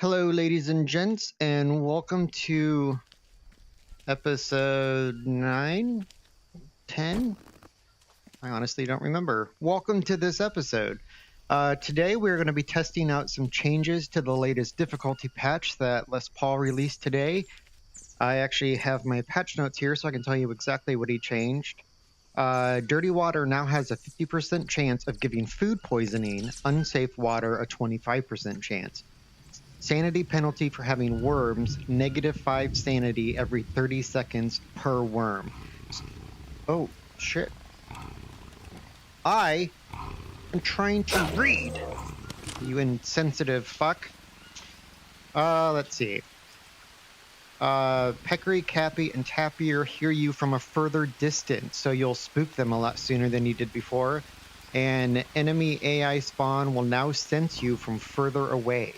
Hello, ladies and gents, and welcome to episode 9, 10. I honestly don't remember. Welcome to this episode. Today, we're going to be testing out some changes to the latest difficulty patch that Les Paul released today. I actually have my patch notes here so I can tell you exactly what he changed. Dirty water now has a 50% chance of giving food poisoning, unsafe water a 25% chance. Sanity penalty for having worms, -5 sanity every 30 seconds per worm. Oh, shit. I am trying to read, you insensitive fuck. Let's see. Peccary, Cappy, and Tapir hear you from a further distance, so you'll spook them a lot sooner than you did before. And enemy AI spawn will now sense you from further away.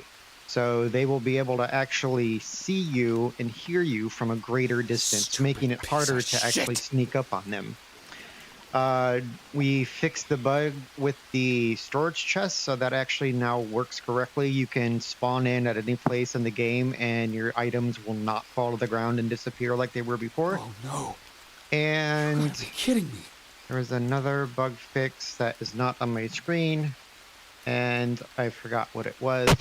So they will be able to actually see you and hear you from a greater distance, making it harder to actually sneak up on them. We fixed the bug with the storage chest, so that actually now works correctly. You can spawn in at any place in the game, and your items will not fall to the ground and disappear like they were before. Oh no! And You gotta be kidding me! There was another bug fix that is not on my screen, and I forgot what it was.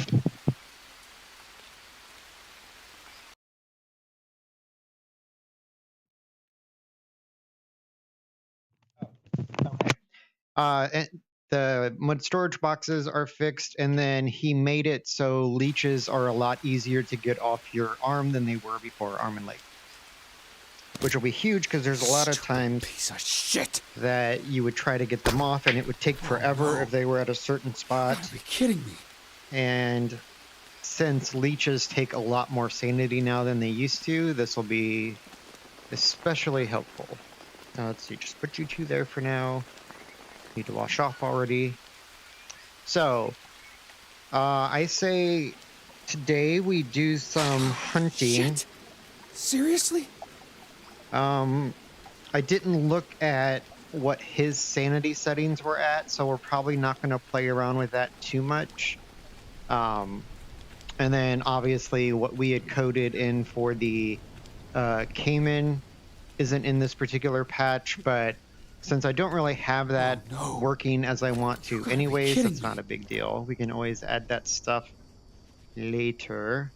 And the mud storage boxes are fixed, and then he made it so leeches are a lot easier to get off your arm than they were before arm and leg, which will be huge because there's a lot of times piece of shit that you would try to get them off, and it would take forever if they were at a certain spot. You gotta be kidding me! And since leeches take a lot more sanity now than they used to, this will be especially helpful. Let's see, just put you two there for now. Need to wash off already. So, I say today we do some hunting. Shit. Seriously? I didn't look at what his sanity settings were at, so we're probably not going to play around with that too much. And then obviously what we had coded in for the Cayman isn't in this particular patch, but since I don't really have that working as I want to anyways, it's not a big deal. We can always add that stuff later.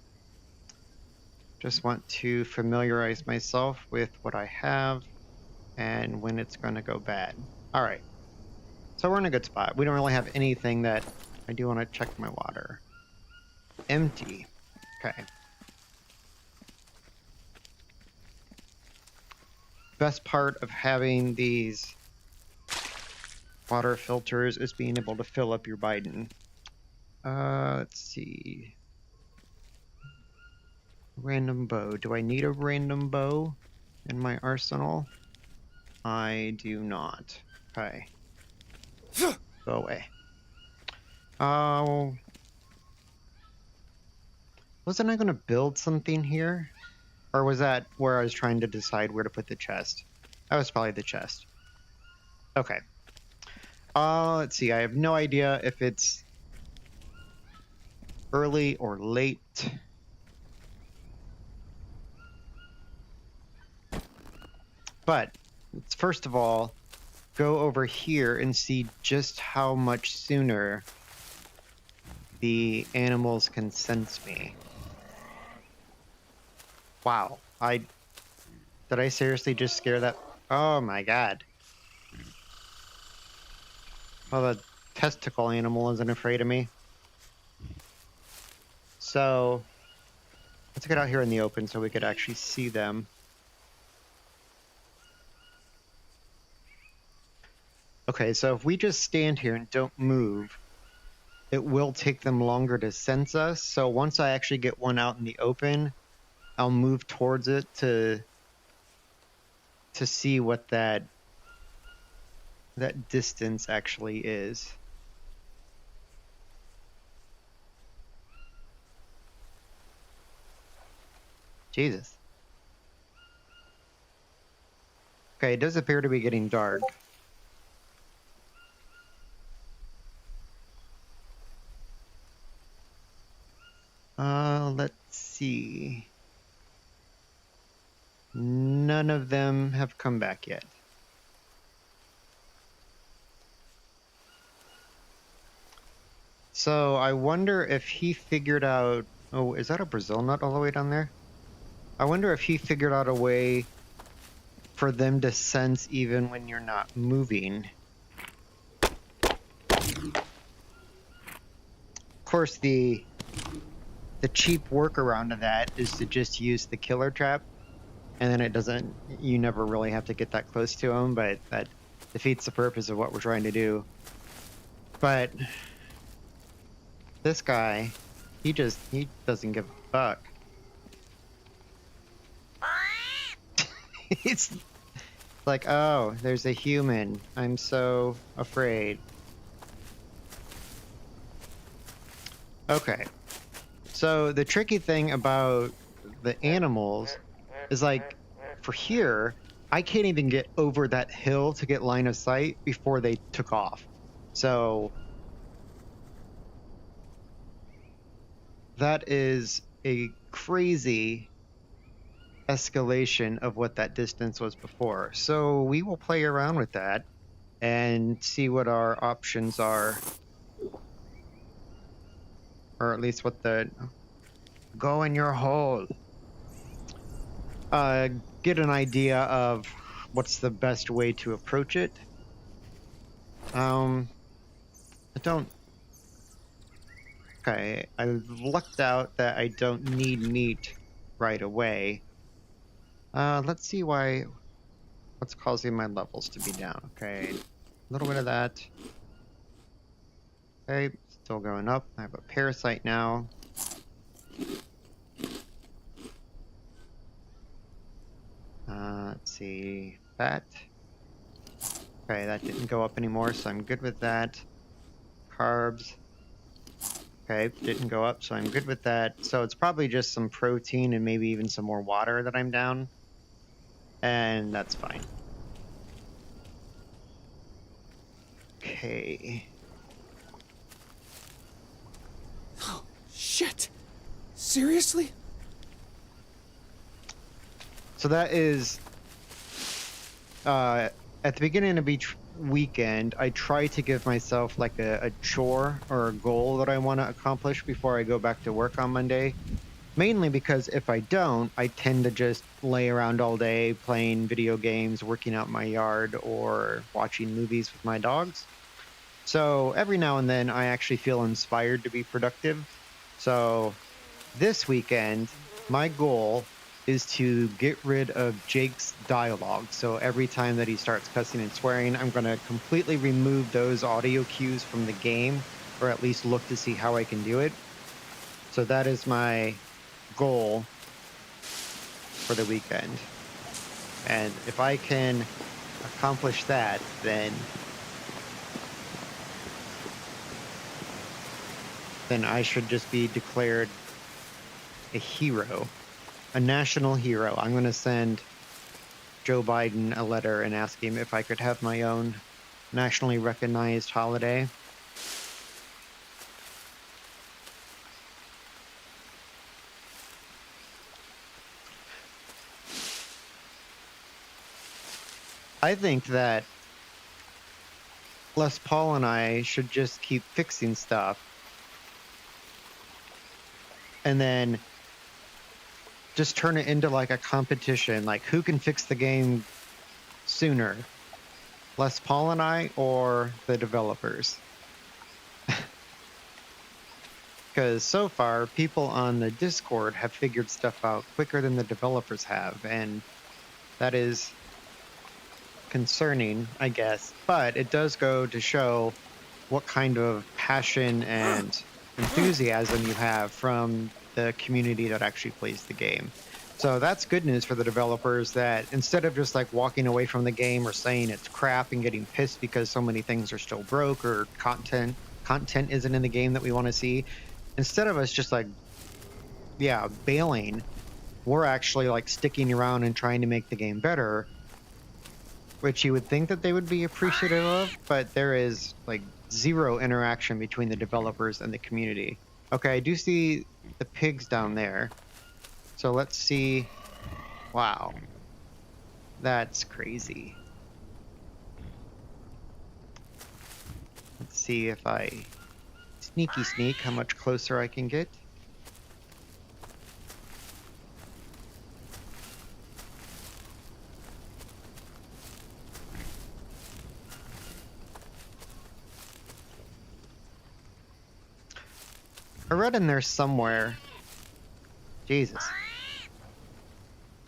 Just want to familiarize myself with what I have and when it's going to go bad. All right. So we're in a good spot. We don't really have anything that I do want to check my water. Empty. Okay. Best part of having these water filters is being able to fill up your Biden. Let's see. Random bow. Do I need a random bow in my arsenal? I do not. Okay. Go away. Oh. Wasn't I going to build something here? Or was that where I was trying to decide where to put the chest? That was probably the chest. Okay. Let's see. I have no idea if it's early or late. But let's first of all go over here and see just how much sooner the animals can sense me. Wow. Did I seriously just scare that? Oh my god. Well, the testicle animal isn't afraid of me. So let's get out here in the open so we could actually see them. Okay, so if we just stand here and don't move, it will take them longer to sense us. So once I actually get one out in the open, I'll move towards it to see what that distance actually is. Jesus. Okay, it does appear to be getting dark. Let's see. None of them have come back yet. So I wonder if he figured out... Oh, is that a Brazil nut all the way down there? I wonder if he figured out a way for them to sense even when you're not moving. Of course, the cheap workaround of that is to just use the killer trap, and then it doesn't... You never really have to get that close to him, but that defeats the purpose of what we're trying to do. But this guy, he doesn't give a fuck. It's like, oh, there's a human. I'm so afraid. Okay. So the tricky thing about the animals is, like, for here, I can't even get over that hill to get line of sight before they took off. So that is a crazy escalation of what that distance was before. So we will play around with that and see what our options are. Or at least what the... Go in your hole. Get an idea of what's the best way to approach it. I don't... Okay, I lucked out that I don't need meat right away. Let's see what's causing my levels to be down. Okay, a little bit of that. Okay, still going up. I have a parasite now. Let's see, that. Okay, that didn't go up anymore, so I'm good with that. Carbs. Okay, didn't go up, so I'm good with that. So it's probably just some protein and maybe even some more water that I'm down. And that's fine. Okay. Oh, shit. Seriously? So that is... at the beginning of each weekend, I try to give myself like a chore or a goal that I want to accomplish before I go back to work on Monday. Mainly because if I don't, I tend to just lay around all day playing video games, working out in my yard, or watching movies with my dogs. So every now and then I actually feel inspired to be productive. So this weekend, my goal is to get rid of Jake's dialogue. So every time that he starts cussing and swearing, I'm going to completely remove those audio cues from the game, or at least look to see how I can do it. So that is my goal for the weekend. And if I can accomplish that, then I should just be declared a hero. A national hero. I'm going to send Joe Biden a letter and ask him if I could have my own nationally recognized holiday. I think that Les Paul and I should just keep fixing stuff. And then just turn it into like a competition, like who can fix the game sooner, Les Paul and I or the developers? Because so far people on the Discord have figured stuff out quicker than the developers have, and that is concerning, I guess, but it does go to show what kind of passion and enthusiasm you have from the community that actually plays the game. So that's good news for the developers, that instead of just like walking away from the game or saying it's crap and getting pissed because so many things are still broke or content isn't in the game that we want to see, instead of us just like, yeah, bailing, we're actually like sticking around and trying to make the game better, which you would think that they would be appreciative of, but there is like zero interaction between the developers and the community. Okay, I do see the pigs down there. So let's see. Wow. That's crazy. Let's see if I sneaky sneak how much closer I can get. I read in there somewhere. Jesus.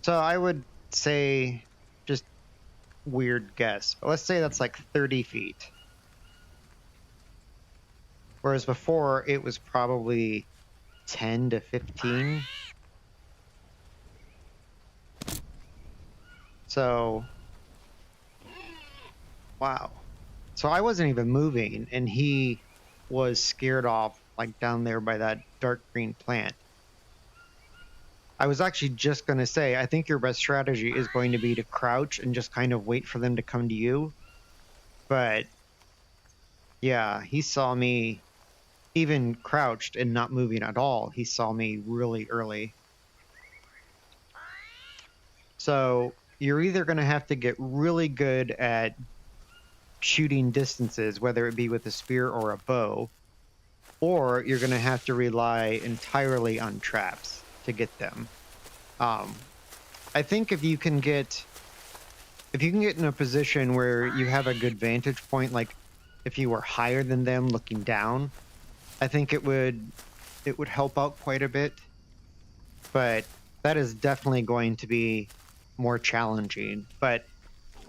So I would say, just weird guess, but let's say that's like 30 feet. Whereas before it was probably 10 to 15. So, wow. So I wasn't even moving, and he was scared off, like down there by that dark green plant. I was actually just going to say, I think your best strategy is going to be to crouch and just kind of wait for them to come to you. But yeah, he saw me even crouched and not moving at all. He saw me really early. So you're either going to have to get really good at shooting distances, whether it be with a spear or a bow, or you're going to have to rely entirely on traps to get them. I think if you can get in a position where you have a good vantage point, like if you were higher than them looking down, I think it would help out quite a bit. But that is definitely going to be more challenging. But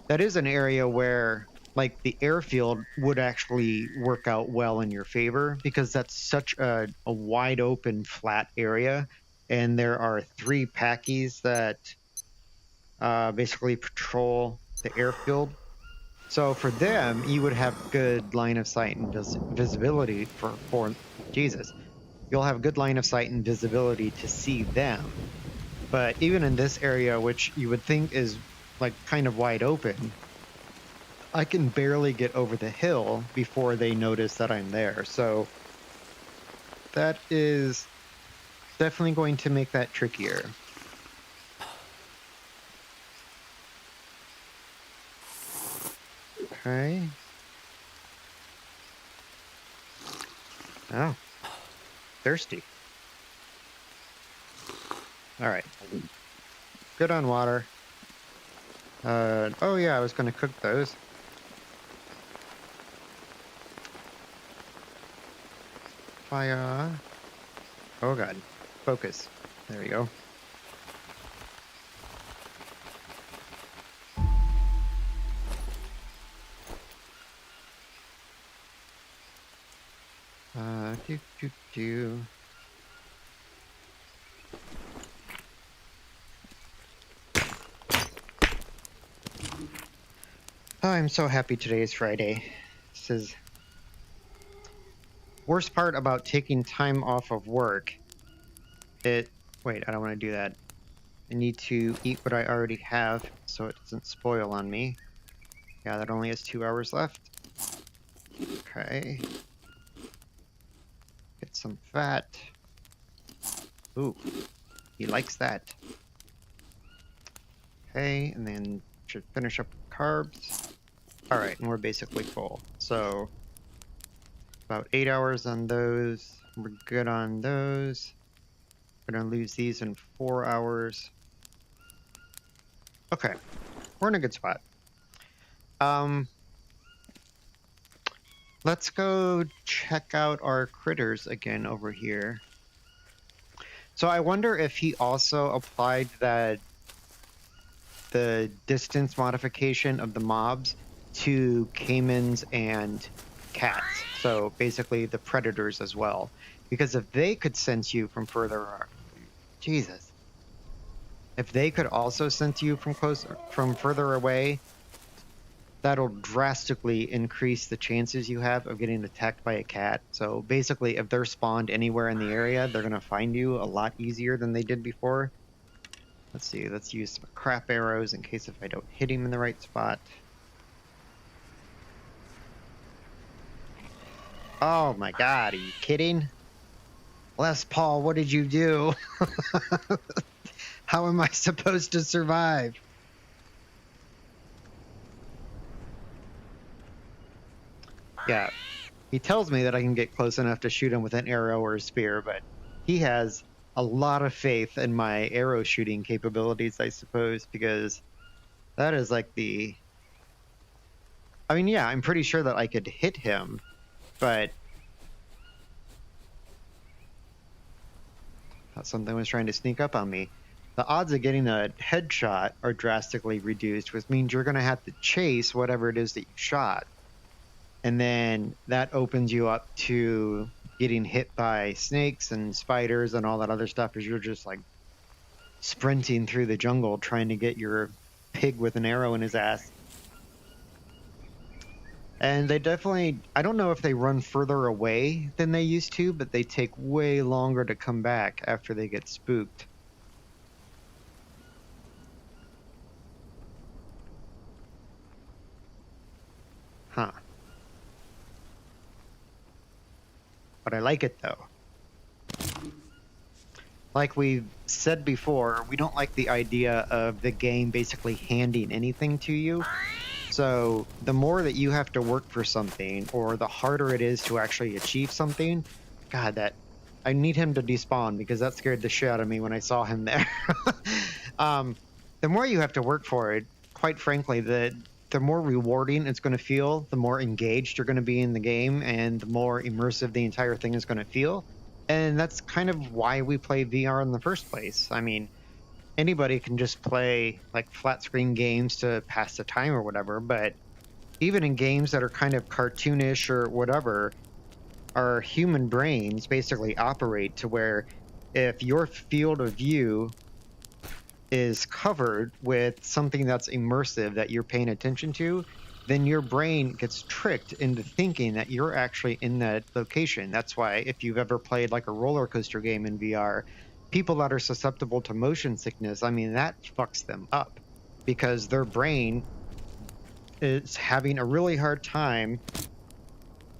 that is an area where, like, the airfield would actually work out well in your favor, because that's such a wide open flat area, and there are 3 packies that basically patrol the airfield. So for them, you would have good line of sight and visibility for Jesus. You'll have good line of sight and visibility to see them. But even in this area, which you would think is like kind of wide open, I can barely get over the hill before they notice that I'm there. So that is definitely going to make that trickier. Okay. Oh, thirsty. All right. Good on water. Oh yeah, I was going to cook those. Fire. Oh god. Focus. There we go. Do. Oh, I'm so happy today is Friday. This is worst part about taking time off of work. Wait, I don't want to do that. I need to eat what I already have so it doesn't spoil on me. Yeah, that only has 2 hours left. Okay. Get some fat. Ooh, he likes that. Okay, and then should finish up with carbs. All right, and we're basically full. So about 8 hours on those. We're good on those. We're gonna lose these in 4 hours. Okay, we're in a good spot. Let's go check out our critters again over here. So I wonder if he also applied the distance modification of the mobs to caimans and cats. So basically the predators as well. Because if they could sense you from further, Jesus. If they could also sense you from further away, that'll drastically increase the chances you have of getting attacked by a cat. So basically, if they're spawned anywhere in the area, they're going to find you a lot easier than they did before. Let's see, let's use some crap arrows in case if I don't hit him in the right spot. Oh my god, are you kidding? Les Paul, what did you do? How am I supposed to survive? Yeah, he tells me that I can get close enough to shoot him with an arrow or a spear, but he has a lot of faith in my arrow shooting capabilities, I suppose, because that is like the. I mean, yeah, I'm pretty sure that I could hit him, but something was trying to sneak up on me. The odds of getting a headshot are drastically reduced, which means you're going to have to chase whatever it is that you shot. And then that opens you up to getting hit by snakes and spiders and all that other stuff as you're just like sprinting through the jungle trying to get your pig with an arrow in his ass. And they definitely, I don't know if they run further away than they used to, but they take way longer to come back after they get spooked. Huh. But I like it though. Like we said before, we don't like the idea of the game basically handing anything to you. So the more that you have to work for something, or the harder it is to actually achieve something, God, that I need him to despawn because that scared the shit out of me when I saw him there. The more you have to work for it, quite frankly, the more rewarding it's going to feel, the more engaged you're going to be in the game, and the more immersive the entire thing is going to feel. And that's kind of why we play VR in the first place. I mean, anybody can just play like flat screen games to pass the time or whatever, but even in games that are kind of cartoonish or whatever, our human brains basically operate to where if your field of view is covered with something that's immersive that you're paying attention to, then your brain gets tricked into thinking that you're actually in that location. That's why if you've ever played like a roller coaster game in VR, people that are susceptible to motion sickness, I mean, that fucks them up because their brain is having a really hard time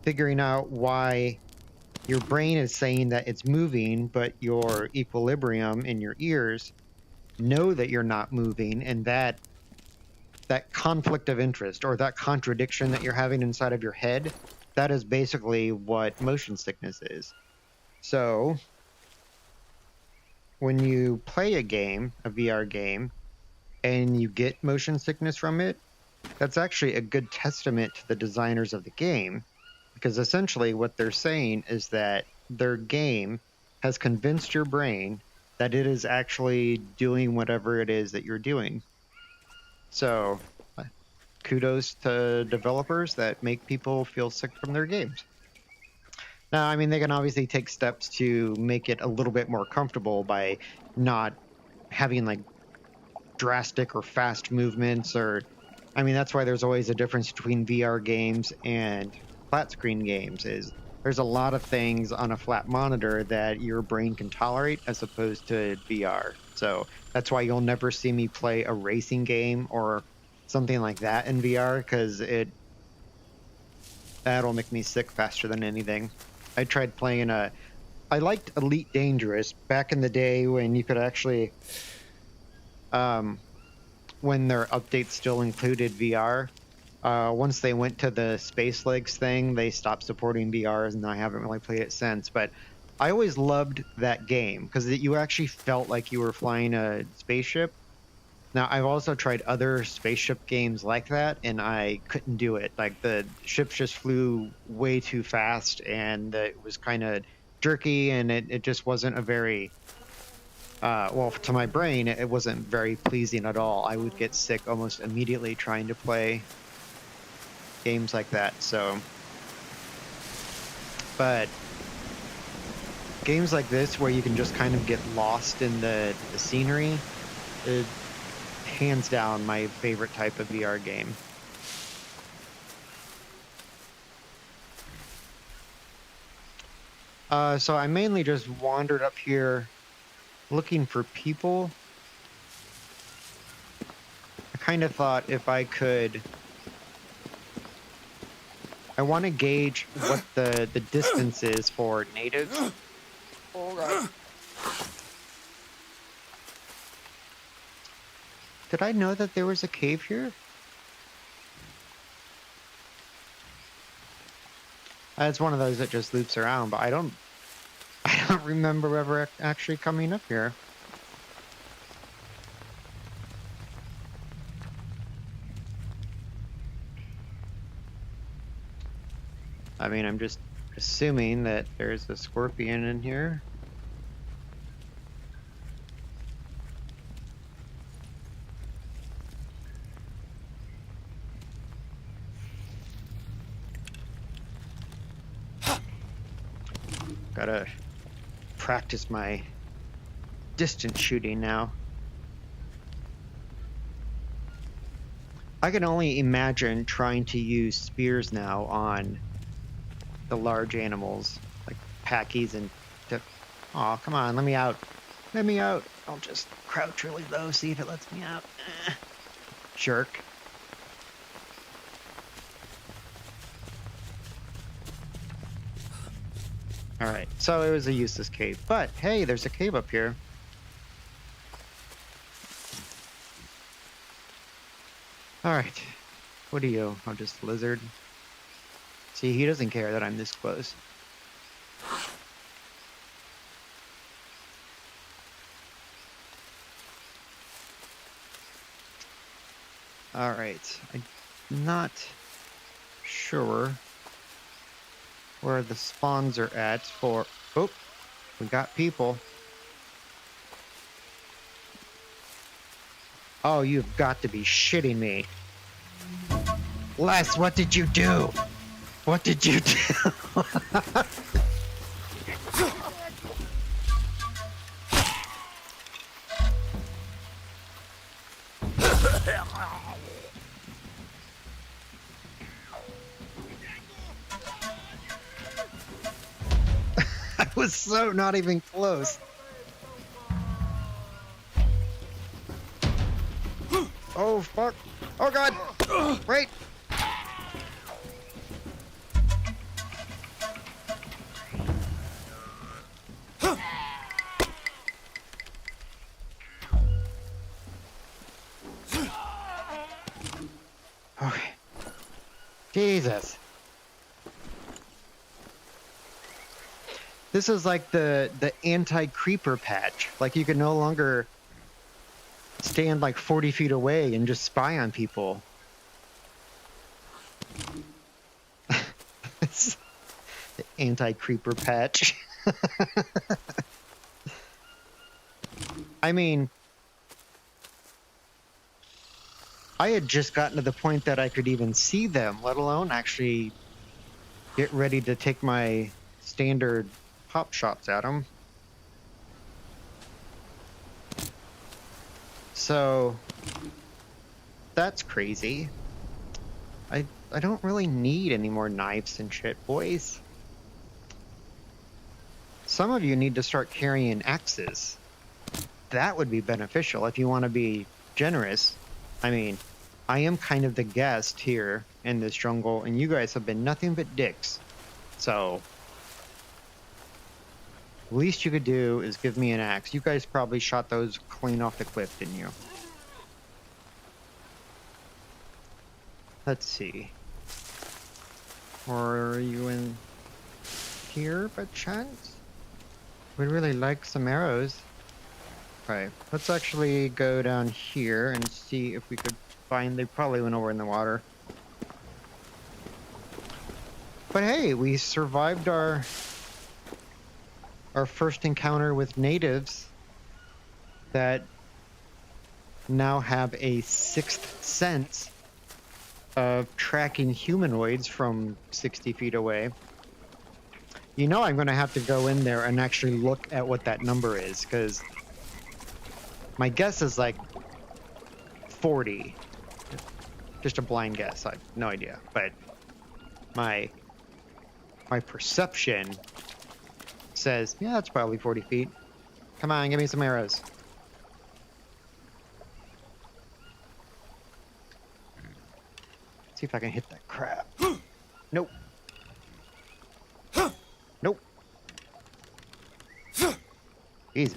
figuring out why your brain is saying that it's moving, but your equilibrium in your ears know that you're not moving, and that conflict of interest or that contradiction that you're having inside of your head, that is basically what motion sickness is. So when you play a game, a VR game, and you get motion sickness from it, that's actually a good testament to the designers of the game, because essentially what they're saying is that their game has convinced your brain that it is actually doing whatever it is that you're doing. So kudos to developers that make people feel sick from their games. Now, I mean, they can obviously take steps to make it a little bit more comfortable by not having like drastic or fast movements, or I mean, that's why there's always a difference between VR games and flat screen games. Is there's a lot of things on a flat monitor that your brain can tolerate as opposed to VR. So that's why you'll never see me play a racing game or something like that in VR, because that'll make me sick faster than anything. I tried playing I liked Elite Dangerous back in the day when you could actually when their updates still included VR. Once they went to the Space Legs thing, they stopped supporting VRs, and I haven't really played it since. But I always loved that game because you actually felt like you were flying a spaceship. Now, I've also tried other spaceship games like that, and I couldn't do it. Like, the ships just flew way too fast, and it was kind of jerky, and it just wasn't a very well, to my brain, it wasn't very pleasing at all. I would get sick almost immediately trying to play games like that. So, but games like this where you can just kind of get lost in the scenery, is hands down my favorite type of VR game. So I mainly just wandered up here looking for people. I kind of thought if I could, I want to gauge what the distance is for natives. Oh god. Did I know that there was a cave here? It's one of those that just loops around, but I don't remember ever actually coming up here. I mean, I'm just assuming that there's a scorpion in here. Gotta practice my distance shooting now. I can only imagine trying to use spears now on the large animals, like packies and... Aw, come on, let me out. Let me out. I'll just crouch really low, see if it lets me out. Jerk. Alright, so it was a useless cave. But, hey, there's a cave up here. Alright. What are you? I'm just a lizard. See, he doesn't care that I'm this close. Alright. I'm not sure where the spawns are at for... Oh, we got people. Oh, you've got to be shitting me. Les, what did you do? What did you do? I was so not even close. Oh, fuck. Oh, God. Wait. Okay. Jesus. This is like the anti-creeper patch. Like you can no longer stand like 40 feet away and just spy on people. It's the anti-creeper patch. I mean, I had just gotten to the point that I could even see them, let alone actually get ready to take my standard pop shots at them. So that's crazy. I don't really need any more knives and shit, boys. Some of you need to start carrying axes. That would be beneficial if you want to be generous. I mean, I am kind of the guest here in this jungle, and you guys have been nothing but dicks. So the least you could do is give me an axe. You guys probably shot those clean off the cliff, didn't you? Let's see. Or are you in here by chance? We'd really like some arrows. Alright, let's actually go down here and see if we could find... They probably went over in the water. But hey, we survived our first encounter with natives that now have a sixth sense of tracking humanoids from 60 feet away. You know I'm going to have to go in there and actually look at what that number is, because my guess is like 40. Just a blind guess. I have no idea. But my perception says, yeah, that's probably 40 feet. Come on, give me some arrows. See if I can hit that crab. Nope. Nope. Easy.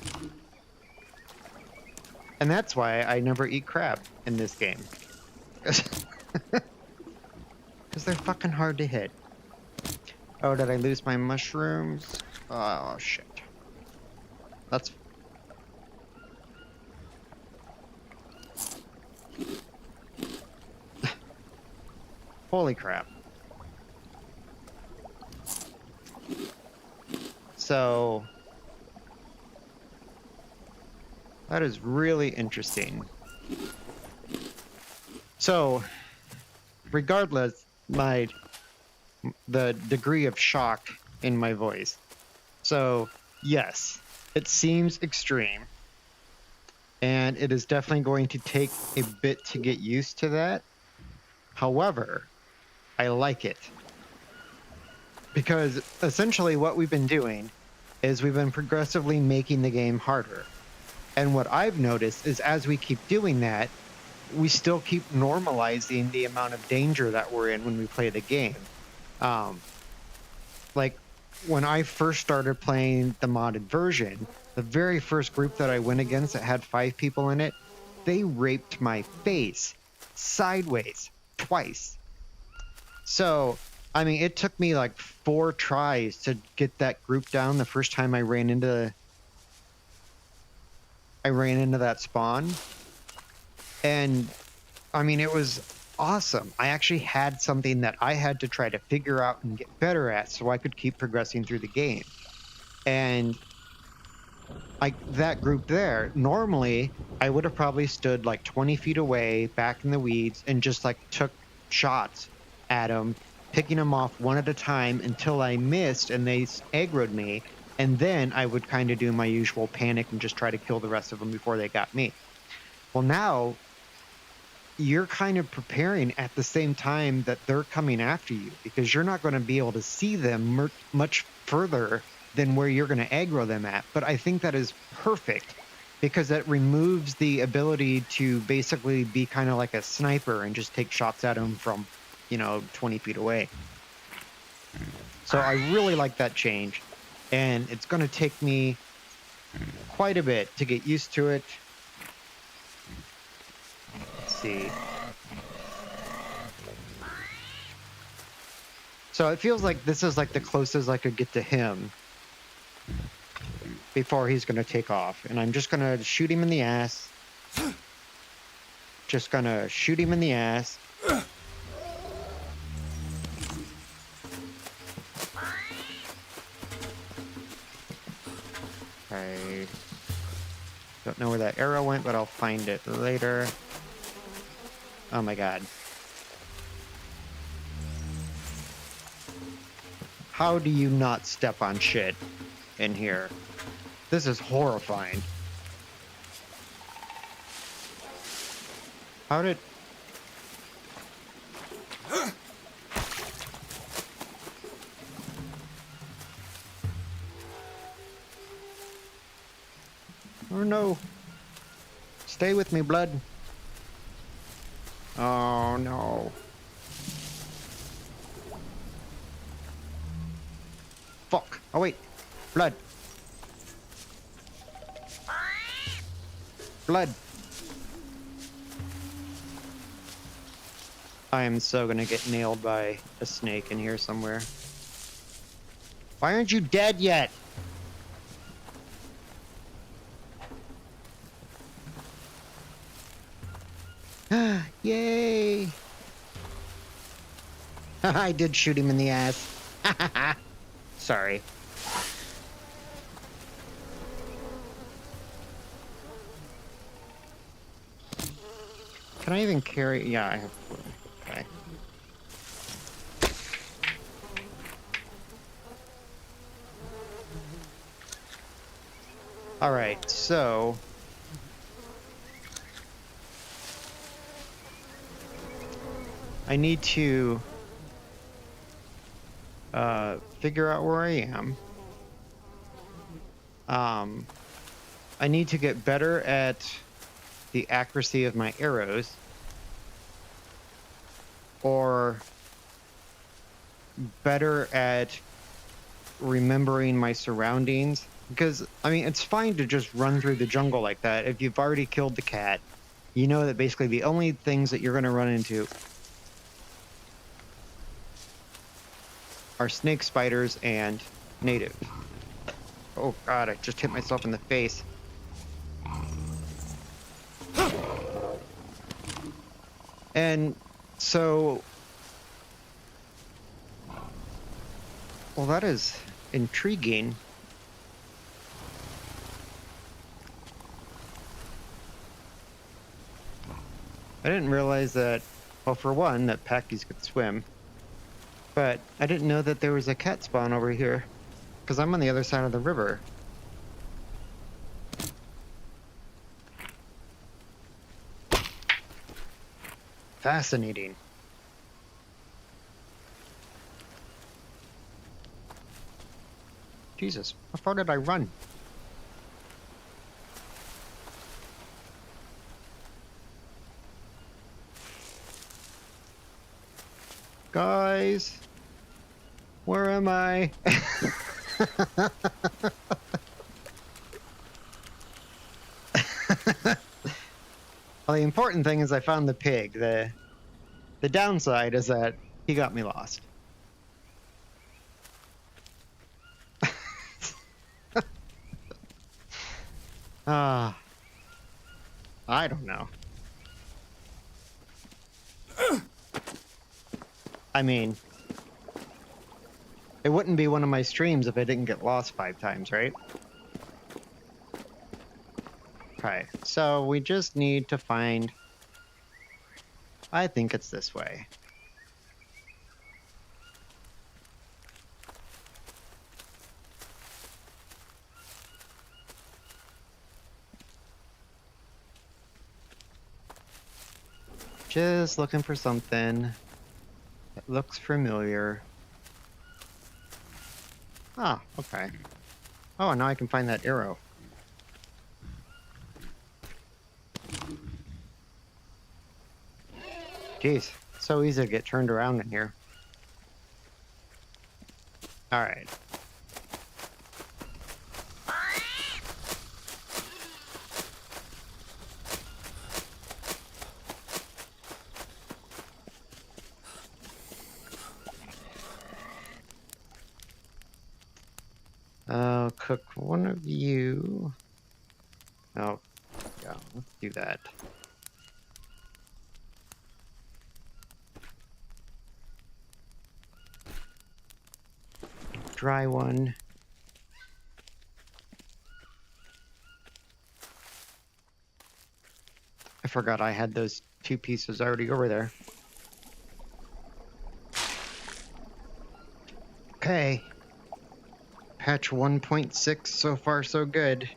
And that's why I never eat crab in this game. Because they're fucking hard to hit. Oh, did I lose my mushrooms? Oh, shit. That's... Holy crap. So... That is really interesting. So, regardless, the degree of shock in my voice. So, yes, it seems extreme. And it is definitely going to take a bit to get used to that. However, I like it. Because essentially what we've been doing is we've been progressively making the game harder. And what I've noticed is as we keep doing that, we still keep normalizing the amount of danger that we're in when we play the game. Like when I first started playing the modded version, the very first group that I went against that had 5 people in it, they raped my face sideways twice. So, I mean, it took me like 4 tries to get that group down the first time I ran into that spawn. And I mean, it was awesome. I actually had something that I had to try to figure out and get better at so I could keep progressing through the game. And like that group there, normally I would have probably stood like 20 feet away back in the weeds and just like took shots at them, picking them off one at a time until I missed and they aggroed me. And then I would kind of do my usual panic and just try to kill the rest of them before they got me. Well, now you're kind of preparing at the same time that they're coming after you because you're not going to be able to see them much further than where you're going to aggro them at. But I think that is perfect because that removes the ability to basically be kind of like a sniper and just take shots at them from, 20 feet away. So I really like that change. And it's going to take me quite a bit to get used to it. Let's see. So it feels like this is like the closest I could get to him before he's going to take off. And I'm just going to shoot him in the ass. Just going to shoot him in the ass. I don't know where that arrow went, but I'll find it later. Oh my god. How do you not step on shit in here? This is horrifying. How did... Oh no. Stay with me, blood. Oh no. Fuck. Oh wait. Blood. Blood. I am so gonna get nailed by a snake in here somewhere. Why aren't you dead yet? Yay! I did shoot him in the ass. Sorry. Can I even carry? Yeah, I have. Okay. All right, so. I need to figure out where I am. I need to get better at the accuracy of my arrows, or better at remembering my surroundings Because, I mean, it's fine to just run through the jungle like that. If you've already killed the cat, you know that basically the only things that you're going to run into are snake, spiders, and native. Oh god, I just hit myself in the face. And so... Well, that is intriguing. I didn't realize that, well, for one, that Packies could swim. But I didn't know that there was a cat spawn over here. Because I'm on the other side of the river. Fascinating. Jesus, how far did I run? Guys, where am I? Well, the important thing is I found the pig. The downside is that he got me lost. Ah, I don't know. I mean, it wouldn't be one of my streams if I didn't get lost 5 times, right? Okay, so we just need to find... I think it's this way. Just looking for something that looks familiar. Ah, okay. Oh, now I can find that arrow. Jeez, so easy to get turned around in here. Alright. I'll cook one of you. Oh, yeah, let's do that. Dry one. I forgot I had those 2 pieces already over there. Okay. Patch 1.6, so far so good.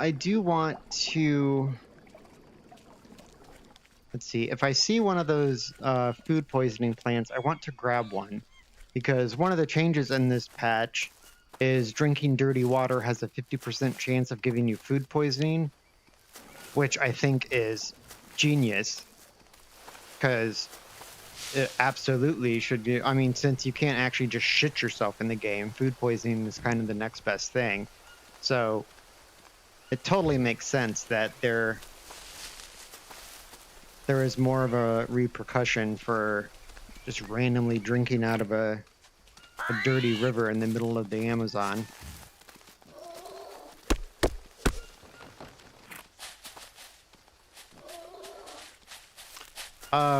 I do want to... Let's see, if I see one of those food poisoning plants, I want to grab one. Because one of the changes in this patch is drinking dirty water has a 50% chance of giving you food poisoning, which I think is genius. Because it absolutely should be... I mean, since you can't actually just shit yourself in the game, food poisoning is kind of the next best thing. So it totally makes sense that there is more of a repercussion for just randomly drinking out of a dirty river in the middle of the Amazon.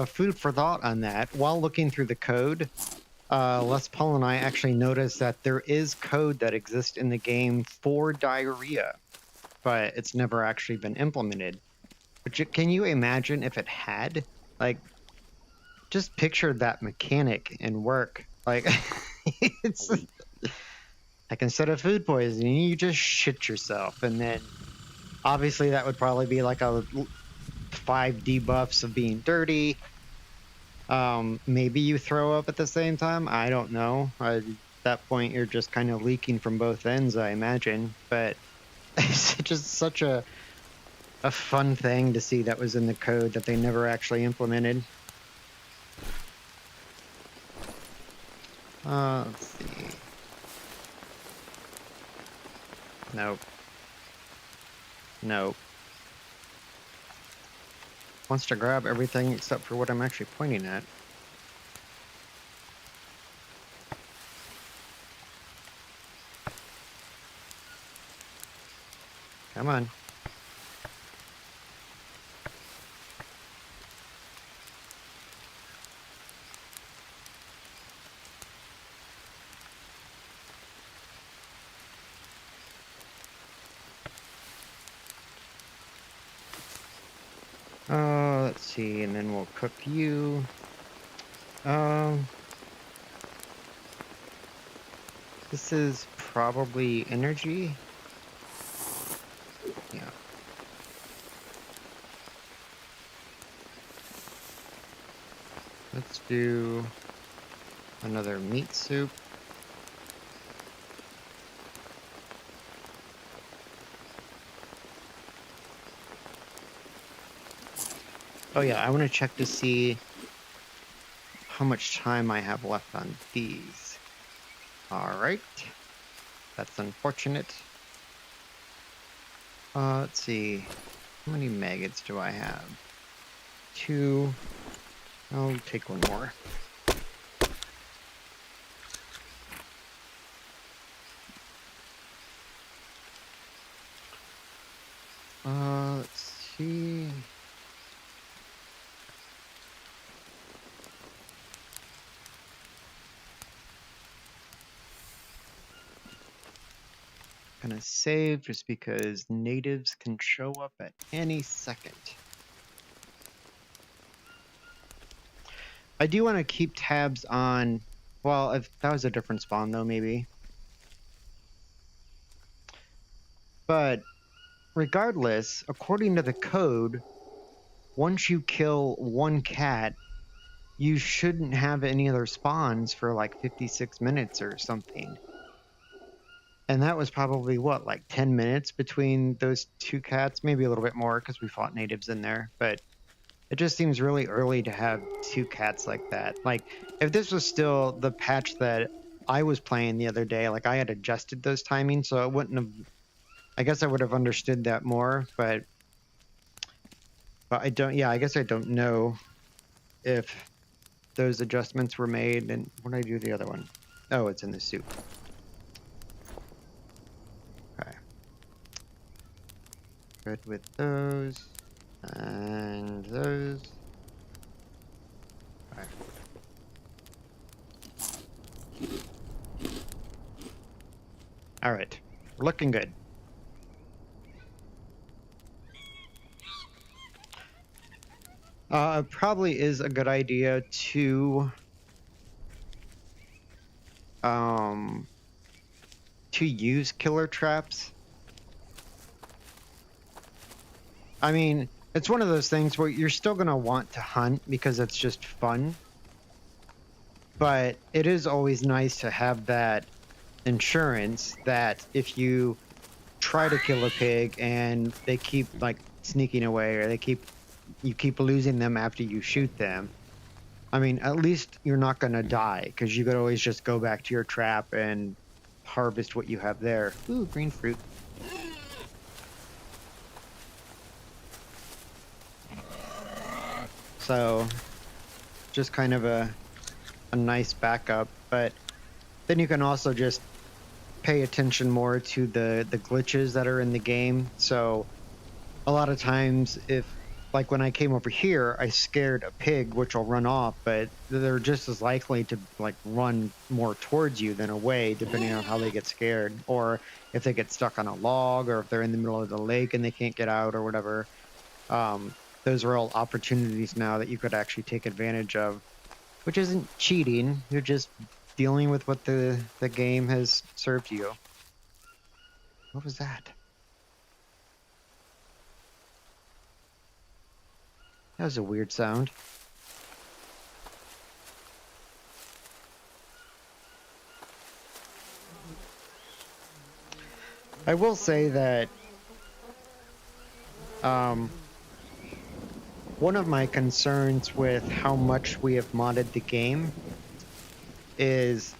Food for thought on that. While looking through the code, Les Paul and I actually noticed that there is code that exists in the game for diarrhea, but it's never actually been implemented. But can you imagine if it had? Like, just picture that mechanic in work. Like, it's like instead of food poisoning, you just shit yourself, and then obviously that would probably be like a 5 debuffs of being dirty. Maybe you throw up at the same time. I don't know. that point you're just kind of leaking from both ends, I imagine. But it's just such a fun thing to see that was in the code that they never actually implemented. Let's see. Nope. Nope. Wants to grab everything except for what I'm actually pointing at. Come on. Let's see, and then we'll cook you. This is probably energy. Yeah. Let's do another meat soup. Oh yeah, I want to check to see how much time I have left on these. All right. That's unfortunate. Let's see. How many maggots do I have? 2. I'll take one more. Let's see. Gonna save just because natives can show up at any second. I do want to keep tabs on, well, if that was a different spawn though, maybe. But regardless, according to the code, once you kill one cat, you shouldn't have any other spawns for like 56 minutes or something. And that was probably what, like 10 minutes between those 2 cats, maybe a little bit more because we fought natives in there. But it just seems really early to have 2 cats like that. Like, if this was still the patch that I was playing the other day, like I had adjusted those timings, so it wouldn't have. I guess I would have understood that more, but I don't. Yeah, I guess I don't know if those adjustments were made. And what did I do the other one? Oh, it's in the soup. Okay. Good with those. And those. Okay. All right. We're looking good. It probably is a good idea to use killer traps. I mean, it's one of those things where you're still going to want to hunt because it's just fun. But it is always nice to have that insurance that if you try to kill a pig and they keep like sneaking away, or you keep losing them after you shoot them, I mean, at least you're not going to die because you could always just go back to your trap and harvest what you have there. Ooh, green fruit. So just kind of a nice backup, but then you can also just pay attention more to the glitches that are in the game. So a lot of times, if like when I came over here, I scared a pig, which will run off, but they're just as likely to like run more towards you than away, depending on how they get scared, or if they get stuck on a log, or if they're in the middle of the lake and they can't get out or whatever. Those are all opportunities now that you could actually take advantage of, which isn't cheating. You're just dealing with what the game has served you. What was that? That was a weird sound. I I will say that um, one of my concerns with how much we have modded the game is,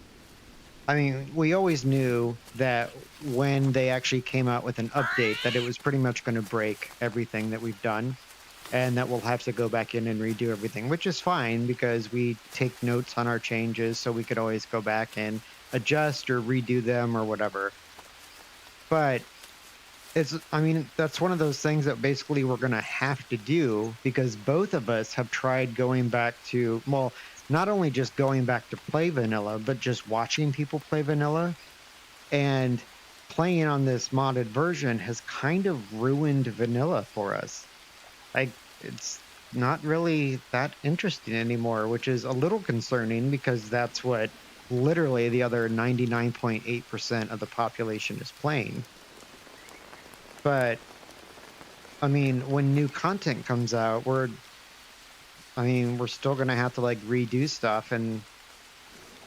I mean, we always knew that when they actually came out with an update that it was pretty much going to break everything that we've done and that we'll have to go back in and redo everything, which is fine because we take notes on our changes so we could always go back and adjust or redo them or whatever. But I mean, that's one of those things that basically we're going to have to do because both of us have tried going back to, well, not only just going back to play vanilla, but just watching people play vanilla. And playing on this modded version has kind of ruined vanilla for us. Like, it's not really that interesting anymore, which is a little concerning because that's what literally the other 99.8% of the population is playing. But I mean, when new content comes out, we're still going to have to like redo stuff. And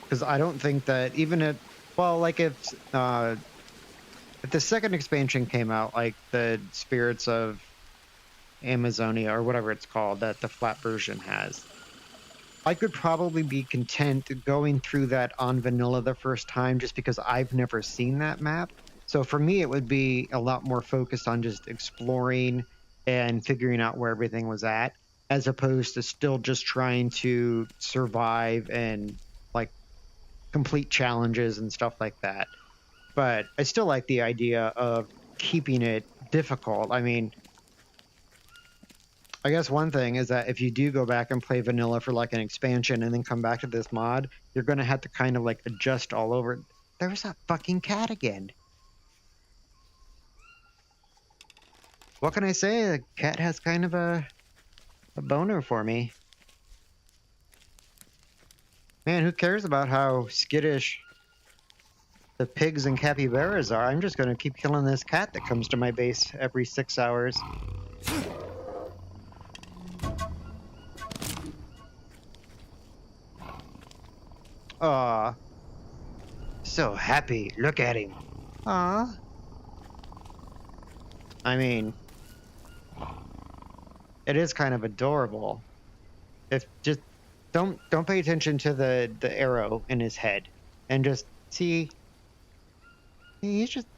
because I don't think that even like if the second expansion came out, like the Spirits of Amazonia or whatever it's called that the flat version has, I could probably be content going through that on vanilla the first time just because I've never seen that map. So for me, it would be a lot more focused on just exploring and figuring out where everything was at, as opposed to still just trying to survive and like complete challenges and stuff like that. But I still like the idea of keeping it difficult. I mean, I guess one thing is that if you do go back and play vanilla for like an expansion and then come back to this mod, you're going to have to kind of like adjust all over. There's that fucking cat again. What can I say? The cat has kind of a boner for me. Man, who cares about how skittish the pigs and capybaras are? I'm just going to keep killing this cat that comes to my base every 6 hours. Aw, so happy. Look at him. Aw. I mean, it is kind of adorable. If just don't pay attention to the arrow in his head and just see he's just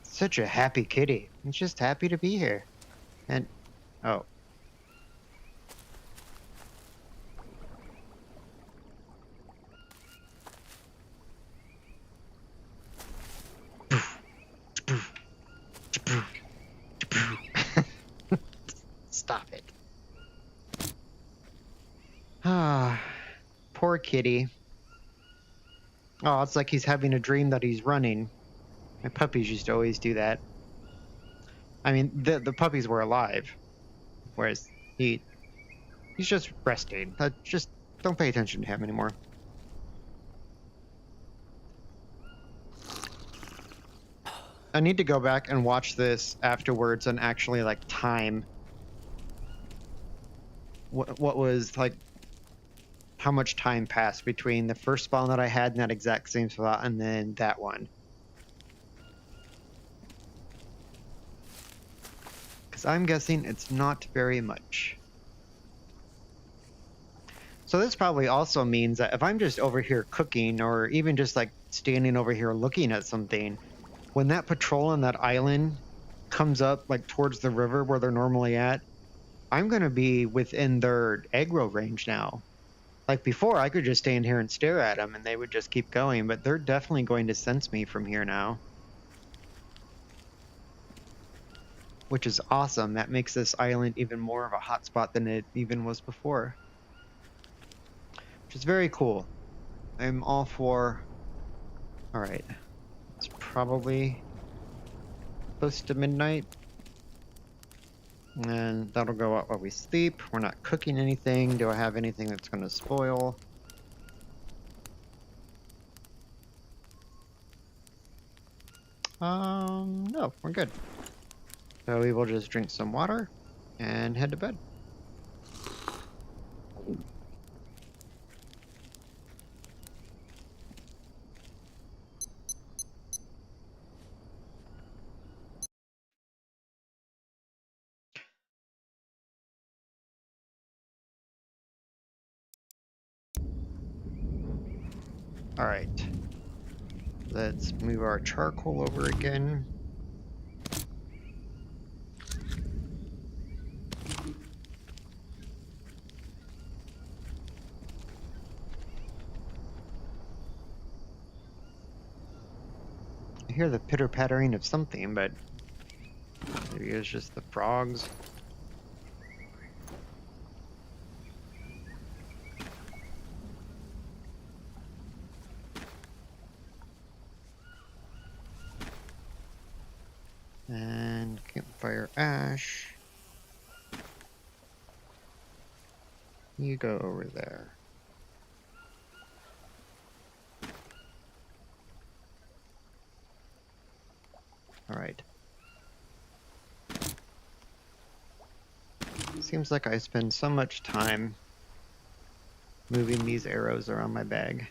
such a happy kitty. He's just happy to be here. And oh. Stop it. Ah, poor kitty. Oh, it's like he's having a dream that he's running. My puppies used to always do that. I mean, the puppies were alive, whereas he's just resting. Just don't pay attention to him anymore. I need to go back and watch this afterwards and actually like time what was like how much time passed between the first spawn that I had in that exact same spot and then that one. Because I'm guessing it's not very much. So this probably also means that if I'm just over here cooking or even just like standing over here looking at something, when that patrol on that island comes up like towards the river where they're normally at, I'm going to be within their aggro range now. Like before, I could just stand here and stare at them and they would just keep going, but they're definitely going to sense me from here now. Which is awesome. That makes this island even more of a hotspot than it even was before. Which is very cool. I'm all for... Alright. It's probably close to midnight. And that'll go out while we sleep. We're not cooking anything. Do I have anything that's going to spoil? No, we're good. So we will just drink some water and head to bed. Alright. Let's move our charcoal over again. I hear the pitter-pattering of something, but maybe it's just the frogs. And campfire ash. You go over there. Alright. Seems like I spend so much time moving these arrows around my bag.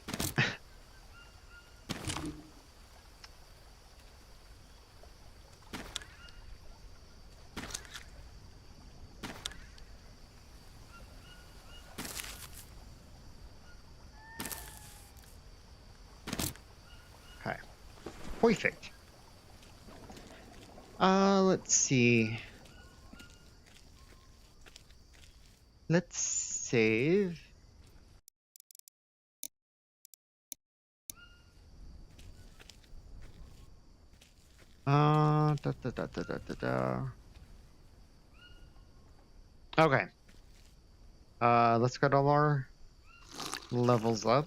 Okay. Perfect. Let's see. Let's save. Da, da, da, da, da, da, da. Okay. Let's get all our levels up.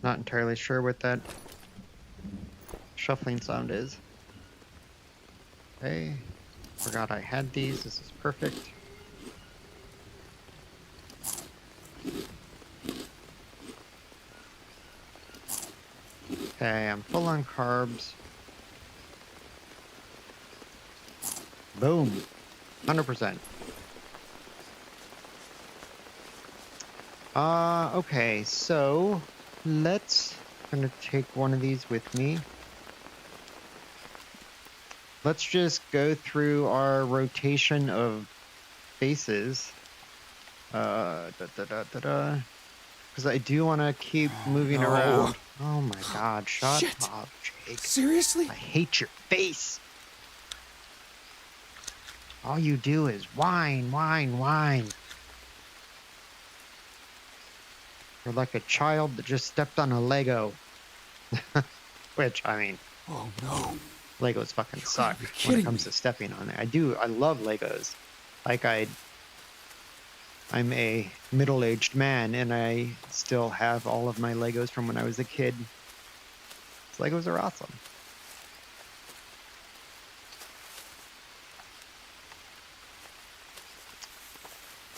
Not entirely sure what that shuffling sound is. Okay. Forgot I had these. This is perfect. Okay, I'm full on carbs. Boom. 100%. Okay, so let's gonna take one of these with me. Let's just go through our rotation of bases. Because I do want to keep moving around. Oh my god, shut up, Jake. Seriously? I hate your face. All you do is whine, whine, whine. You're like a child that just stepped on a Lego. Which, I mean... Oh no. Legos fucking suck when it comes to stepping on it. I love Legos. Like I'm a middle-aged man and I still have all of my Legos from when I was a kid. Legos are awesome.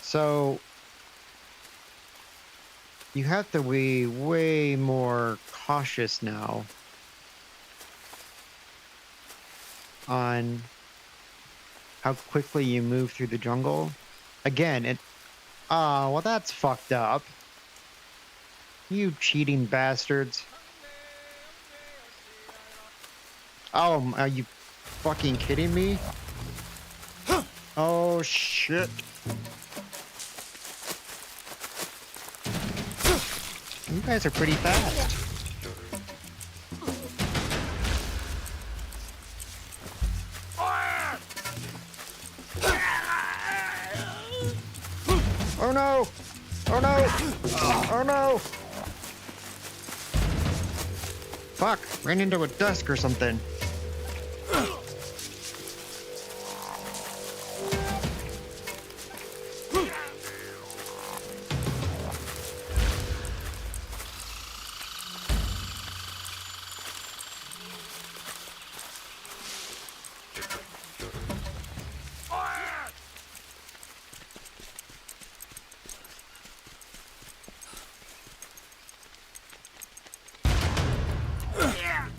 So you have to be way more cautious now on how quickly you move through the jungle. Again, well, that's fucked up. You cheating bastards. Oh, are you fucking kidding me? Oh, shit. You guys are pretty fast. Oh no! Oh no! Oh no! Fuck! Ran into a dusk or something.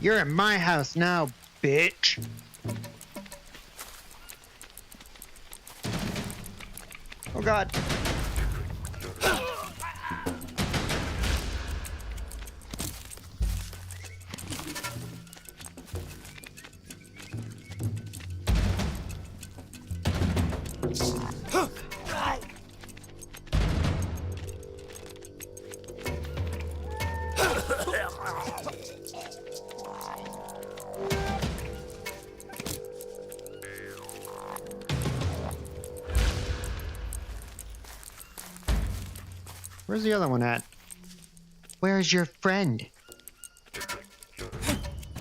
You're at my house now, bitch. Oh god. Where's the other one at? Where's your friend?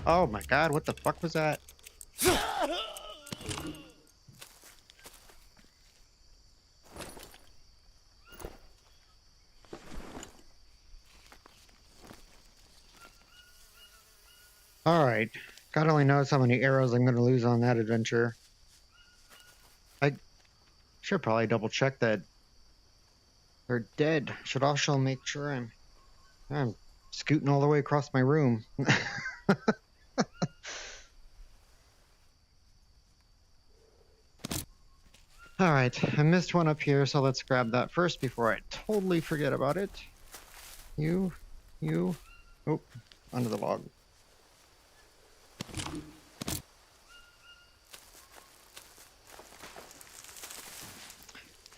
Oh my god, what the fuck was that? Alright. God only knows how many arrows I'm going to lose on that adventure. I should probably double check that they're dead. Should also make sure I'm scooting all the way across my room. Alright, I missed one up here, so let's grab that first before I totally forget about it. You. Oh, under the log.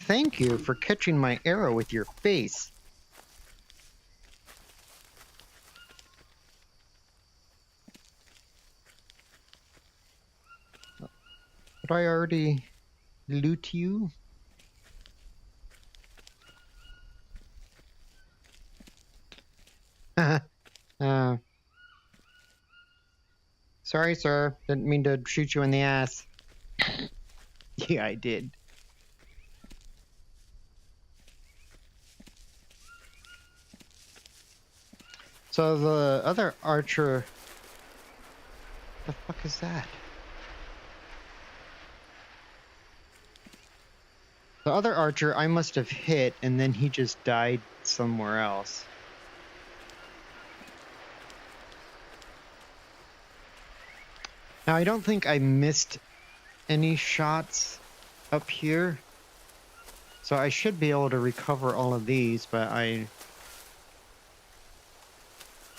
Thank you for catching my arrow with your face. Did I already loot you? Sorry, sir. Didn't mean to shoot you in the ass. Yeah, I did. So the other archer... The fuck is that? The other archer I must have hit, and then he just died somewhere else. Now, I don't think I missed any shots up here. So I should be able to recover all of these, but I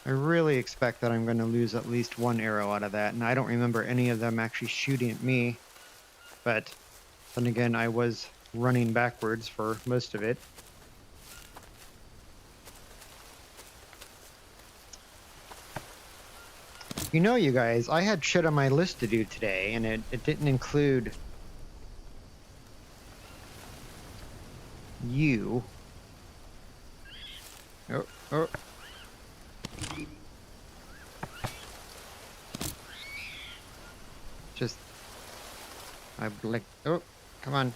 really expect that I'm going to lose at least one arrow out of that. And I don't remember any of them actually shooting at me. But then again, I was running backwards for most of it. You know, you guys, I had shit on my list to do today, and it didn't include you. Oh. Just, I like, oh, come on.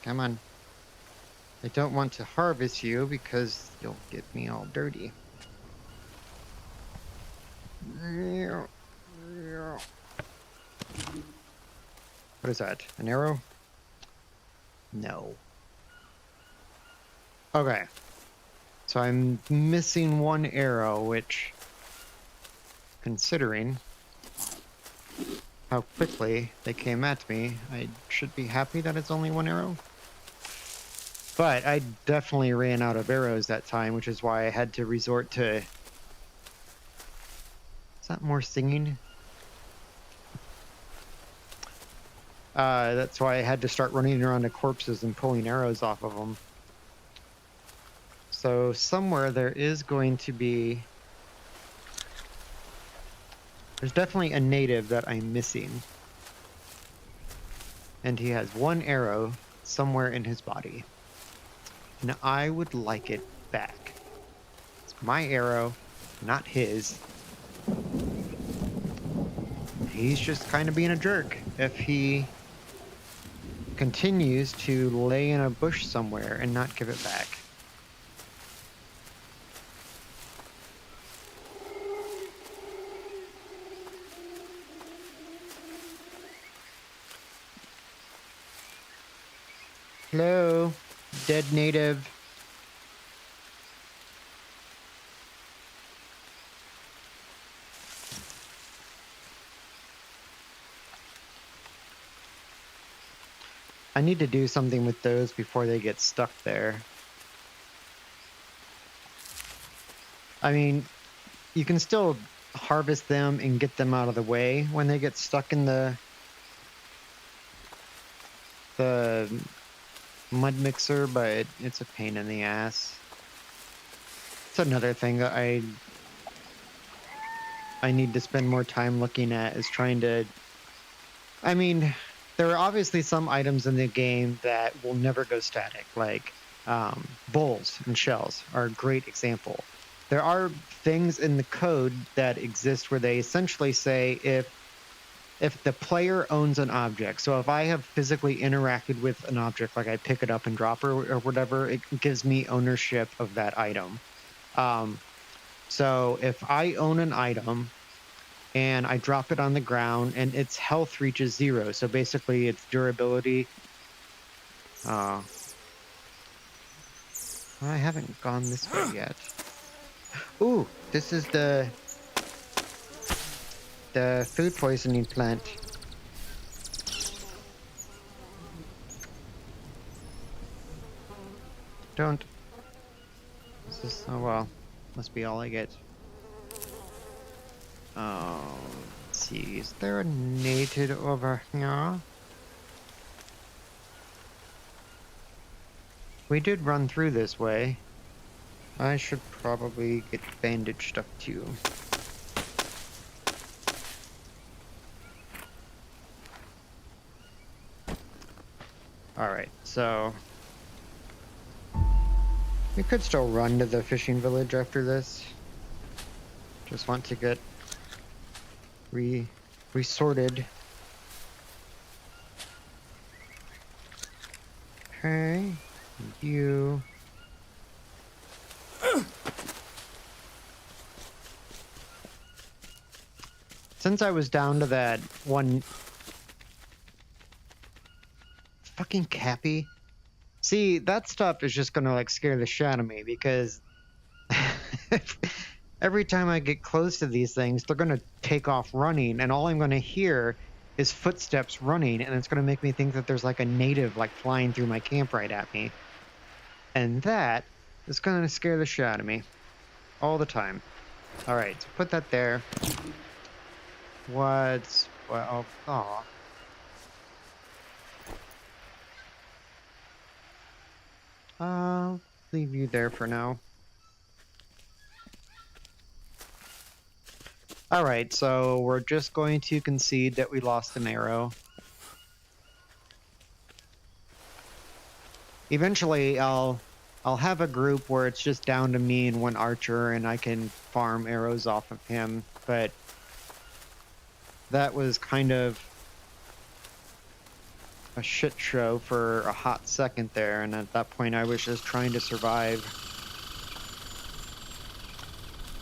I don't want to harvest you because you'll get me all dirty. What is that? An arrow? No. Okay. So I'm missing one arrow, which, considering how quickly they came at me, I should be happy that it's only one arrow. But I definitely ran out of arrows that time, which is why I had to resort to... Is that more singing? That's why I had to start running around the corpses and pulling arrows off of them. So somewhere there is going to be... There's definitely a native that I'm missing. And he has one arrow somewhere in his body. And I would like it back. It's my arrow, not his. He's just kind of being a jerk if he continues to lay in a bush somewhere and not give it back. Hello, dead native. I need to do something with those before they get stuck there. I mean, you can still harvest them and get them out of the way when they get stuck in the mud mixer, but it's a pain in the ass. It's another thing that I need to spend more time looking at, is trying to... I mean, there are obviously some items in the game that will never go static, like Bowls and shells are a great example. There are things in the code that exist where they essentially say if the player owns an object, so if I have physically interacted with an object, like I pick it up and drop or whatever, it gives me ownership of that item. So if I own an item and I drop it on the ground and its health reaches 0, so basically its durability. I haven't gone this way yet. Ooh, this is the food poisoning plant. Don't. This is, oh well, must be all I get. Oh, let's see, is there a native over here? We did run through this way. I should probably get bandaged up too. Alright, so we could still run to the fishing village after this. Just want to get resorted. Okay, you. Since I was down to that one fucking Cappy. See, that stuff is just gonna like scare the shit out of me because every time I get close to these things, they're gonna take off running, and all I'm gonna hear is footsteps running, and it's gonna make me think that there's like a native like flying through my camp right at me. And that is gonna scare the shit out of me. All the time. Alright, so put that there. What's... well, aw. I'll leave you there for now. Alright, so we're just going to concede that we lost an arrow. Eventually, I'll have a group where it's just down to me and one archer, and I can farm arrows off of him, but that was kind of a shit show for a hot second there, and at that point I was just trying to survive.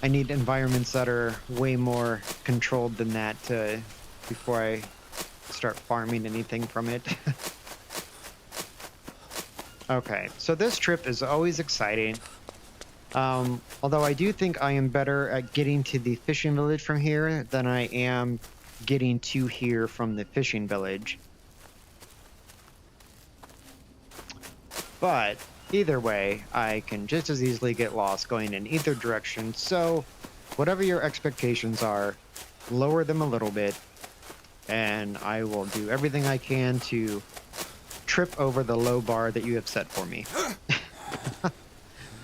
I need environments that are way more controlled than that before I start farming anything from it. Okay, so this trip is always exciting. Although I do think I am better at getting to the fishing village from here than I am getting to here from the fishing village. But either way, I can just as easily get lost going in either direction. So whatever your expectations are, lower them a little bit, and I will do everything I can to trip over the low bar that you have set for me.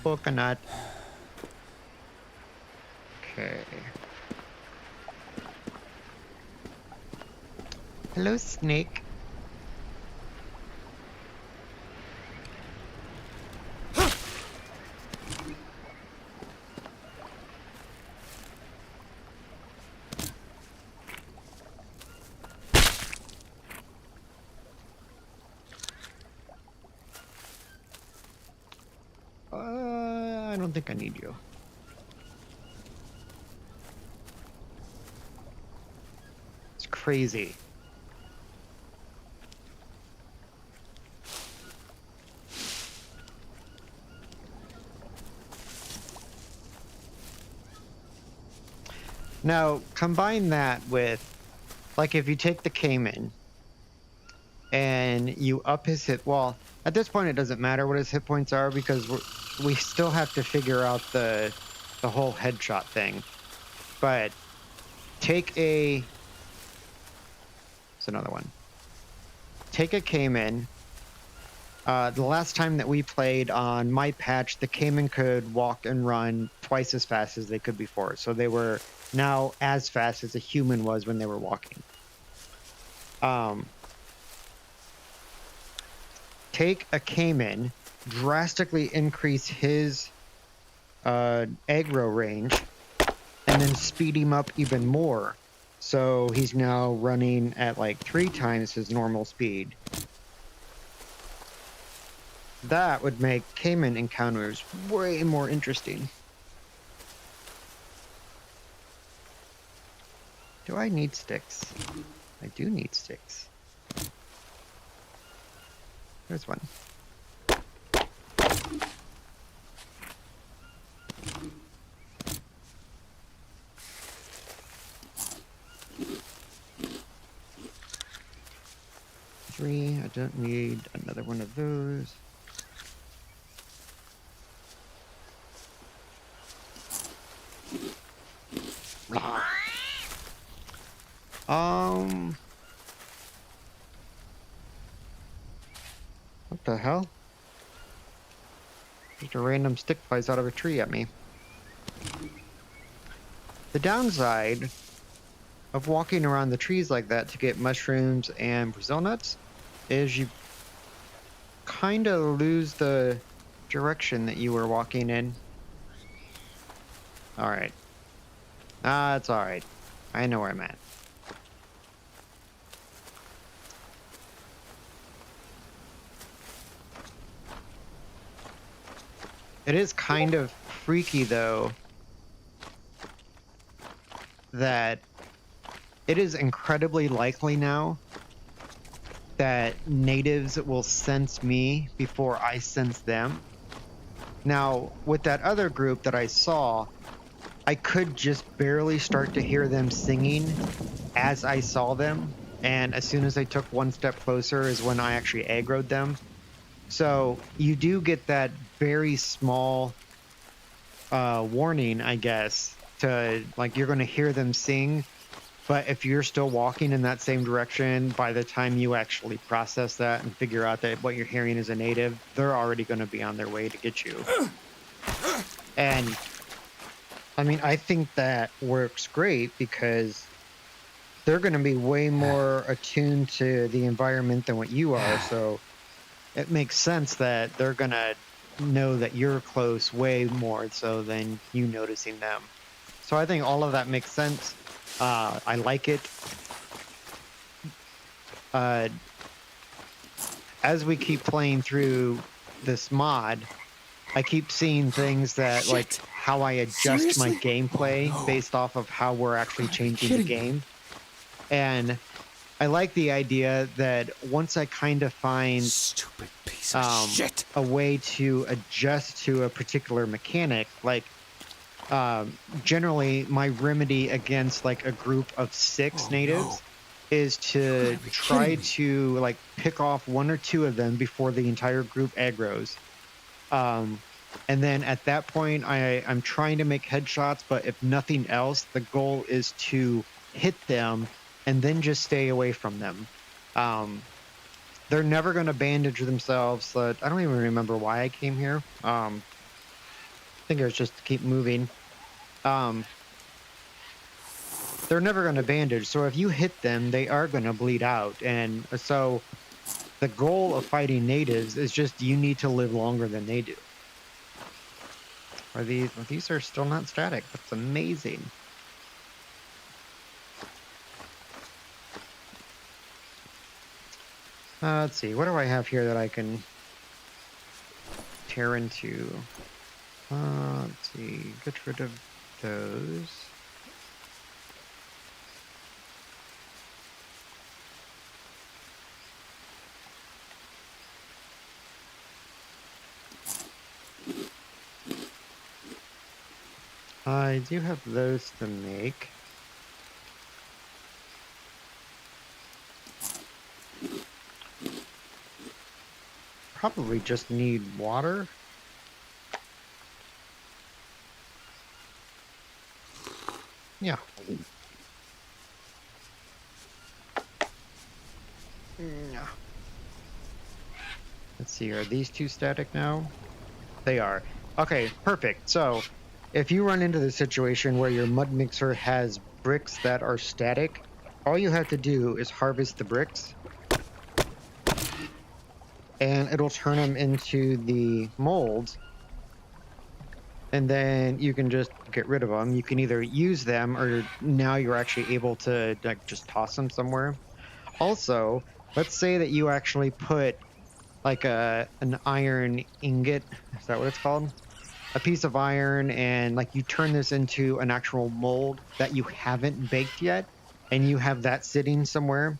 Coconut. Okay. Hello, snake. I don't think I need you. It's crazy. Now, combine that with, like, if you take the Cayman and you up his hit, well, at this point it doesn't matter what his hit points are because we still have to figure out the whole headshot thing. But take a... It's another one. Take a Cayman. The last time that we played on my patch, the Cayman could walk and run twice as fast as they could before. So they were now as fast as a human was when they were walking. Take a Cayman, drastically increase his aggro range, and then speed him up even more. So he's now running at like 3 times his normal speed. That would make Cayman encounters way more interesting. Do I need sticks? I do need sticks. There's one. Three. I don't need another one of those. What the hell? Just a random stick flies out of a tree at me. The downside of walking around the trees like that to get mushrooms and Brazil nuts is you kind of lose the direction that you were walking in. Alright. It's alright. I know where I'm at. It is kind of freaky, though, that it is incredibly likely now that natives will sense me before I sense them. Now, with that other group that I saw, I could just barely start to hear them singing as I saw them, and as soon as I took one step closer is when I actually aggroed them. So you do get that very small warning, I guess, to like you're going to hear them sing. But if you're still walking in that same direction, by the time you actually process that and figure out that what you're hearing is a native, they're already going to be on their way to get you. And I mean, I think that works great because they're going to be way more attuned to the environment than what you are. So it makes sense that they're going to know that you're close way more so than you noticing them. So I think all of that makes sense. I like it. As we keep playing through this mod, I keep seeing things that like how I adjust my gameplay based off of how we're actually changing the game. And I like the idea that once I kind of find Stupid piece of shit. a way to adjust to a particular mechanic, like generally my remedy against like a group of 6 natives is to try to like pick off 1 or 2 of them before the entire group aggroes. And then at that point I'm trying to make headshots, but if nothing else, the goal is to hit them and then just stay away from them. They're never going to bandage themselves. I don't even remember why I came here. I think it was just to keep moving. They're never going to bandage. So if you hit them, they are going to bleed out. And so the goal of fighting natives is just you need to live longer than they do. These are still not static. That's amazing. Let's see, what do I have here that I can tear into? Let's see, get rid of those. I do have those to make. Probably just need water. Yeah. Let's see, are these 2 static now? They are. Okay, perfect. So, if you run into the situation where your mud mixer has bricks that are static, all you have to do is harvest the bricks. and it'll turn them into the molds. And then you can just get rid of them. You can either use them, or now you're actually able to like just toss them somewhere. Also, let's say that you actually put like an iron ingot. Is that what it's called? A piece of iron, and like you turn this into an actual mold that you haven't baked yet, and you have that sitting somewhere.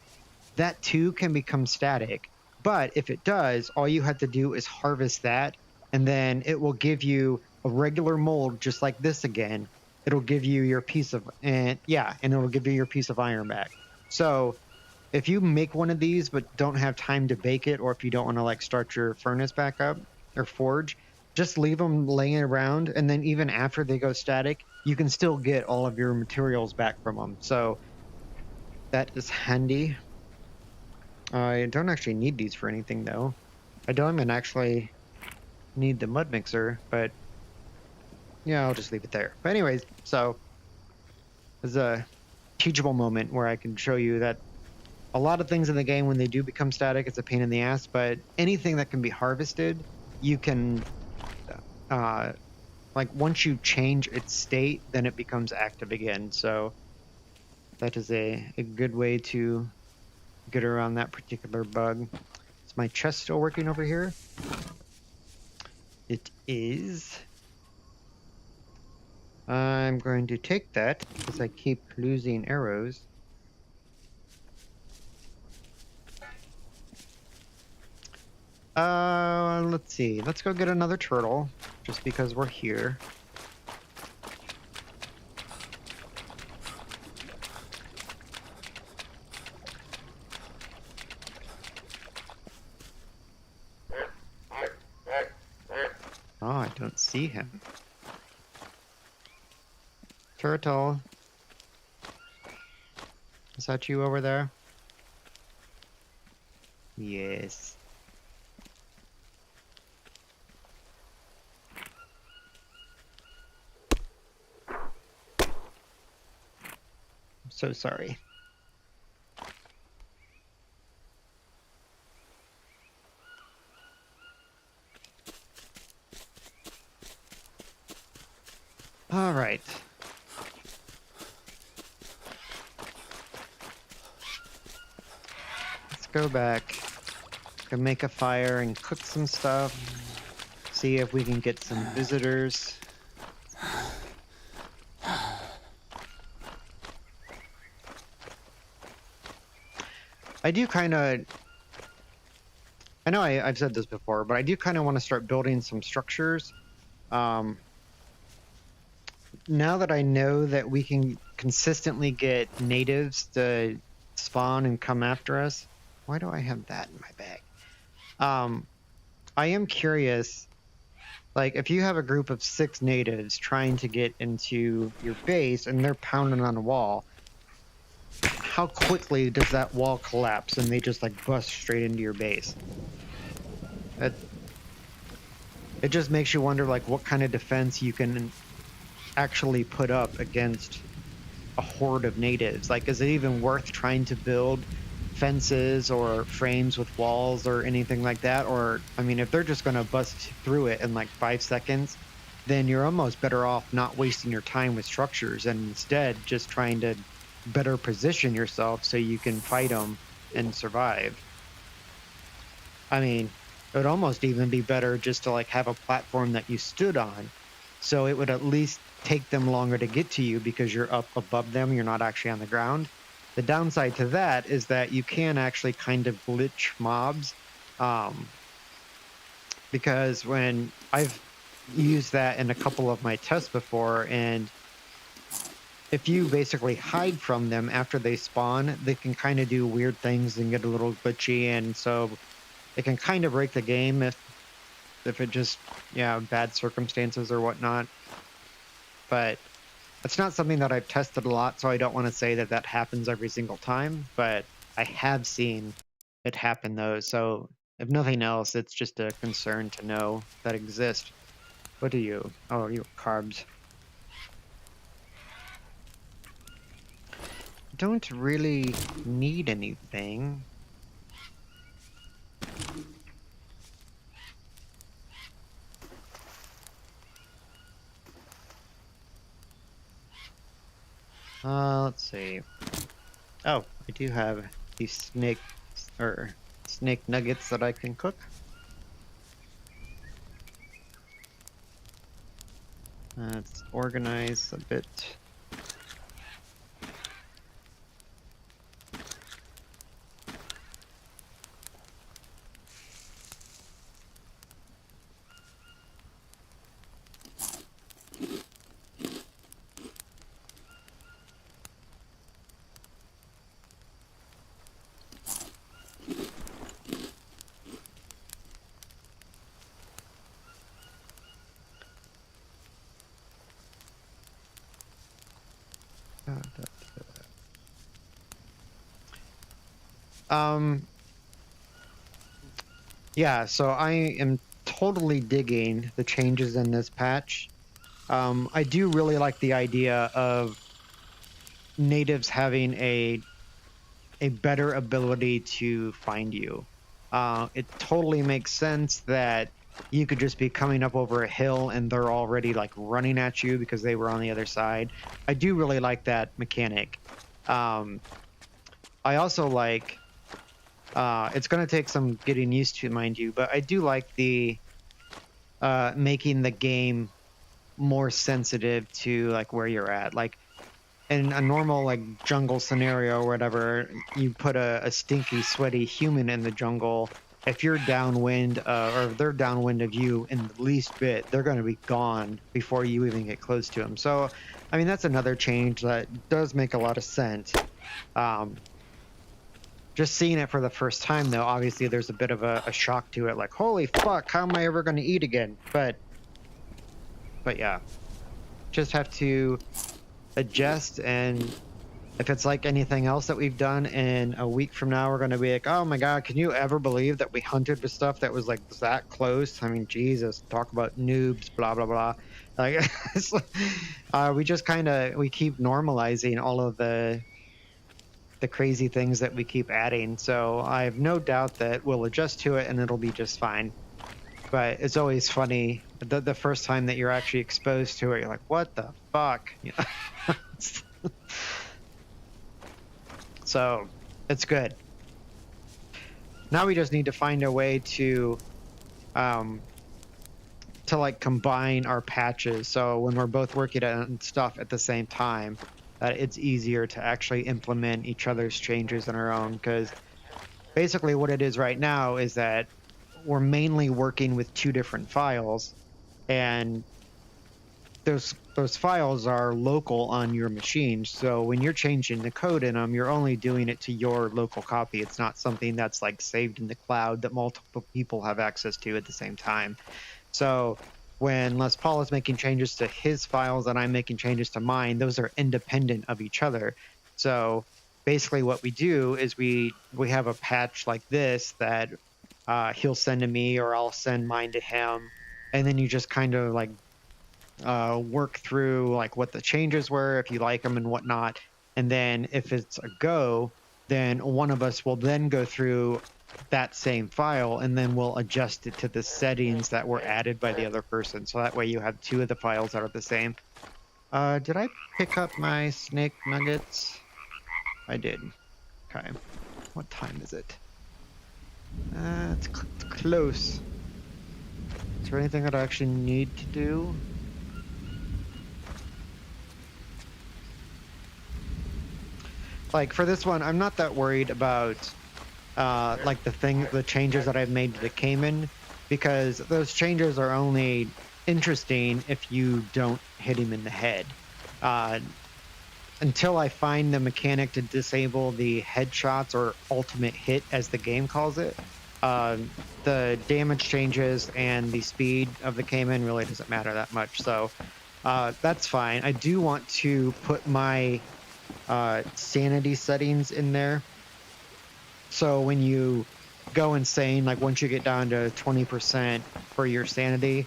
That too can become static. But if it does, all you have to do is harvest that, and then it will give you a regular mold just like this again. It'll give you your piece of, and yeah, and it'll give you your piece of iron back. So if you make one of these but don't have time to bake it, or if you don't want to like start your furnace back up or forge, just leave them laying around, and then even after they go static, you can still get all of your materials back from them. So that is handy. I don't actually need these for anything though. I don't even actually need the mud mixer, but yeah, I'll just leave it there. But anyways, so there's a teachable moment where I can show you that a lot of things in the game, when they do become static, it's a pain in the ass, but anything that can be harvested, you can, uh, like once you change its state, then it becomes active again. So that is a good way to get around that particular bug. Is my chest still working over here? It is. I'm going to take that because I keep losing arrows. Let's see. Let's go get another turtle, just because we're here. Oh, I don't see him. Turtle. Is that you over there? Yes. I'm so sorry. All right. Let's go back. Go make a fire and cook some stuff. See if we can get some visitors. I do kind of... I know I've said this before, but I do kind of want to start building some structures. Now that I know that we can consistently get natives to spawn and come after us. Why do I have that in my bag? I am curious, like if you have a group of 6 natives trying to get into your base and they're pounding on a wall, how quickly does that wall collapse and they just like bust straight into your base? It just makes you wonder like what kind of defense you can actually put up against a horde of natives. Like, is it even worth trying to build fences or frames with walls or anything like that? Or, I mean, if they're just going to bust through it in like 5 seconds, then you're almost better off not wasting your time with structures and instead just trying to better position yourself so you can fight them and survive. I mean, it would almost even be better just to like have a platform that you stood on, so it would at least take them longer to get to you because you're up above them, you're not actually on the ground. The downside to that is that you can actually kind of glitch mobs, because when I've used that in a couple of my tests before, and if you basically hide from them after they spawn, they can kind of do weird things and get a little glitchy, and so it can kind of break the game if it just, yeah, bad circumstances or whatnot. But it's not something that I've tested a lot, so I don't want to say that that happens every single time, but I have seen it happen though, so if nothing else, it's just a concern to know that exists. What are you? Oh, you carbs. Don't really need anything. Let's see. Oh, I do have these snake nuggets that I can cook. Let's organize a bit. Yeah, so I am totally digging the changes in this patch. I do really like the idea of natives having a better ability to find you. It totally makes sense that you could just be coming up over a hill and they're already like running at you because they were on the other side. I do really like that mechanic. I also like it's going to take some getting used to, mind you, but I do like the making the game more sensitive to like where you're at. Like in a normal like jungle scenario or whatever, you put a stinky, sweaty human in the jungle. If you're downwind or if they're downwind of you in the least bit, they're going to be gone before you even get close to them. So, I mean, that's another change that does make a lot of sense. Just seeing it for the first time, though, obviously there's a bit of a shock to it. Like, holy fuck, how am I ever going to eat again? But yeah, just have to adjust, and if it's like anything else that we've done, in a week from now we're going to be like, oh my god, can you ever believe that we hunted for stuff that was like that close? I mean, Jesus, talk about noobs, blah blah blah. Like we just we keep normalizing all of the crazy things that we keep adding, so I have no doubt that we'll adjust to it and it'll be just fine. But it's always funny the first time that you're actually exposed to it, you're like, what the fuck? So it's good. Now we just need to find a way to like combine our patches, so when we're both working on stuff at the same time, that it's easier to actually implement each other's changes in our own. Because basically what it is right now is that we're mainly working with two different files, and those files are local on your machine. So when you're changing the code in them, you're only doing it to your local copy. It's not something that's like saved in the cloud that multiple people have access to at the same time. So when Les Paul is making changes to his files and I'm making changes to mine, those are independent of each other. So basically what we do is we have a patch like this that he'll send to me, or I'll send mine to him, and then you just kind of like work through like what the changes were, if you like them and whatnot. And then if it's a go, then one of us will then go through that same file and then we'll adjust it to the settings that were added by the other person. So that way you have two of the files that are the same. Did I pick up my snake nuggets? I did. Okay. What time is it? It's close. Is there anything that I actually need to do? Like for this one, I'm not that worried about like the changes that I've made to the Cayman, because those changes are only interesting if you don't hit him in the head. Until I find the mechanic to disable the headshots, or ultimate hit as the game calls it, the damage changes and the speed of the Cayman really doesn't matter that much. So that's fine. I do want to put my sanity settings in there. So when you go insane, like once you get down to 20% for your sanity,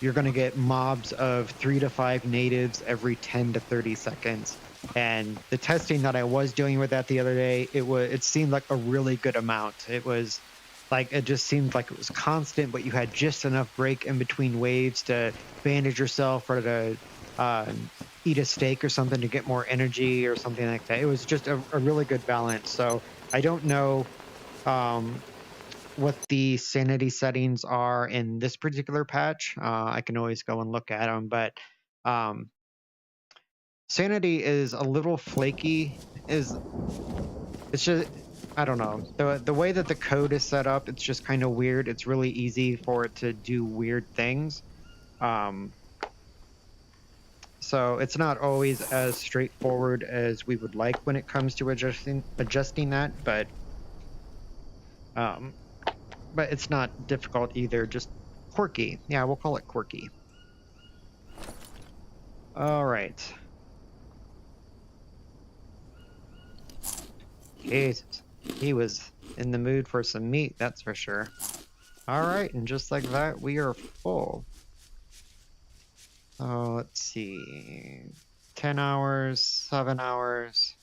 you're going to get mobs of 3 to 5 natives every 10 to 30 seconds. And the testing that I was doing with that the other day, it seemed like a really good amount. It was like, it just seemed like it was constant, but you had just enough break in between waves to bandage yourself or to uh, eat a steak or something to get more energy or something like that. It was just a really good balance. So I don't know um, what the sanity settings are in this particular patch. I can always go and look at them, but um, sanity is a little flaky. Is it's just I don't know the way that the code is set up. It's just kind of weird. It's really easy for it to do weird things. Um, so it's not always as straightforward as we would like when it comes to adjusting that, um, but it's not difficult either. Just quirky. Yeah, we'll call it quirky. All right. Jesus, he was in the mood for some meat, that's for sure. All right, and just like that, we are full. Oh, let's see. 10 hours, 7 hours.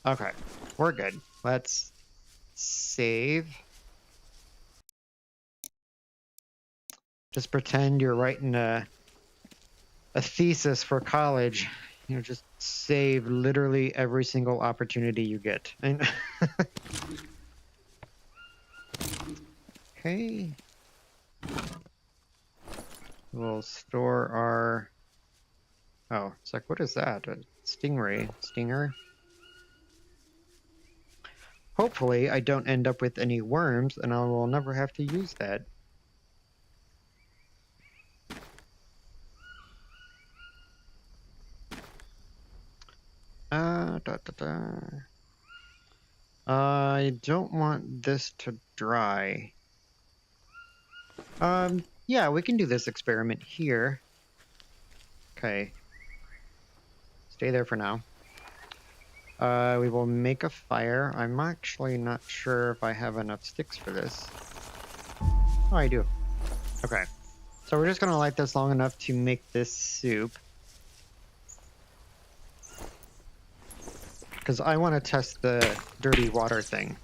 Okay, we're good. Let's save. Just pretend you're writing a thesis for college. You know, just save literally every single opportunity you get. And okay. We'll store our... Oh, it's like, what is that? A stingray? Stinger? Hopefully, I don't end up with any worms, and I will never have to use that. I don't want this to dry. Yeah, we can do this experiment here. Okay. Stay there for now. We will make a fire. I'm actually not sure if I have enough sticks for this. Oh, I do. Okay. So we're just gonna light this long enough to make this soup. Because I want to test the dirty water thing.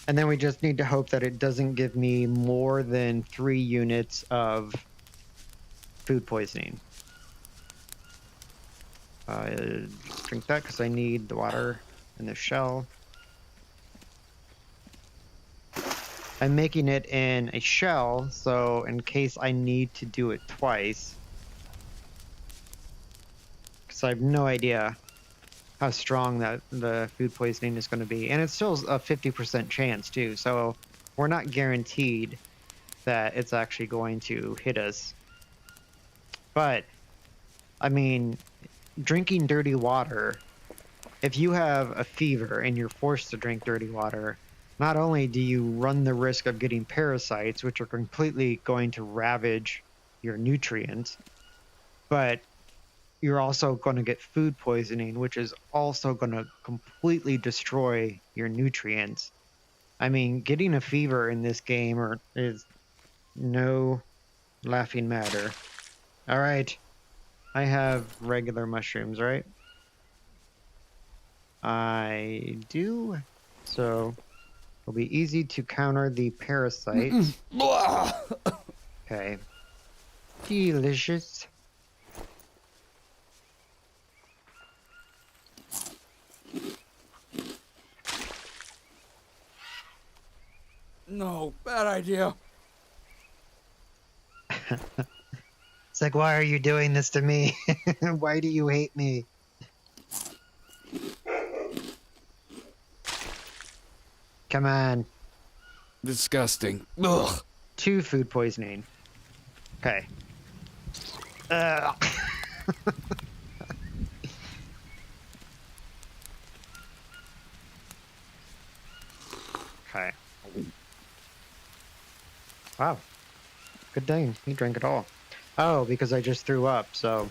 And then we just need to hope that it doesn't give me more than 3 units of food poisoning. Drink that because I need the water in the shell. I'm making it in a shell, so in case I need to do it twice. Because I have no idea how strong that the food poisoning is going to be. And it's still a 50% chance, too. So we're not guaranteed that it's actually going to hit us. But, I mean, drinking dirty water, if you have a fever and you're forced to drink dirty water, not only do you run the risk of getting parasites, which are completely going to ravage your nutrients, but you're also going to get food poisoning, which is also going to completely destroy your nutrients. I mean, getting a fever in this game is no laughing matter. All right. I have regular mushrooms, right? I do. So it'll be easy to counter the parasites. Okay. Delicious. No, bad idea. It's like, why are you doing this to me? Why do you hate me? Come on. Disgusting. Ugh. 2 food poisoning. Okay. Okay. Wow. Good thing. He drank it all. Oh, because I just threw up, so...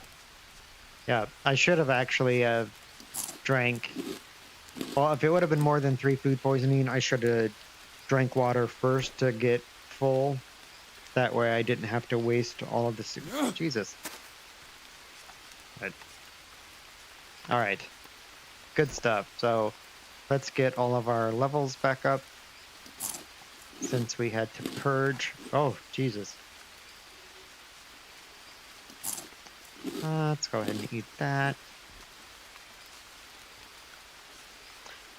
Yeah, I should have actually drank... Well, if it would have been more than 3 food poisoning, I should have drank water first to get full. That way I didn't have to waste all of the soup. Jesus. But... Alright. Good stuff. So, let's get all of our levels back up. since we had to purge. Oh, Jesus. Let's go ahead and eat that.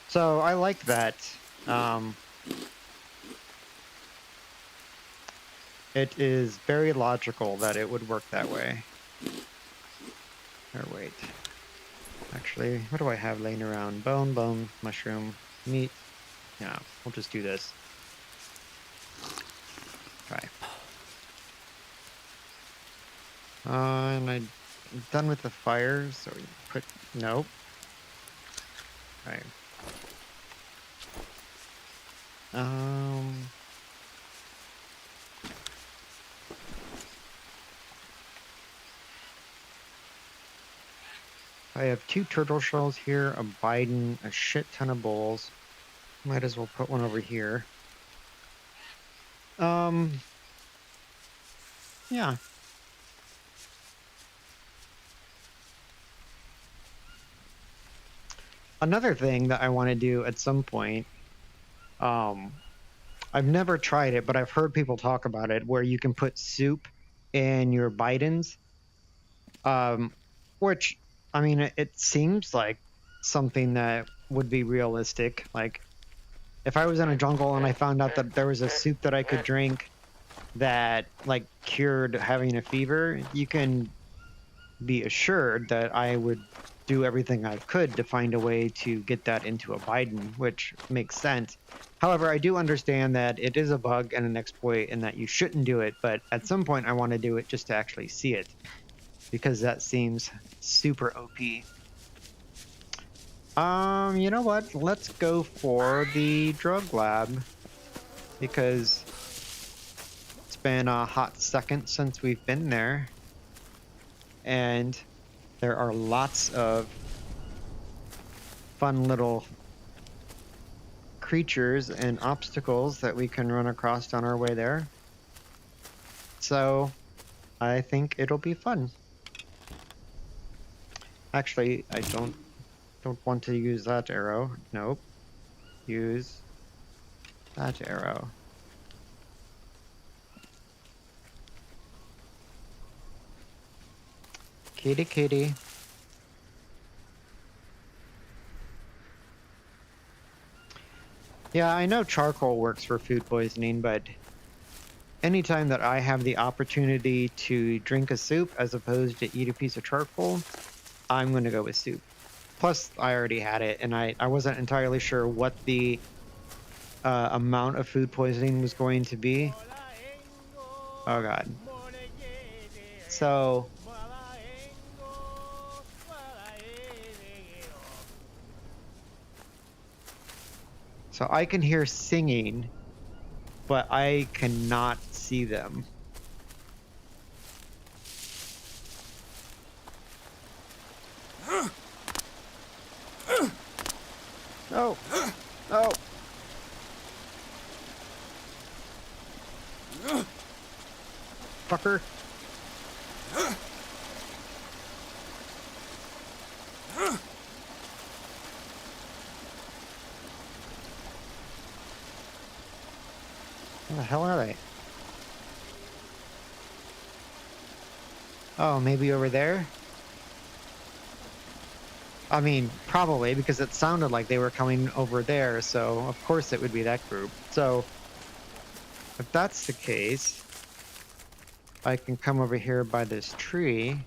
So I like that. It is very logical that it would work that way. Or wait. Actually, what do I have laying around? Bone, mushroom, meat. Yeah, we'll just do this. Okay. And I'm done with the fire, so we put... Nope. Okay. I have 2 turtle shells here, a Biden, a shit ton of bowls. Might as well put one over here. Yeah. Another thing that I want to do at some point, I've never tried it, but I've heard people talk about it, where you can put soup in your Bidens. Which, I mean, it seems like something that would be realistic. Like, if I was in a jungle and I found out that there was a soup that I could drink that, like, cured having a fever, you can be assured that I would do everything I could to find a way to get that into a Biden, which makes sense. However, I do understand that it is a bug and an exploit and that you shouldn't do it, but at some point I want to do it just to actually see it, because that seems super OP. You know what? Let's go for the drug lab, because it's been a hot second since we've been there, and there are lots of fun little creatures and obstacles that we can run across on our way there. So I think it'll be fun. Actually, I don't want to use that arrow. Nope. Use that arrow. Kitty, kitty. Yeah, I know charcoal works for food poisoning, but anytime that I have the opportunity to drink a soup as opposed to eat a piece of charcoal, I'm going to go with soup. Plus, I already had it, and I wasn't entirely sure what the amount of food poisoning was going to be. Oh, God. So... So I can hear singing, but I cannot see them. No! No! Fucker! Where the hell are they? Oh, maybe over there? I mean, probably, because it sounded like they were coming over there, so of course it would be that group. So, if that's the case, I can come over here by this tree.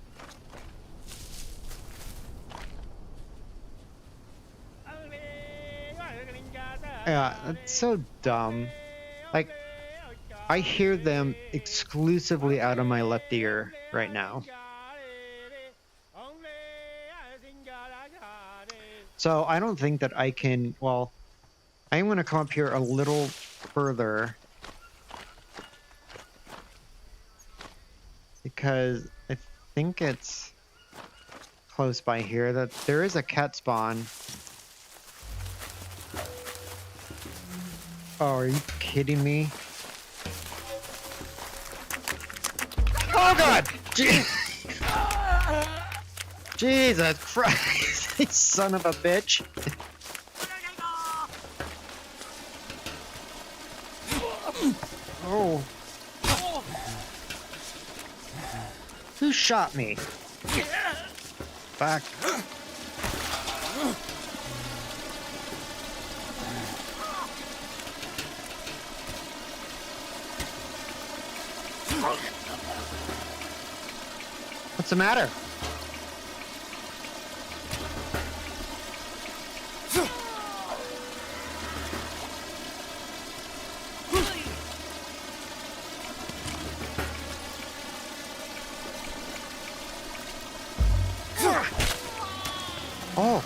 Yeah, that's so dumb. Like, I hear them exclusively out of my left ear right now. So I don't think that I can, well, I'm going to come up here a little further, because I think it's close by here that there is a cat spawn. Oh, are you kidding me? Oh, God! Jesus Christ! You son of a bitch! Oh. Who shot me? Fuck. What's the matter? Oh.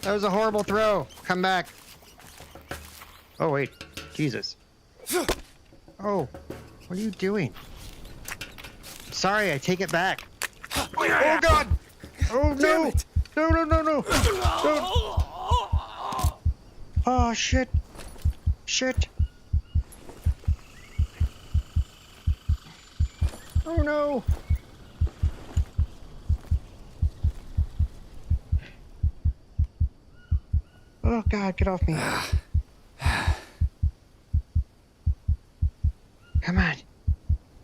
That was a horrible throw. Come back. Oh, wait. Jesus. Oh. What are you doing? Sorry, I take it back. Oh, God! Oh, no! No, no, no, no! Don't. Oh, shit. Shit. Oh, no! Oh, God, get off me. Come on.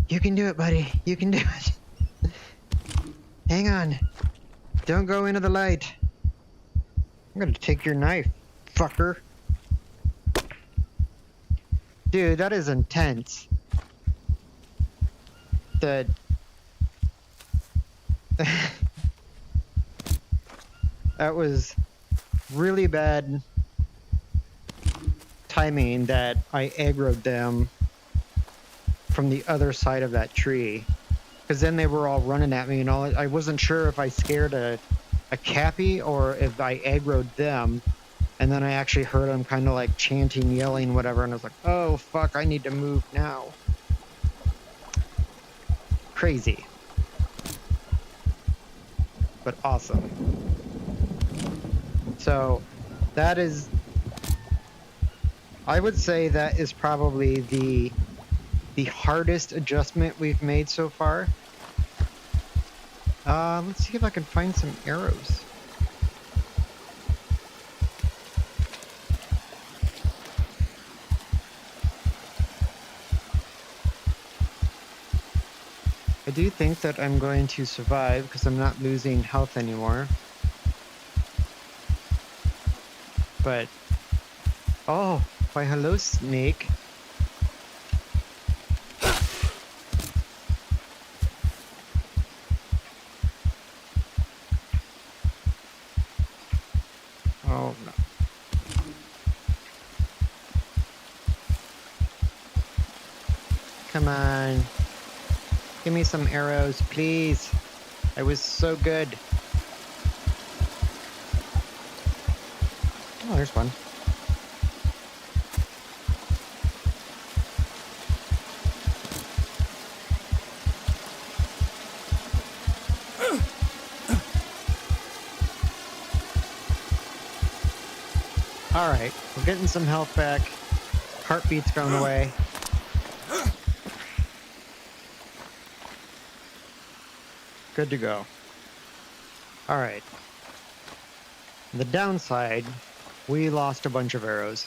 You can do it, buddy. You can do it. Hang on. Don't go into the light. I'm gonna take your knife, fucker. Dude, that is intense. That was really bad timing that I aggroed them from the other side of that tree. Because then they were all running at me and all. I wasn't sure if I scared a cappy or if I aggroed them. And then I actually heard them kind of like chanting, yelling, whatever. And I was like, oh, fuck, I need to move now. Crazy. But awesome. So that is, I would say that is probably the hardest adjustment we've made so far. Let's see if I can find some arrows. I do think that I'm going to survive because I'm not losing health anymore. But, oh, why hello, snake. Oh, no. Come on. Give me some arrows, please. I was so good. Oh, there's one. Alright, we're getting some health back. Heartbeat's going away. Good to go. Alright. The downside, we lost a bunch of arrows.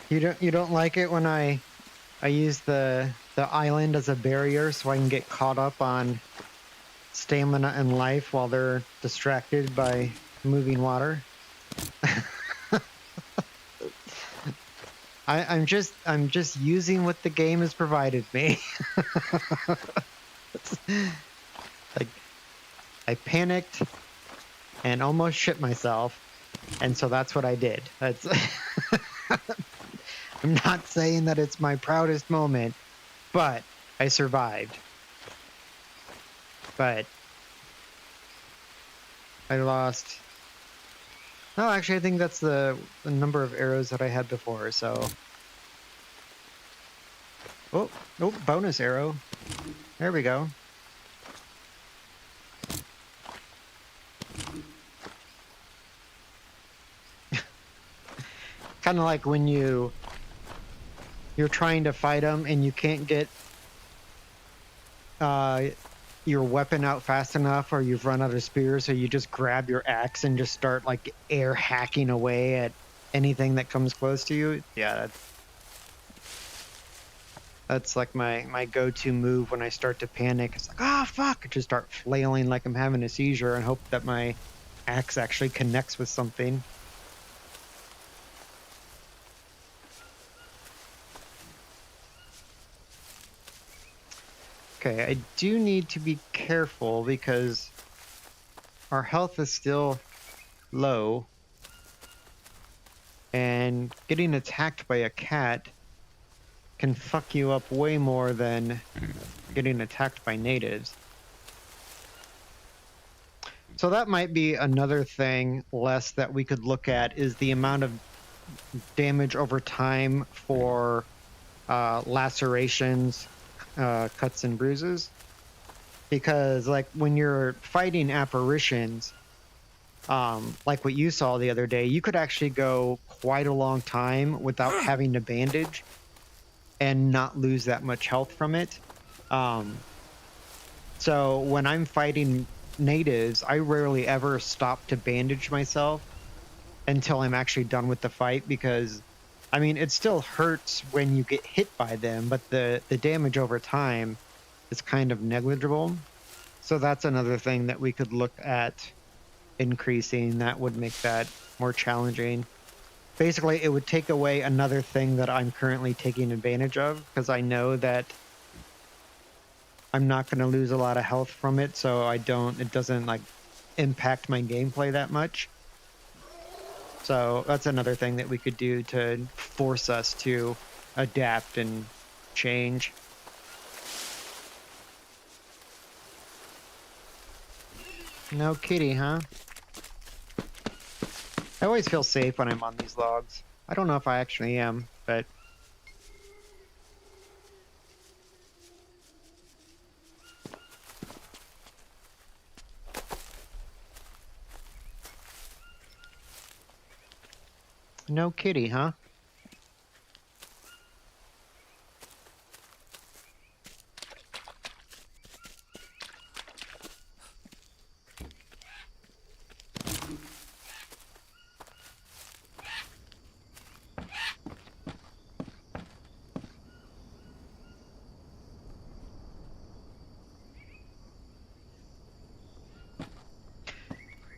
You don't like it when I use the island as a barrier so I can get caught up on stamina and life while they're distracted by moving water. I'm just using what the game has provided me. Like, I panicked and almost shit myself, and so that's what I did. That's I'm not saying that it's my proudest moment, but I survived. But I lost. No, actually, I think that's the number of arrows that I had before, so. Oh, bonus arrow. There we go. kind of like when you're trying to fight them and you can't get your weapon out fast enough, or you've run out of spears, so you just grab your axe and just start like air hacking away at anything that comes close to you. Yeah, that's like my go-to move when I start to panic. It's like, oh fuck, I just start flailing like I'm having a seizure and hope that my axe actually connects with something. Okay, I do need to be careful because our health is still low, and getting attacked by a cat can fuck you up way more than getting attacked by natives. So that might be another thing less that we could look at, is the amount of damage over time for lacerations, cuts and bruises. Because like when you're fighting apparitions, like what you saw the other day, you could actually go quite a long time without having to bandage and not lose that much health from it. So when I'm fighting natives, I rarely ever stop to bandage myself until I'm actually done with the fight, because I mean, it still hurts when you get hit by them, but the damage over time is kind of negligible. So that's another thing that we could look at increasing. That would make that more challenging. Basically, it would take away another thing that I'm currently taking advantage of, because I know that I'm not going to lose a lot of health from it, so it doesn't like impact my gameplay that much. So that's another thing that we could do to force us to adapt and change. No kitty, huh? I always feel safe when I'm on these logs. I don't know if I actually am, but... No kitty, huh?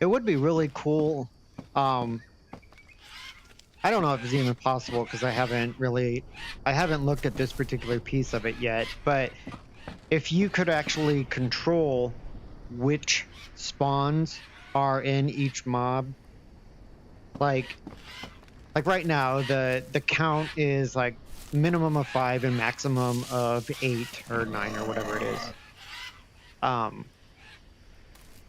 It would be really cool. I don't know if it's even possible, because I haven't looked at this particular piece of it yet, but if you could actually control which spawns are in each mob, like right now the count is like minimum of 5 and maximum of 8 or 9 or whatever it is.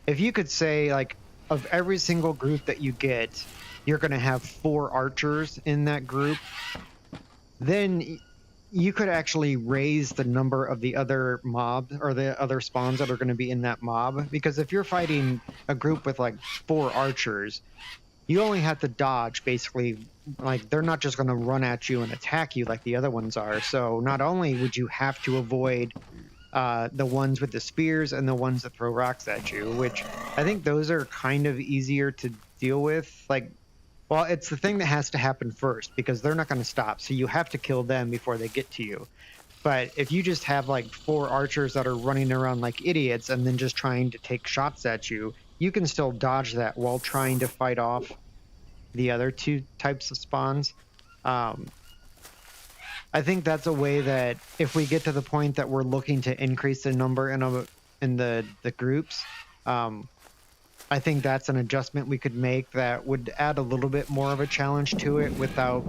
If you could say, like, of every single group that you get, you're going to have 4 archers in that group, then you could actually raise the number of the other mob or the other spawns that are going to be in that mob. Because if you're fighting a group with like 4 archers, you only have to dodge, basically. Like, they're not just going to run at you and attack you like the other ones are. So not only would you have to avoid the ones with the spears and the ones that throw rocks at you, which I think those are kind of easier to deal with. Like, well, it's the thing that has to happen first, because they're not going to stop. So you have to kill them before they get to you. But if you just have like 4 archers that are running around like idiots and then just trying to take shots at you, you can still dodge that while trying to fight off the other 2 types of spawns. I think that's a way that if we get to the point that we're looking to increase the number in the groups, I think that's an adjustment we could make that would add a little bit more of a challenge to it without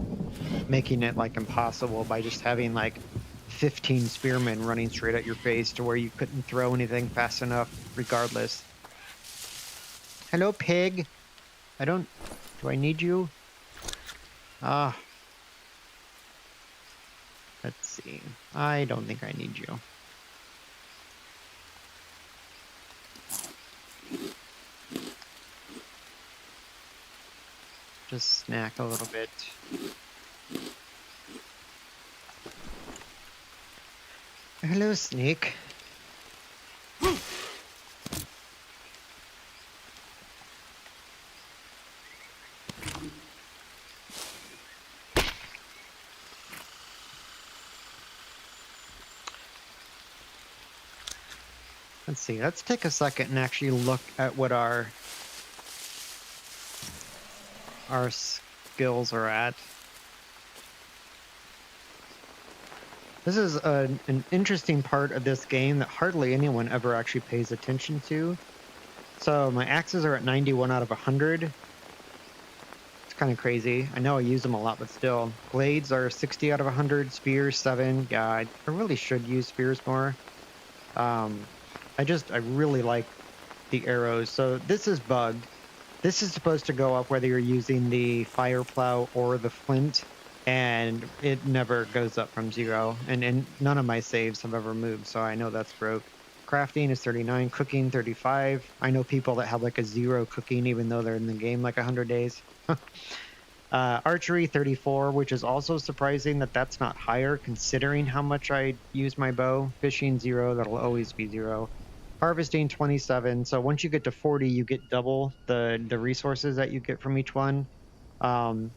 making it like impossible by just having like 15 spearmen running straight at your face to where you couldn't throw anything fast enough regardless. Hello, pig. Do I need you? Ah. Let's see. I don't think I need you. just snack a little bit. Hello, snake. Let's see, let's take a second and actually look at what our skills are at. This is an interesting part of this game that hardly anyone ever actually pays attention to. So my axes are at 91 out of 100. It's kind of crazy. I know I use them a lot, but still. Blades are 60 out of 100. Spears, 7. Yeah, I really should use spears more. I really like the arrows. So this is bugged. This is supposed to go up whether you're using the fire plow or the flint, and it never goes up from 0. And none of my saves have ever moved, so I know that's broke. Crafting is 39, cooking 35. I know people that have like a 0 cooking even though they're in the game like 100 days. Archery 34, which is also surprising that that's not higher considering how much I use my bow. Fishing 0, that'll always be 0. Harvesting 27. So once you get to 40, you get double the resources that you get from each one. And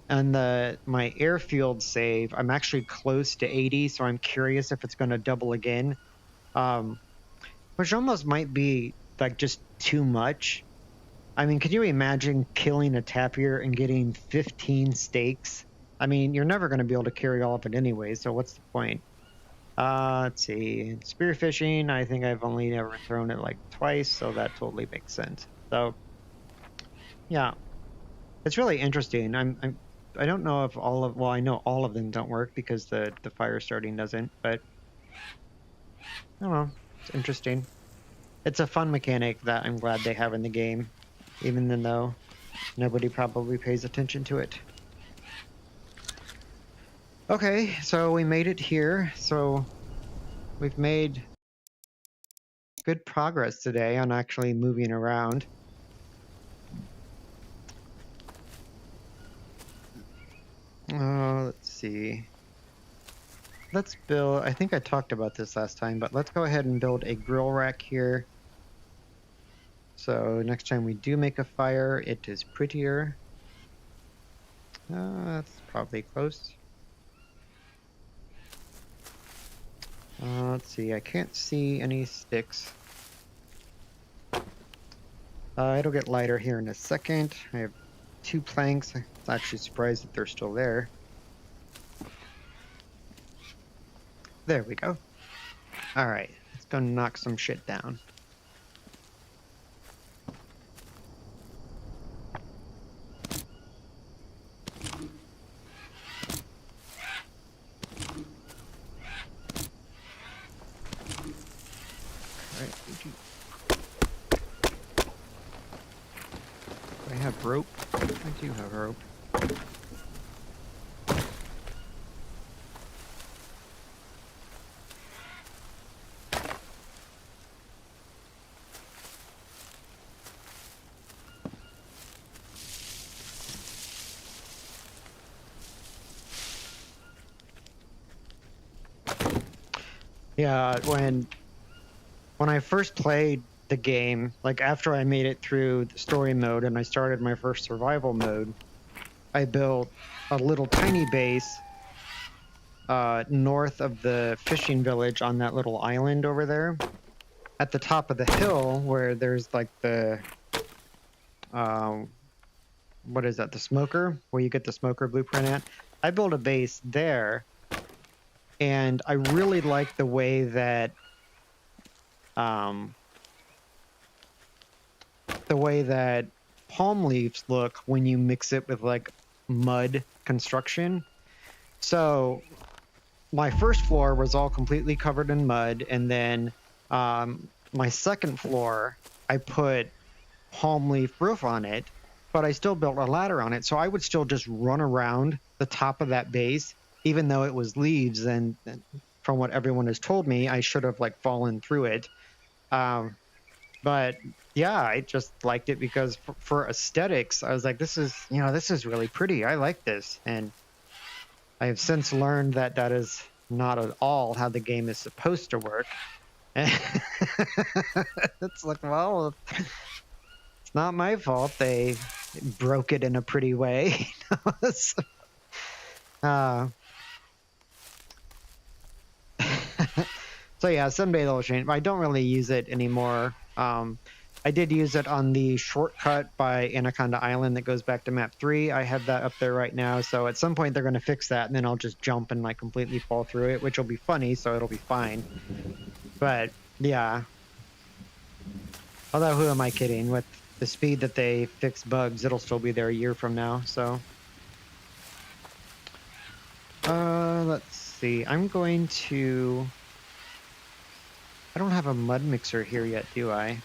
my airfield save, I'm actually close to 80, so I'm curious if it's going to double again. Which almost might be like just too much. I mean, could you imagine killing a tapir and getting 15 steaks? I mean, you're never going to be able to carry all of it anyway, so what's the point? Let's see. Spearfishing, I think I've only ever thrown it like twice, so that totally makes sense. So, yeah. It's really interesting. I don't know if well, I know all of them don't work because the fire starting doesn't, but I don't know. It's interesting. It's a fun mechanic that I'm glad they have in the game, even though nobody probably pays attention to it. Okay, so we made it here. So we've made good progress today on actually moving around. Let's see. Let's build, I think I talked about this last time, but let's go ahead and build a grill rack here. So next time we do make a fire, it is prettier. That's probably close. Let's see, I can't see any sticks. It'll get lighter here in a second. I have 2 planks. I'm actually surprised that they're still there. There we go. All right, let's go knock some shit down. Do I have rope? I do have rope. Yeah, when I first played the game, like after I made it through the story mode and I started my first survival mode, I built a little tiny base north of the fishing village on that little island over there. At the top of the hill where there's like the what is that, the smoker, where you get the smoker blueprint at. I built a base there, and I really like the way that palm leaves look when you mix it with like mud construction. So my first floor was all completely covered in mud, and then my second floor I put palm leaf roof on it, but I still built a ladder on it, so I would still just run around the top of that base even though it was leaves, and from what everyone has told me, I should have like fallen through it. But But yeah, I just liked it because for aesthetics, I was like, this is, this is really pretty. I like this. And I have since learned that that is not at all how the game is supposed to work. It's like, well, it's not my fault. They broke it in a pretty way. So, uh, so yeah, someday they'll change. I don't really use it anymore. I did use it on the shortcut by Anaconda Island that goes back to map 3. I have that up there right now. So at some point they're going to fix that, and then I'll just jump and like completely fall through it, which will be funny. So it'll be fine. But yeah. Although who am I kidding? With the speed that they fix bugs, it'll still be there a year from now. So let's see. I'm going to. I don't have a mud mixer here yet, do I?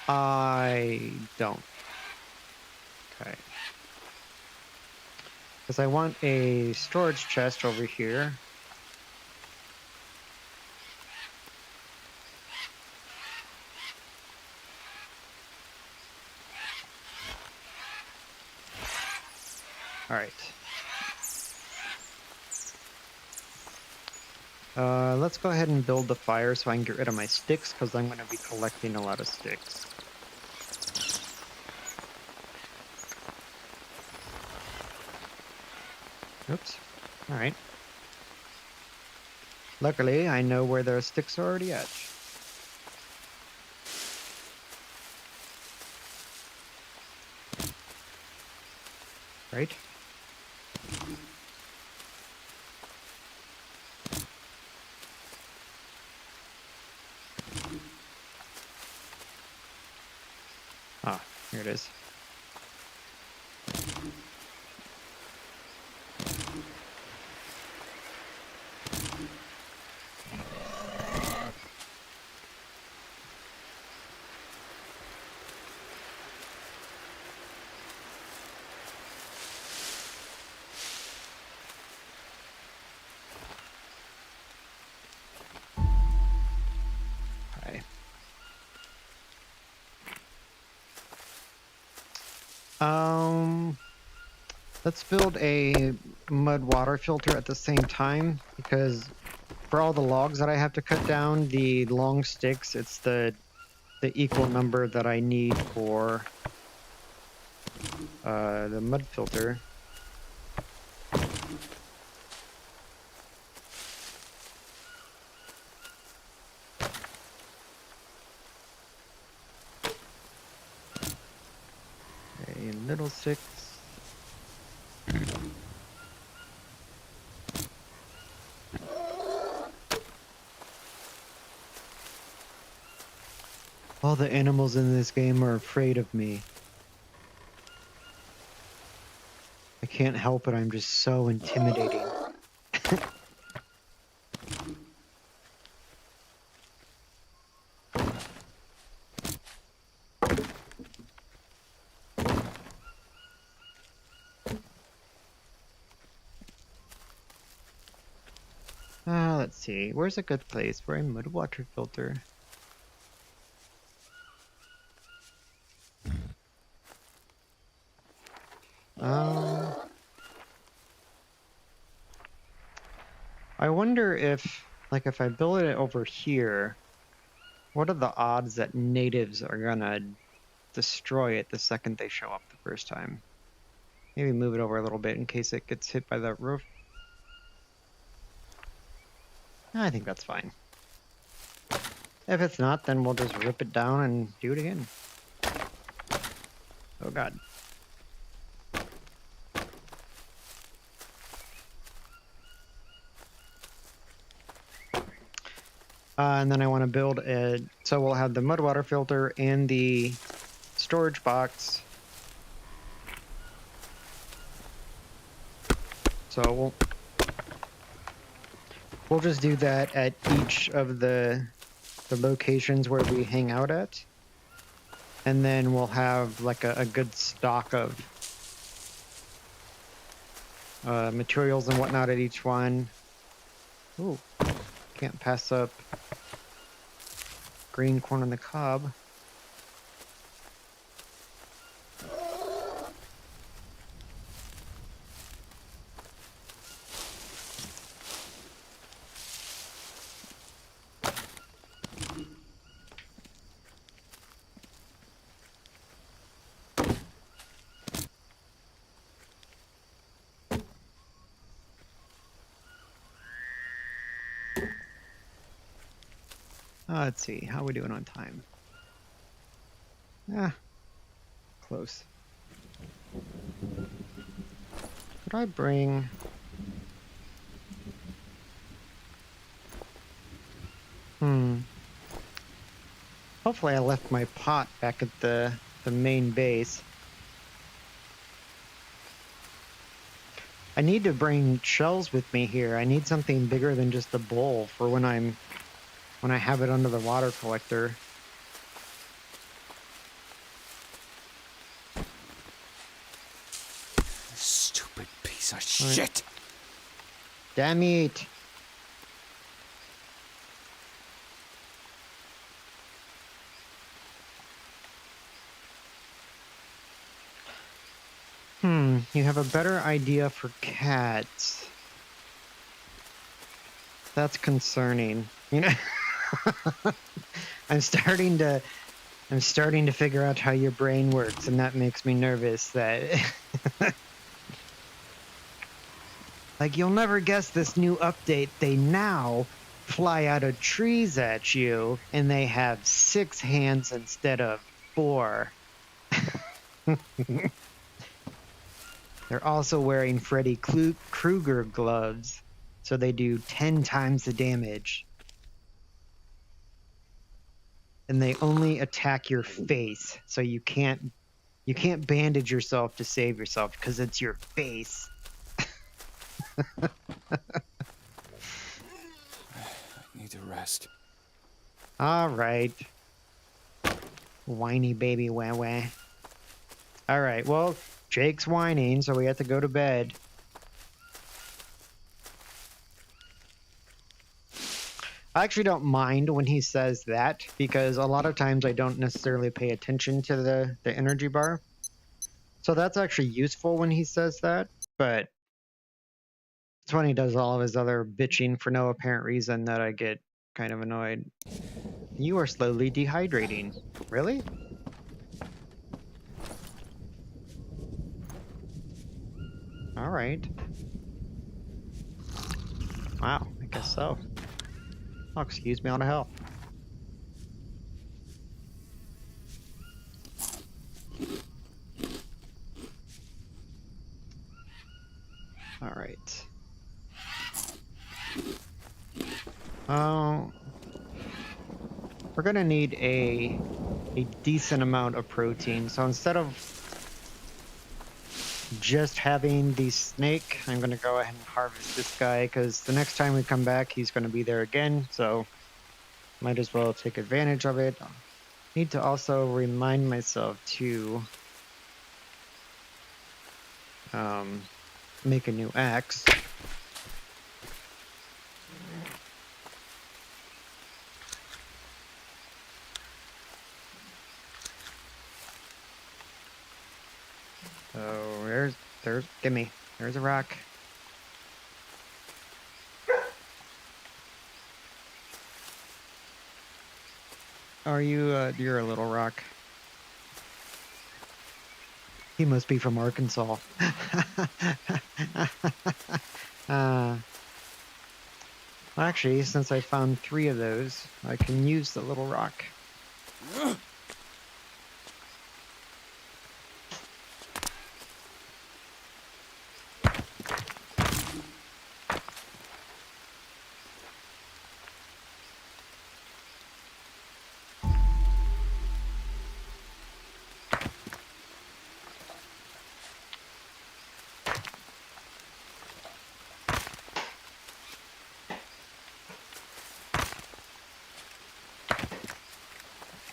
I don't. Okay. Because I want a storage chest over here. All right. Let's go ahead and build the fire so I can get rid of my sticks, because I'm going to be collecting a lot of sticks. Oops. All right. Luckily, I know where their sticks are already at. Right? Ah, here it is. Okay. Let's build a mud water filter at the same time, because for all the logs that I have to cut down, the long sticks, it's the equal number that I need for the mud filter. A little six. All the animals in this game are afraid of me. I can't help it, I'm just so intimidating. Let's see. Where's a good place for a mud water filter? I wonder if, like, if I build it over here, what are the odds that natives are gonna destroy it the second they show up the first time? Maybe move it over a little bit in case it gets hit by that roof. I think that's fine. If it's not, then we'll just rip it down and do it again. Oh god. And then I want to build a, so we'll have the mud water filter and the storage box. So we'll just do that at each of the locations where we hang out at. And then we'll have like a good stock of materials and whatnot at each one. Ooh. Can't pass up green corn on the cob. Let's see, how are we doing on time? Close. Could I bring... Hopefully I left my pot back at the main base. I need to bring shells with me here. I need something bigger than just a bowl for when I have it under the water collector. Stupid piece of shit. Damn it. You have a better idea for cats. That's concerning. You know, I'm starting to figure out how your brain works, and that makes me nervous that like, you'll never guess this new update. They now fly out of trees at you, and they have 6 hands instead of 4. They're also wearing Freddy Krueger gloves, so they do 10 times the damage. And they only attack your face, so you can't bandage yourself to save yourself because it's your face. I need to rest. All right. Whiny baby wah wah. All right, well, Jake's whining, so we have to go to bed. I actually don't mind when he says that, because a lot of times I don't necessarily pay attention to the energy bar. So that's actually useful when he says that, but it's when he does all of his other bitching for no apparent reason that I get kind of annoyed. You are slowly dehydrating. Really? All right. Wow, I guess so. Oh, excuse me, on the hell. All right. We're gonna need a decent amount of protein. So instead of just having the snake, I'm gonna go ahead and harvest this guy, because the next time we come back, he's gonna be there again. So might as well take advantage of it. Need to also remind myself to make a new axe. So gimme. There's a rock. Are you, you're a little rock. He must be from Arkansas. Well, actually, since I found 3 of those, I can use the little rock.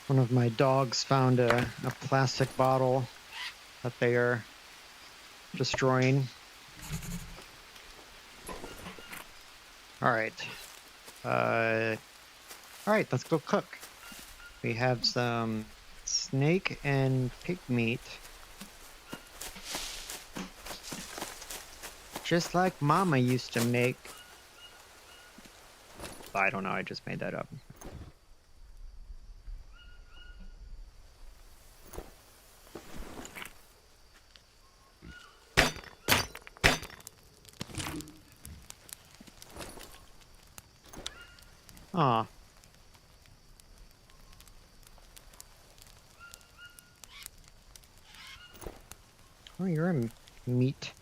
One of my dogs found a plastic bottle that they are destroying. All right. Alright, let's go cook. We have some snake and pig meat. Just like Mama used to make. I don't know, I just made that up. Aw. Oh, you're a meat.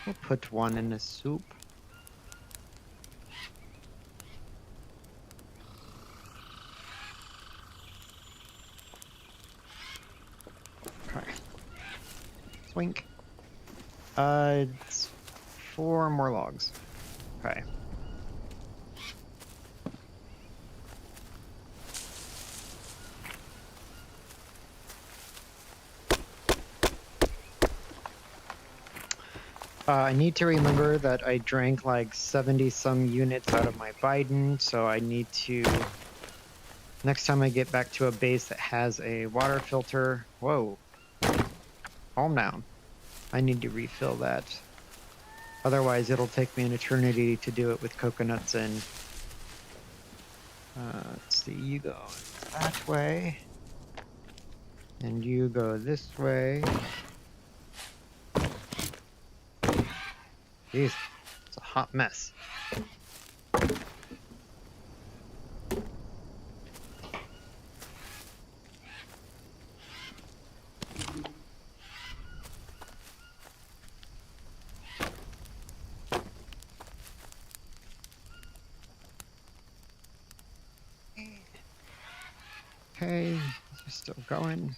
We'll put one in the soup. Okay. Swink. It's 4 more logs. Okay. I need to remember that I drank like 70 some units out of my Biden, so I need to, next time I get back to a base that has a water filter, whoa, calm down. I need to refill that. Otherwise it'll take me an eternity to do it with coconuts in. Let's see, you go that way. And you go this way. Jeez, it's a hot mess. Okay, these are still going.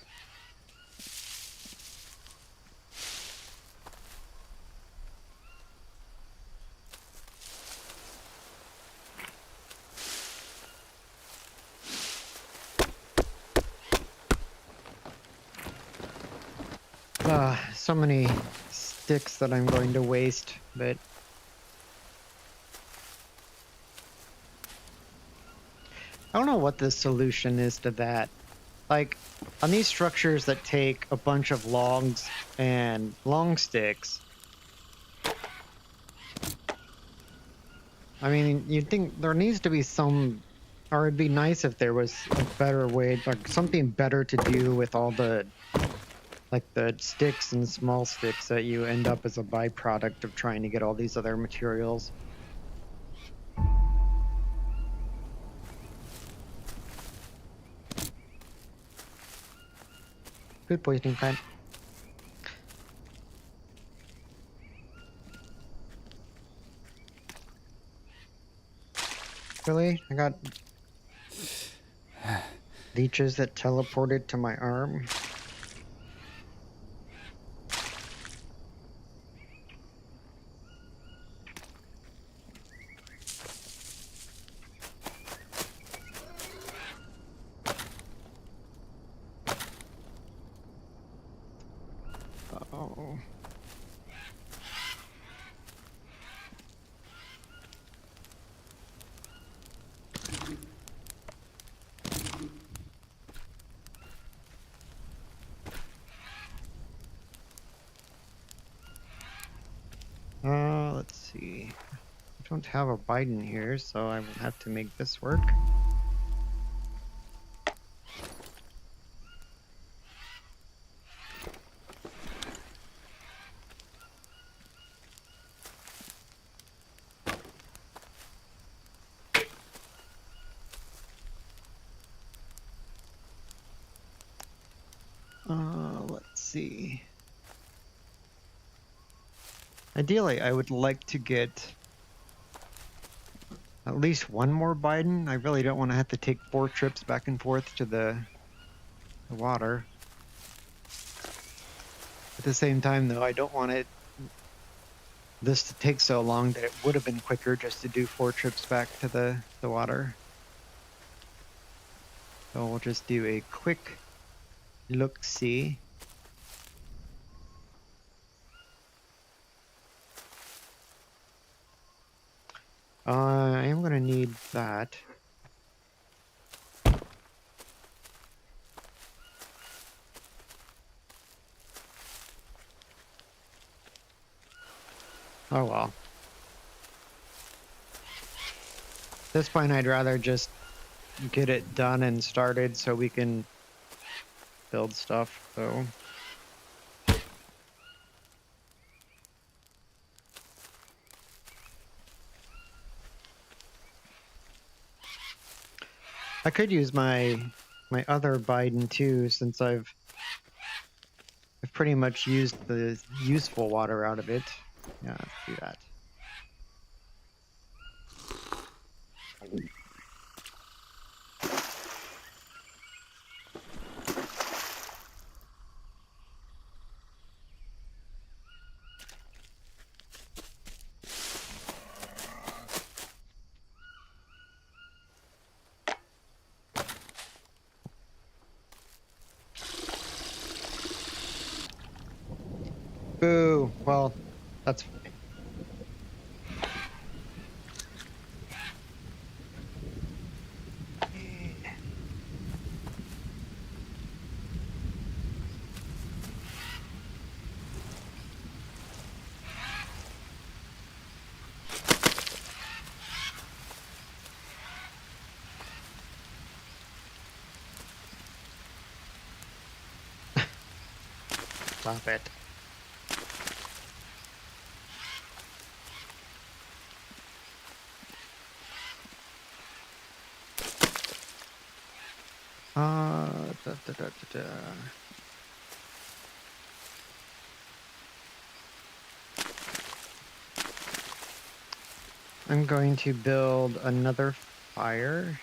So many sticks that I'm going to waste, but I don't know what the solution is to that. Like, on these structures that take a bunch of logs and long sticks, I mean, you'd think there needs to be some, or it'd be nice if there was a better way, like something better to do with all the, like the sticks and small sticks that you end up as a byproduct of trying to get all these other materials. Food poisoning plant. Really? I got leeches that teleported to my arm. Oh. Let's see. I don't have a Biden here, so I will have to make this work. Let's see. Ideally, I would like to get at least one more Biden. I really don't want to have to take 4 trips back and forth to the water. At the same time, though, I don't want this to take so long that it would have been quicker just to do 4 trips back to the water. So we'll just do a quick look-see. I am gonna need that. Oh well. At this point, I'd rather just get it done and started so we can build stuff, so. I could use my other Biden too, since I've pretty much used the useful water out of it. Yeah, let's do that. Boo. Well, that's fine. Stop it. Da, da, da, da, da. I'm going to build another fire.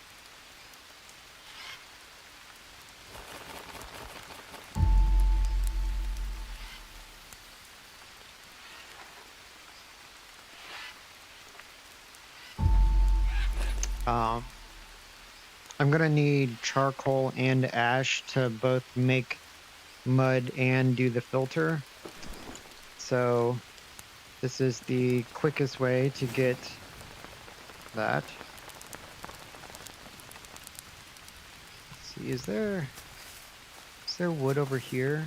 I'm gonna need charcoal and ash to both make mud and do the filter. So this is the quickest way to get that. Let's see, is there wood over here?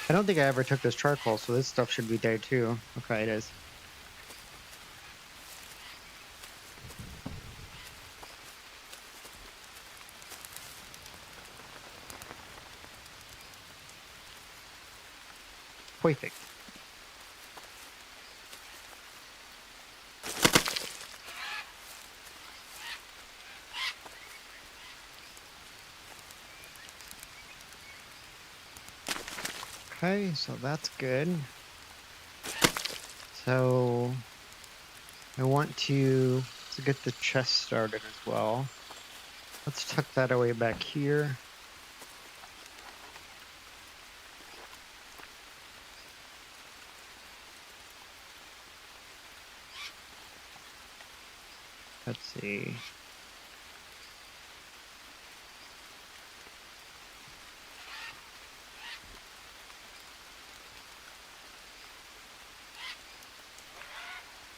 I don't think I ever took this charcoal, so this stuff should be there too. Okay, it is. Perfect. Okay, so that's good. So I want to get the chest started as well. Let's tuck that away back here. Let's see.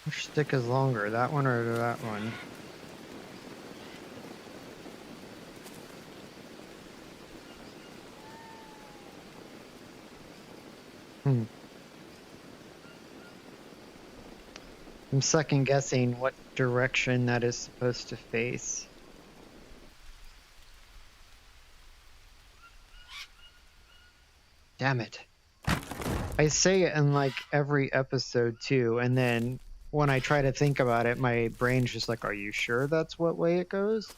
Which stick is longer, that one or that one? I'm second guessing what direction that is supposed to face. Damn it. I say it in like every episode too, and then when I try to think about it, my brain's just like, are you sure that's what way it goes?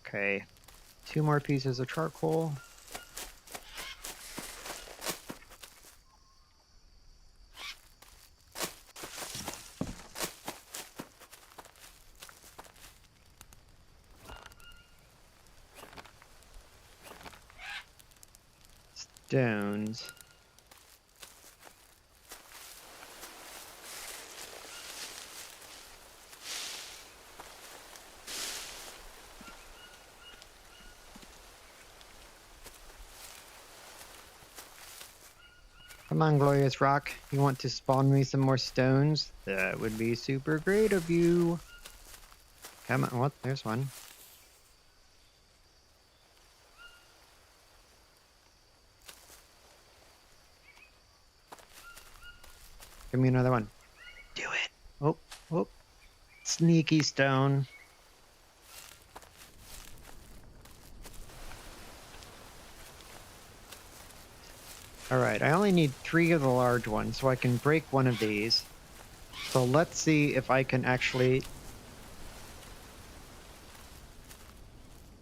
Okay, 2 more pieces of charcoal. Stones. Come on, Glorious Rock. You want to spawn me some more stones? That would be super great of you. Come on. What? There's one. Give me another one. Do it. Oh, oh. Sneaky stone. Alright, I only need 3 of the large ones, so I can break one of these. So let's see if I can actually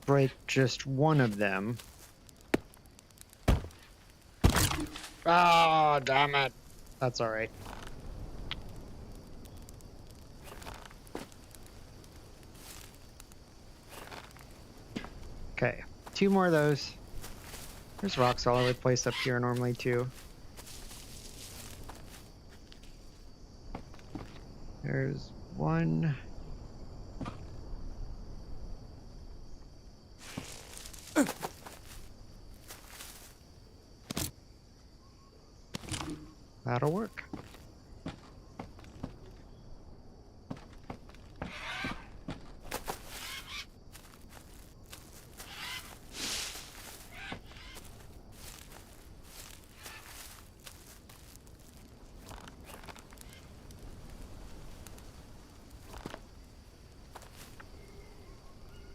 break just one of them. Oh, damn it. That's alright. Okay, 2 more of those. There's rocks all over the place up here normally too. There's one. That'll work.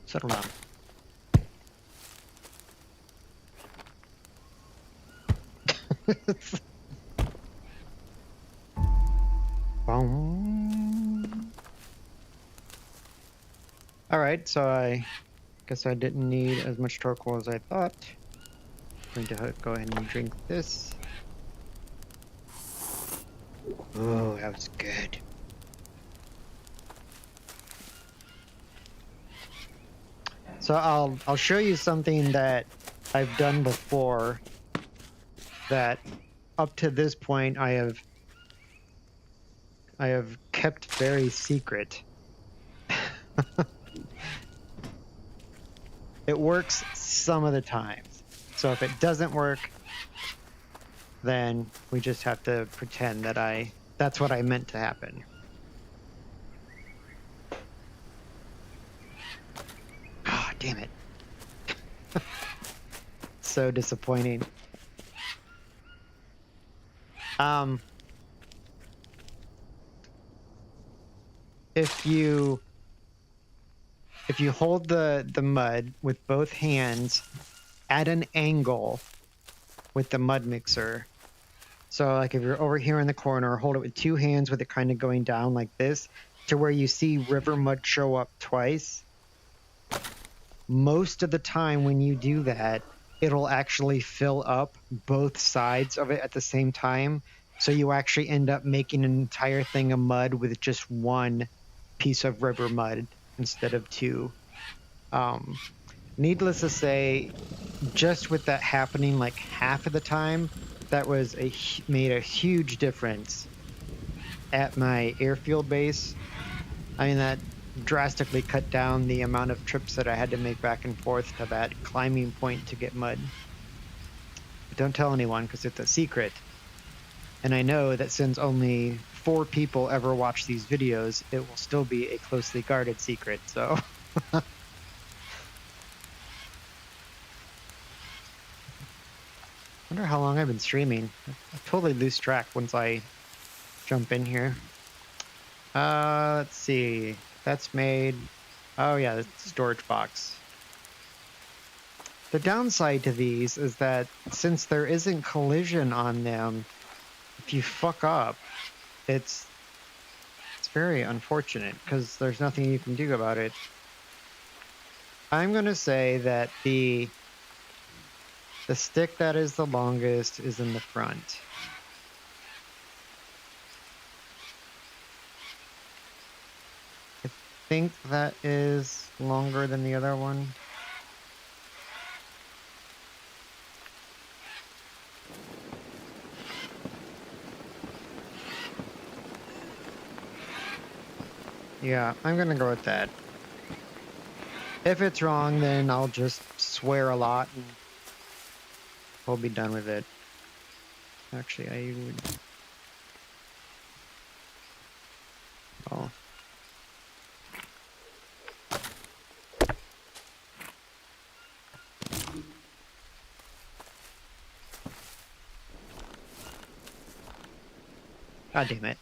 Settle down. Boom. Alright, so I guess I didn't need as much charcoal as I thought. I'm going to go ahead and drink this. Oh, that was good. So I'll show you something that I've done before that up to this point I have kept very secret. It works some of the times. So if it doesn't work, then we just have to pretend that that's what I meant to happen. Ah, oh, damn it. So disappointing. If you hold the mud with both hands at an angle with the mud mixer, so like if you're over here in the corner, hold it with 2 hands with it kind of going down like this to where you see river mud show up twice. Most of the time when you do that, it'll actually fill up both sides of it at the same time. So you actually end up making an entire thing of mud with just one piece of river mud instead of 2. Needless to say, just with that happening like half of the time, that made a huge difference at my airfield base. I mean, that drastically cut down the amount of trips that I had to make back and forth to that climbing point to get mud. But don't tell anyone because it's a secret. And I know that since only 4 people ever watch these videos, it will still be a closely guarded secret, so... I wonder how long I've been streaming. I totally lose track once I jump in here. Let's see. That's made... Oh yeah, the storage box. The downside to these is that since there isn't collision on them, if you fuck up, it's very unfortunate because there's nothing you can do about it. I'm gonna say that the stick that is the longest is in the front. I think that is longer than the other one. Yeah, I'm gonna go with that. If it's wrong, then I'll just swear a lot and we'll be done with it. Actually, I would... Oh. God damn it.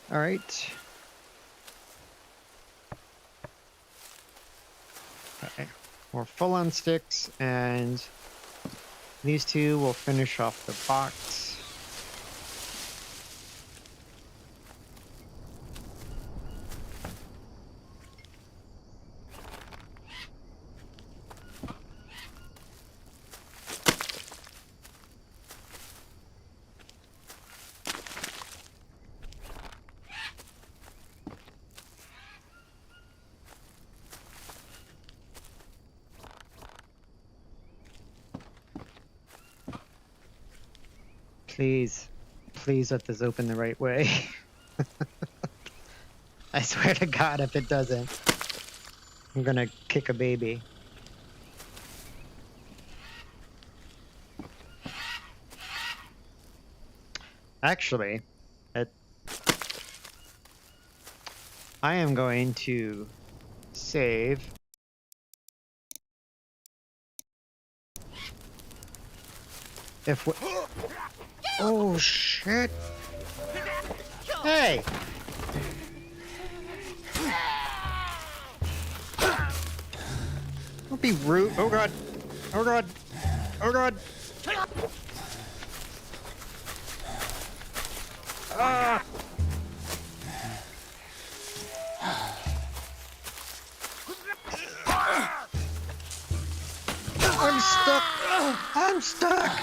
All right. Okay. We're full on sticks, and these two will finish off the box. Please, please let this open the right way. I swear to God, if it doesn't, I'm gonna kick a baby. Actually, I am going to save. If we... Oh, shit. Hey! Don't be rude. Oh, God. Oh, God. Oh, God. Ah! I'm stuck. I'm stuck.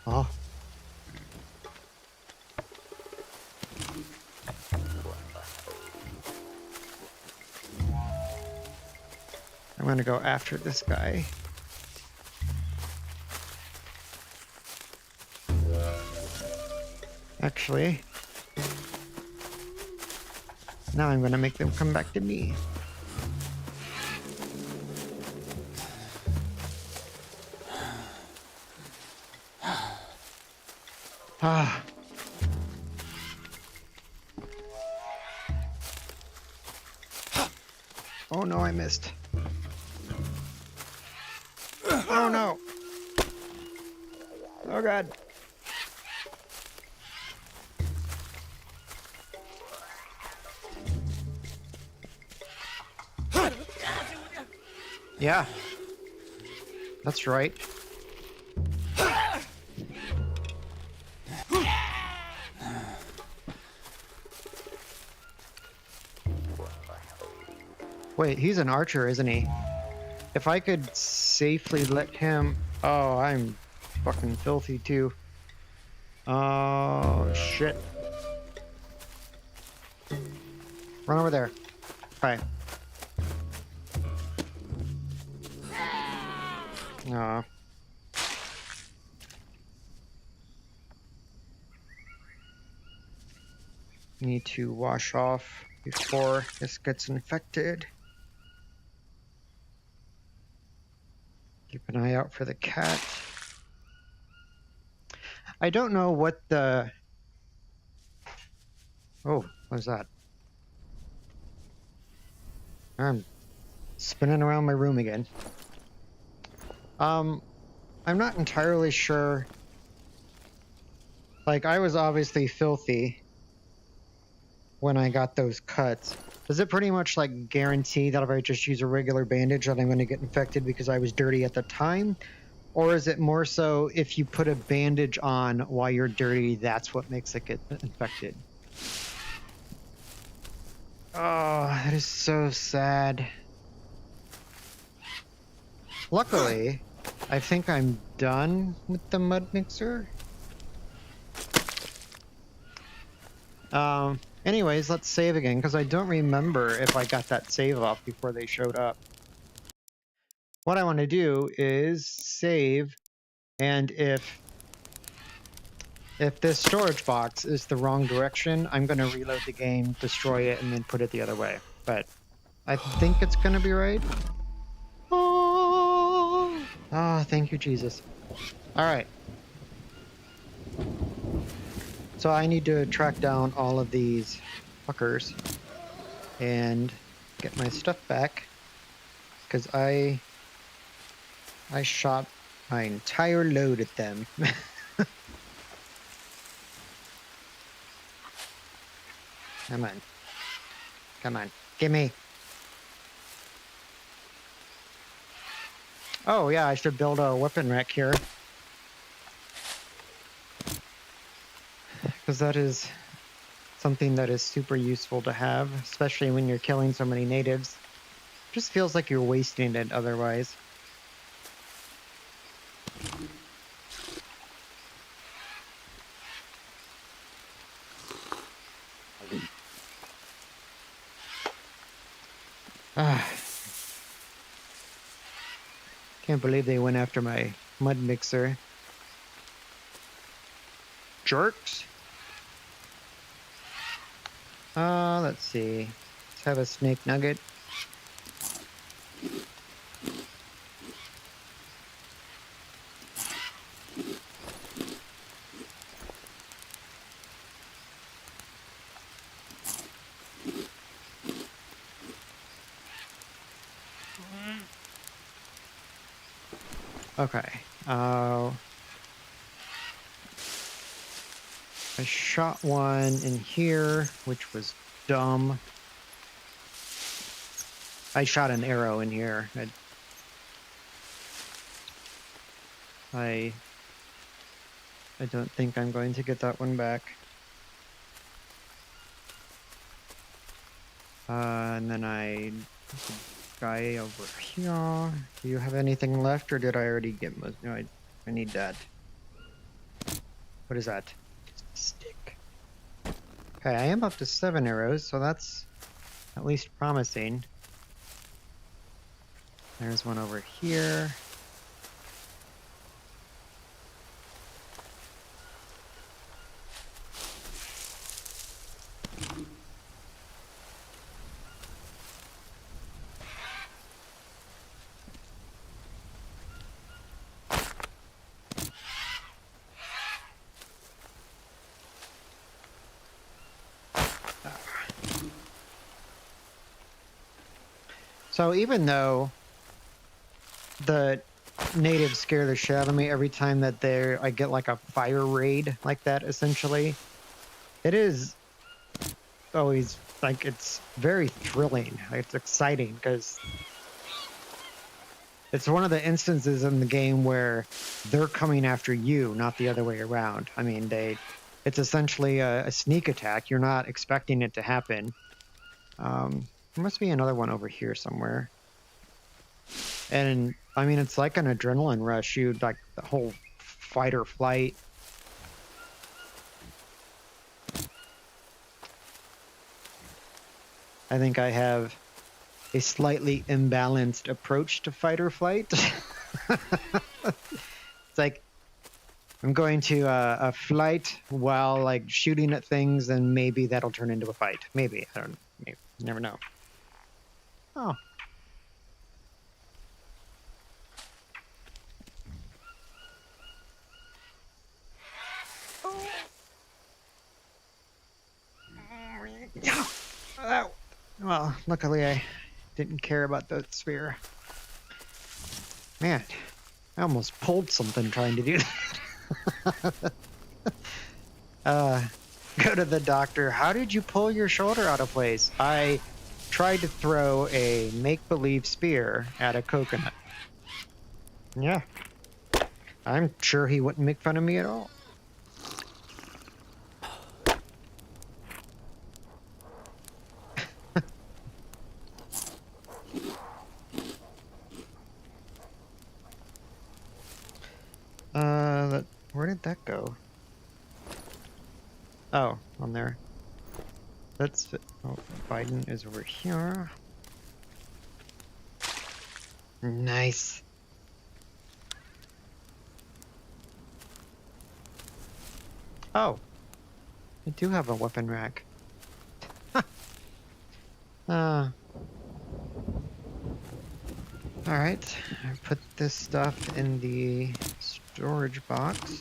Oh. I'm gonna go after this guy. Actually, now I'm gonna make them come back to me. Ah. Oh no, I missed. Oh no. Oh God. Yeah. That's right. Wait, he's an archer, isn't he? If I could safely let him... Oh, I'm fucking filthy too. Oh, shit. Run over there. Hi. Aw. Need to wash off before this gets infected. Keep an eye out for the cat. I don't know what the... Oh, what was that? I'm spinning around my room again. I'm not entirely sure Like, I was obviously filthy when I got those cuts. Does it pretty much like guarantee that if I just use a regular bandage that I'm going to get infected because I was dirty at the time? Or is it more so if you put a bandage on while you're dirty, that's what makes it get infected? Oh, that is so sad. Luckily, I think I'm done with the mud mixer. Anyways, let's save again, because I don't remember if I got that save off before they showed up. What I want to do is save, and if this storage box is the wrong direction, I'm going to reload the game, destroy it, and then put it the other way. But I think it's going to be right. Oh, thank you, Jesus. All right. So I need to track down all of these fuckers and get my stuff back, because I shot my entire load at them. Come on. Come on. Gimme. Oh, yeah, I should build a weapon rack here. Because that is something that is super useful to have, especially when you're killing so many natives. Just feels like you're wasting it otherwise. Can't believe they went after my mud mixer. Jerks. Let's see. Let's have a snake nugget. Okay. I shot one in here, which was dumb. I shot an arrow in here. I don't think I'm going to get that one back. And then guy over here. Do you have anything left, or did I already get most? No, I need that. What is that? Stick. Okay, I am up to 7 arrows, so that's at least promising. There's one over here. So even though the natives scare the shit out of me every time that I get like a fire raid like that, essentially, it is always like, it's very thrilling. It's exciting because it's one of the instances in the game where they're coming after you, not the other way around. I mean, it's essentially a sneak attack. You're not expecting it to happen. There must be another one over here somewhere. And I mean, it's like an adrenaline rush. You like the whole fight or flight. I think I have a slightly imbalanced approach to fight or flight. It's like I'm going to a flight while like shooting at things, and maybe that'll turn into a fight. Maybe. I don't know. Maybe. You never know. Oh. Oh. Well, luckily I didn't care about the sphere. Man, I almost pulled something trying to do that. go to the doctor. How did you pull your shoulder out of place? I tried to throw a make-believe spear at a coconut. Yeah. I'm sure he wouldn't make fun of me at all. Where did that go? Oh, on there. That's... Oh, Biden is over here. Nice. Oh. I do have a weapon rack. Alright. I put this stuff in the storage box.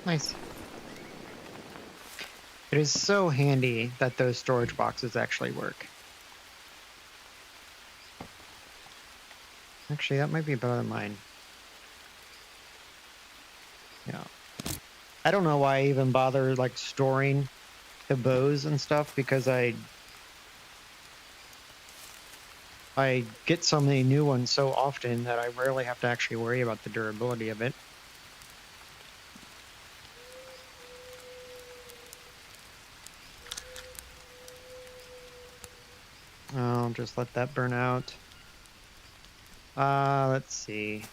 Nice. It is so handy that those storage boxes actually work. Actually, that might be better than mine. Yeah. I don't know why I even bother, like, storing the bows and stuff, because I get so many new ones so often that I rarely have to actually worry about the durability of it. I'll just let that burn out. Let's see.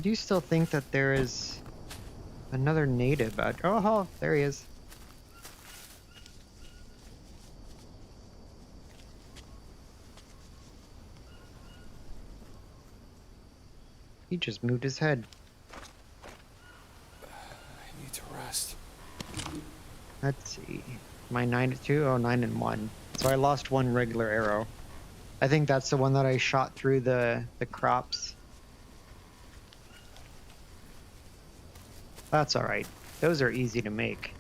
Do you still think that there is another native out? Oh, there he is. He just moved his head. I need to rest. Let's see. My 9-2? Oh, 9-1. So I lost one regular arrow. I think that's the one that I shot through the crops. That's alright. Those are easy to make.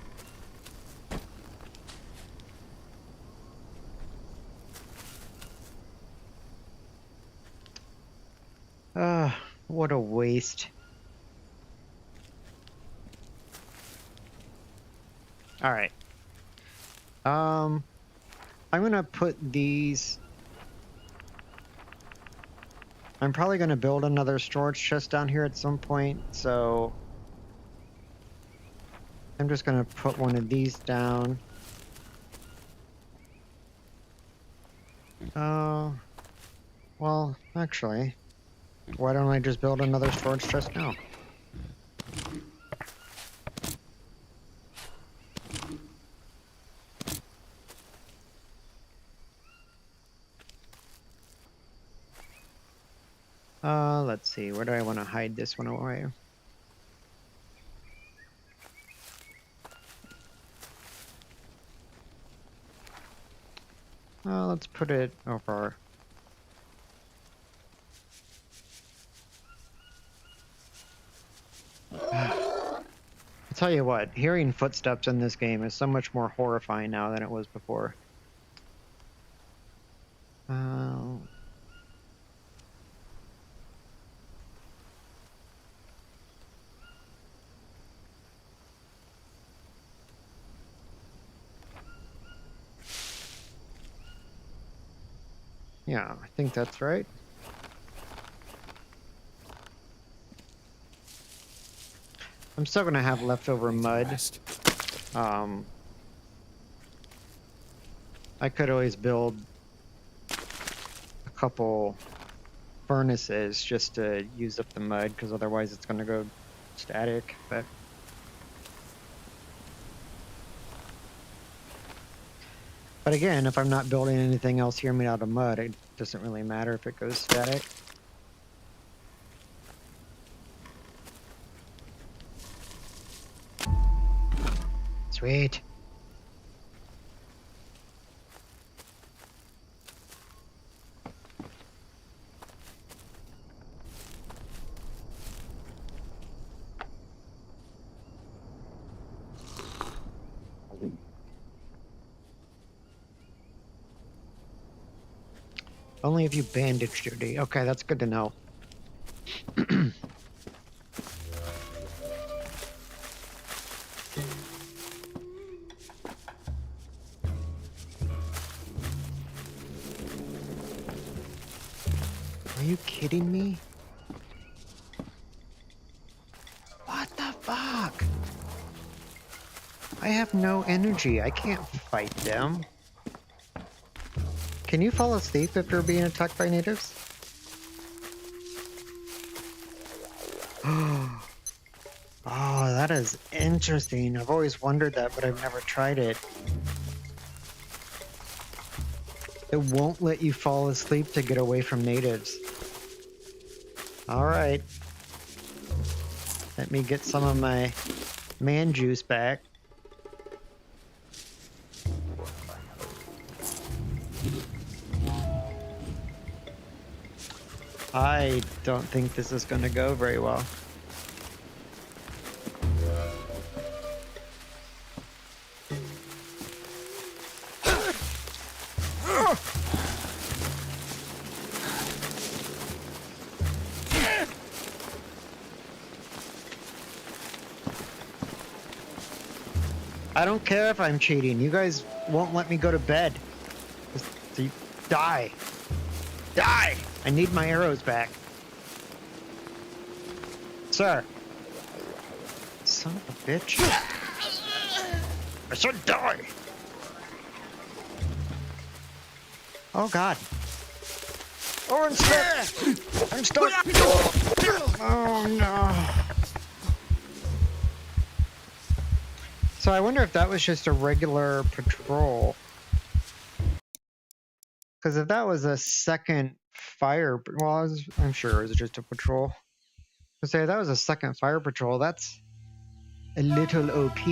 What a waste. Alright. I'm gonna put these... I'm probably gonna build another storage chest down here at some point, so... I'm just gonna put one of these down. Well, actually, why don't I just build another storage chest now? Let's see, where do I want to hide this one away? Let's put it over. I'll tell you what, hearing footsteps in this game is so much more horrifying now than it was before. Yeah, I think that's right. I'm still gonna have leftover mud. Rest. I could always build a couple furnaces just to use up the mud, because otherwise it's gonna go static. But again, if I'm not building anything else here made out of mud, it doesn't really matter if it goes static. Sweet. Only if you bandage duty. Okay, that's good to know. Are you kidding me? What the fuck? I have no energy. I can't fight them. Can you fall asleep after being attacked by natives? Oh, that is interesting. I've always wondered that, but I've never tried it. It won't let you fall asleep to get away from natives. Alright. Let me get some of my man juice back. I don't think this is going to go very well. I don't care if I'm cheating. You guys won't let me go to bed. Just die. Die! I need my arrows back. Sir. Son of a bitch. I said die! Oh god. Oh, I'm stuck! I'm stuck! Oh no. So I wonder if that was just a regular patrol. Because if that was a second fire, well, I'm sure it was just a patrol. I say if that was a second fire patrol, that's a little OP.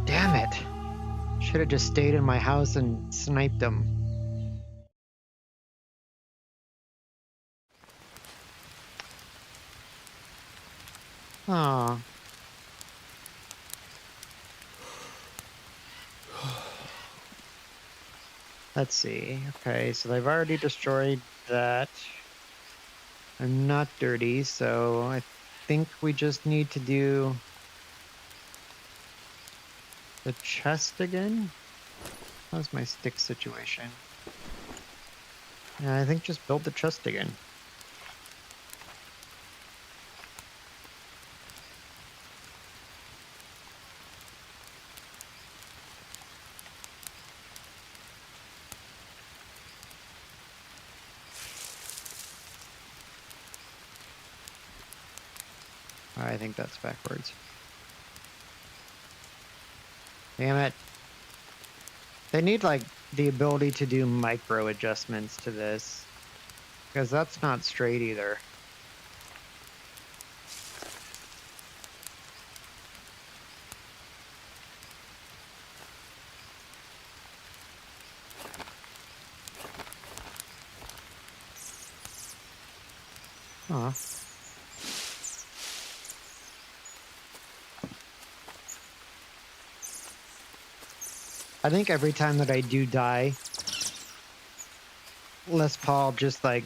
Damn it. Should have just stayed in my house and sniped them. Aw. Let's see. Okay, so they've already destroyed that. I'm not dirty, so I think we just need to do the chest again. How's my stick situation? Yeah, I think just build the chest again. I think that's backwards. Damn it. They need, like, the ability to do micro adjustments to this. Because that's not straight either. Huh. I think every time that I do die, Les Paul just, like,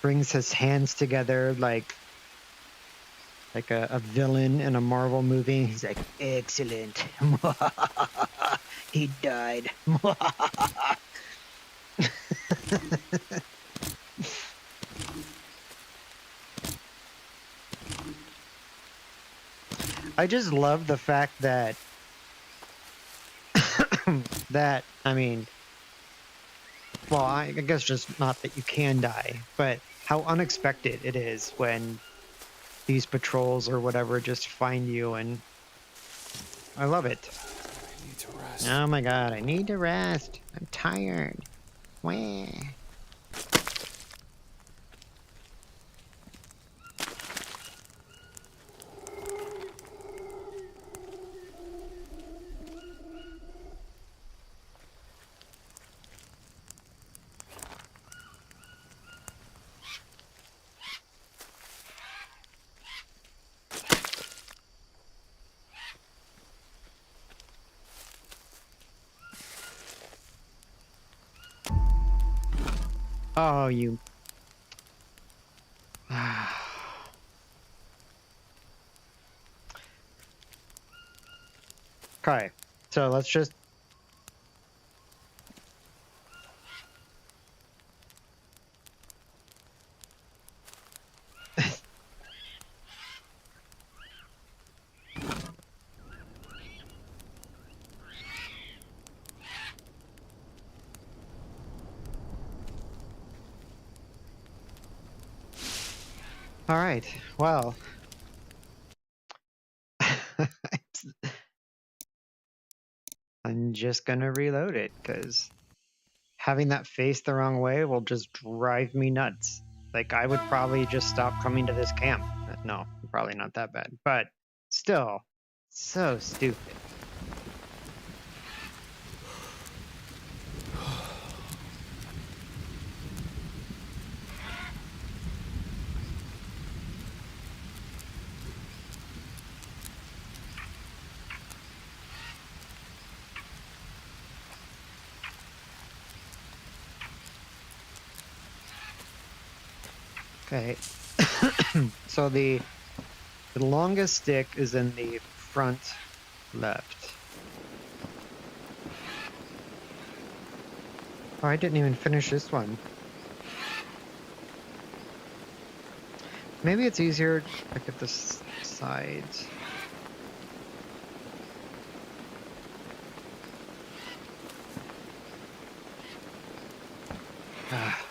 brings his hands together like a villain in a Marvel movie. He's like, excellent. He died. I just love the fact that I mean, well, I guess just not that you can die, but how unexpected it is when these patrols or whatever just find you, and I love it. I need to rest. Oh my god, I need to rest. I'm tired. Wah. Oh, you. Okay, so let's just. All right, well. I'm just gonna reload it because having that face the wrong way will just drive me nuts. Like, I would probably just stop coming to this camp. No, probably not that bad, but still, so stupid. Okay, so the longest stick is in the front left. Oh, I didn't even finish this one. Maybe it's easier to look at the sides. Ah.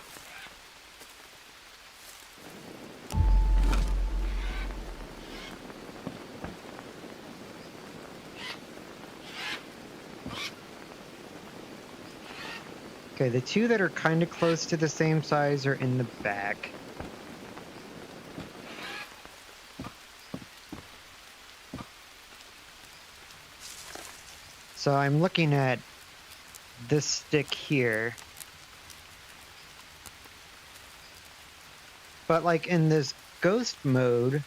Okay, the two that are kind of close to the same size are in the back. So I'm looking at this stick here. But like in this ghost mode,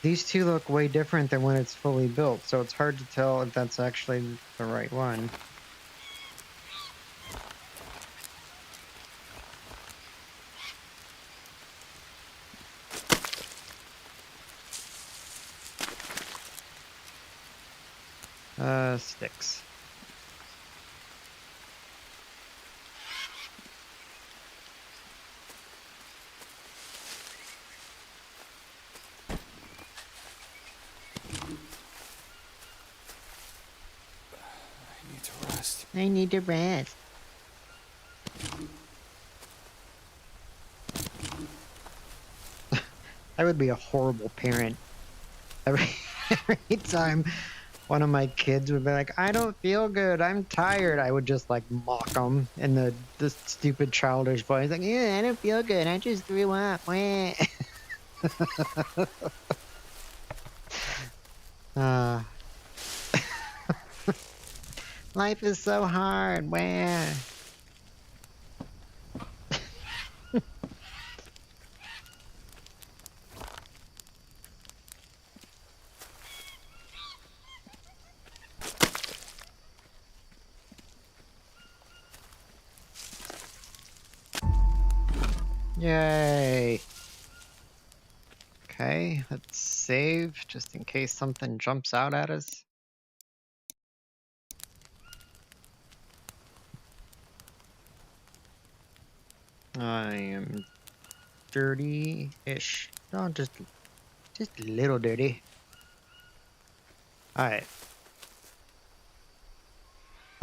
these two look way different than when it's fully built. So it's hard to tell if that's actually the right one. Sticks. I need to rest. I need to rest. I would be a horrible parent. Every time one of my kids would be like, I don't feel good, I'm tired, I would just like mock them in the stupid childish voice. Like, yeah, I don't feel good, I just threw up. Life is so hard. Where? Yay. Okay, let's save just in case something jumps out at us. I am dirty-ish. No, just a little dirty. Alright.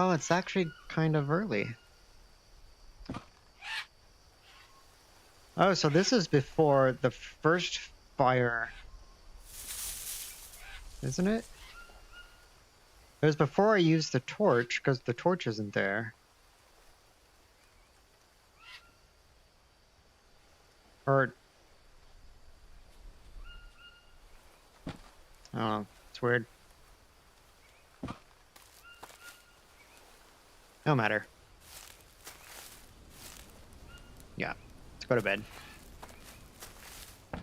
Oh, it's actually kind of early. Oh, so this is before the first fire. Isn't it? It was before I used the torch, because the torch isn't there. Or... I don't know. It's weird. No matter. Yeah. Let's go to bed. I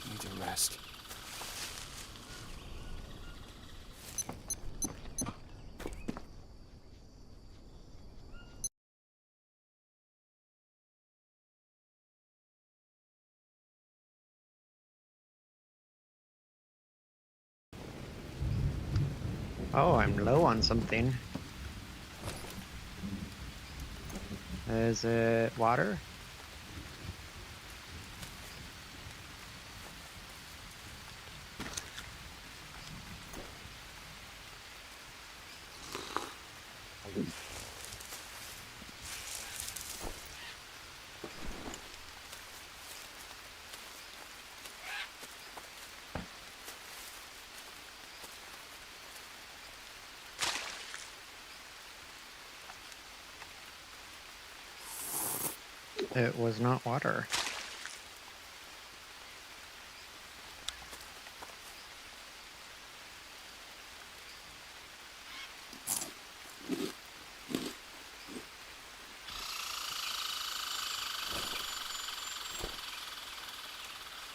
need to Oh, I'm low on something. Is it water? It was not water.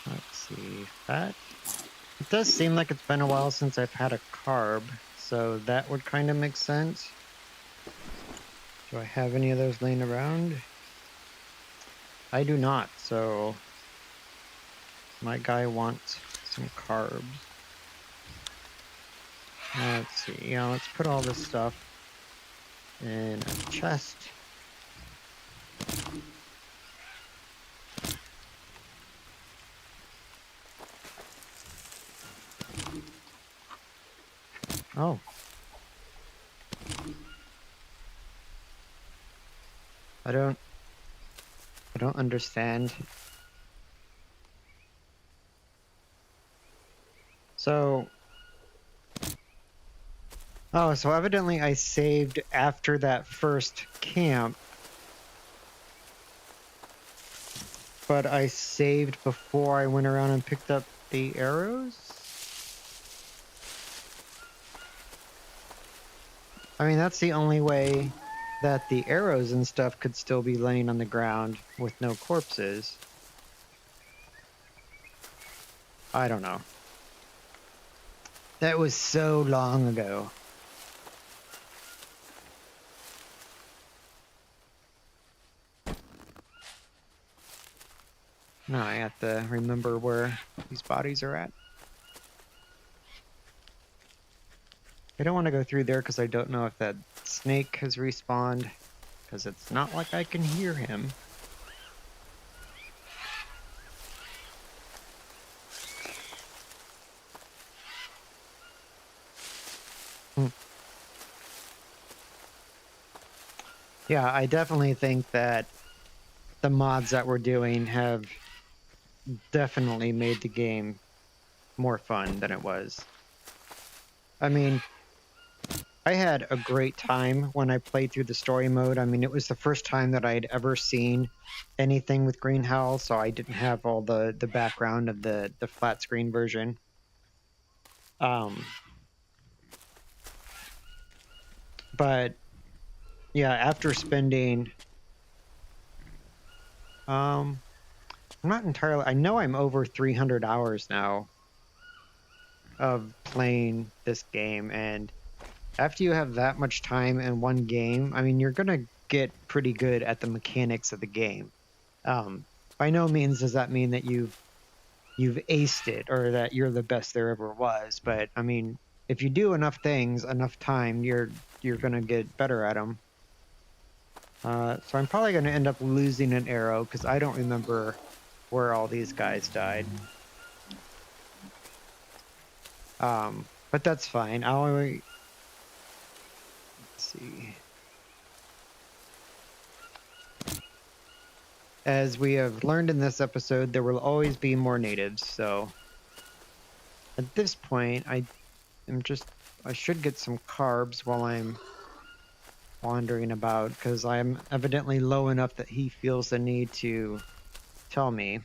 Let's see. That. It does seem like it's been a while since I've had a carb, so that would kind of make sense. Do I have any of those laying around? I do not, so my guy wants some carbs. Let's see. Yeah, let's put all this stuff in a chest. Oh. I don't understand. So, oh, so evidently I saved after that first camp, but I saved before I went around and picked up the arrows? I mean, that's the only way that the arrows and stuff could still be laying on the ground with no corpses. I don't know. That was so long ago. Now I have to remember where these bodies are at. I don't want to go through there because I don't know if that snake has respawned, because it's not like I can hear him. Yeah, I definitely think that the mods that we're doing have definitely made the game more fun than it was. I mean, I had a great time when I played through the story mode. I mean, it was the first time that I'd ever seen anything with green hell, so I didn't have all the background of the flat screen version. But yeah, after spending I'm not entirely, I know I'm over 300 hours now of playing this game, and after you have that much time in one game, I mean, you're gonna get pretty good at the mechanics of the game. By no means does that mean that you've aced it or that you're the best there ever was, but I mean, if you do enough things enough time, you're gonna get better at them. So I'm probably gonna end up losing an arrow because I don't remember where all these guys died. But that's fine. Let's see. As we have learned in this episode, there will always be more natives, so at this point, I should get some carbs while I'm wandering about, because I'm evidently low enough that he feels the need to tell me.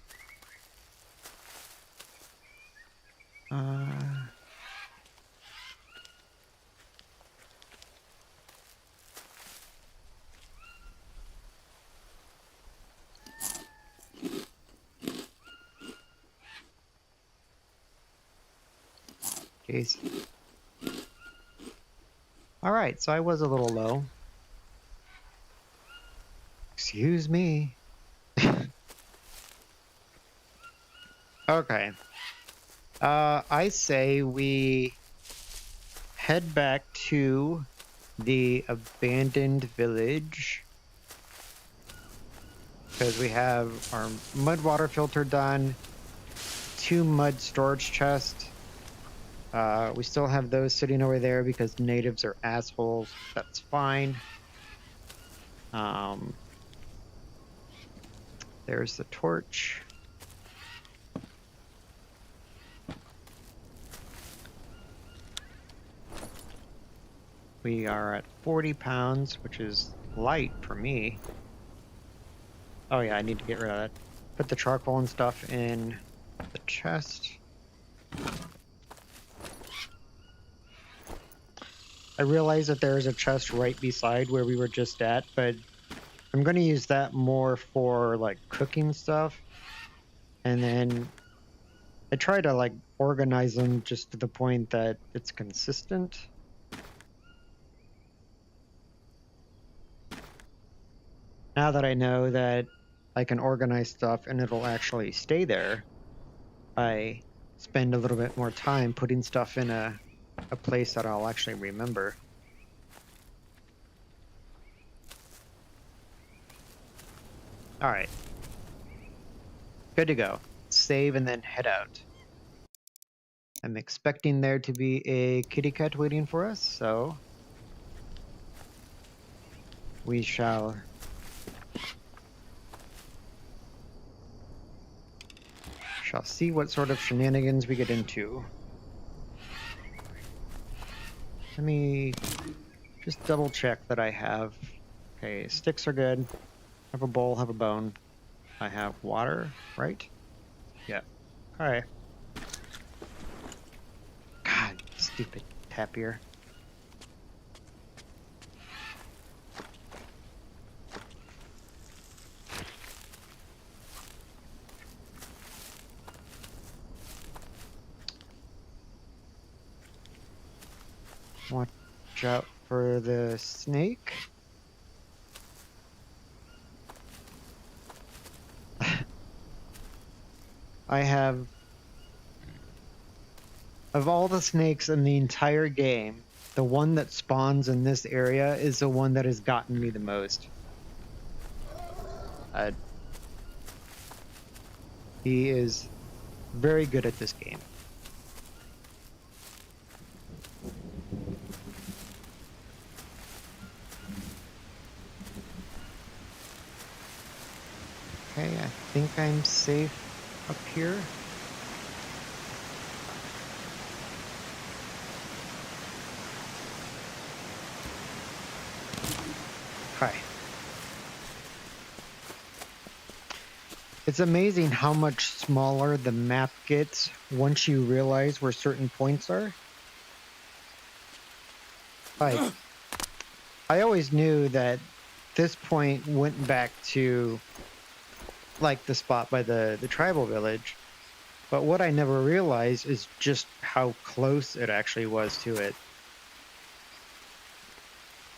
Jeez. Alright, so I was a little low. Excuse me. Okay. I say we head back to the abandoned village because we have our mud water filter done, 2 mud storage chests. We still have those sitting over there because natives are assholes. That's fine. There's the torch. We are at 40 pounds, which is light for me. Oh yeah, I need to get rid of that. Put the charcoal and stuff in the chest. I realize that there is a chest right beside where we were just at, but I'm going to use that more for like cooking stuff. And then I try to like organize them just to the point that it's consistent. Now that I know that I can organize stuff and it'll actually stay there, I spend a little bit more time putting stuff in a place that I'll actually remember. All right. Good to go. Save and then head out. I'm expecting there to be a kitty cat waiting for us, so we shall see what sort of shenanigans we get into. Let me just double check that I have. Okay, sticks are good. Have a bowl, have a bone. I have water, right? Yeah. All right. God, stupid tapir. Watch out for the snake. I have, of all the snakes in the entire game, the one that spawns in this area is the one that has gotten me the most. He is very good at this game. Okay, I think I'm safe up here. Hi. It's amazing how much smaller the map gets once you realize where certain points are. Like, I always knew that this point went back to like the spot by the tribal village, but what I never realized is just how close it actually was to it.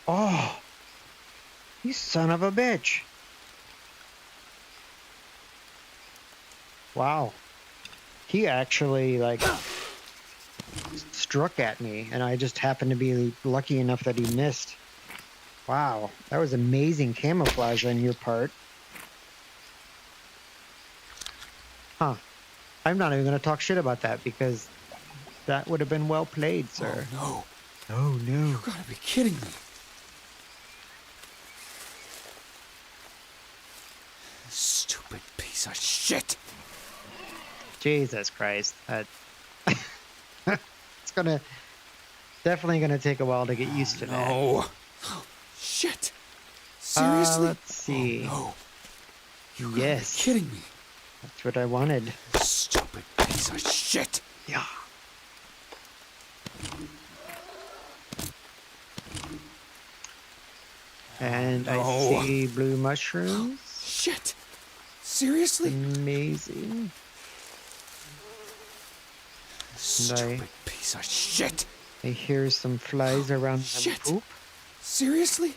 Oh, you son of a bitch. Wow. He actually like struck at me and I just happened to be lucky enough that he missed. Wow, that was amazing camouflage on your part. Huh. I'm not even going to talk shit about that because that would have been well played, sir. Oh, no. Oh, no. You gotta be kidding me. Stupid piece of shit. Jesus Christ. It's definitely gonna take a while to get used to that. No. Shit. Seriously? Let's see. Oh, no. You Yes. gotta be kidding me. That's what I wanted. Stupid piece of shit. Yeah. And I No. see blue mushrooms. Shit. Seriously? Amazing. Stupid piece of shit. I hear some flies around the Shit. poop. Seriously?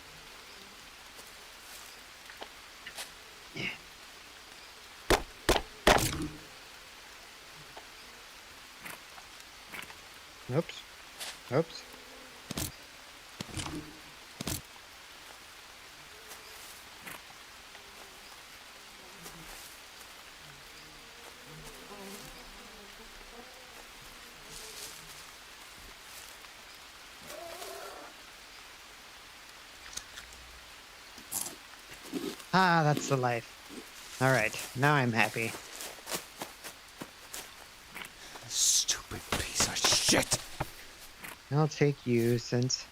Oops. Oops. Ah, that's the life. All right, now I'm happy. Stupid piece of shit. I'll take you since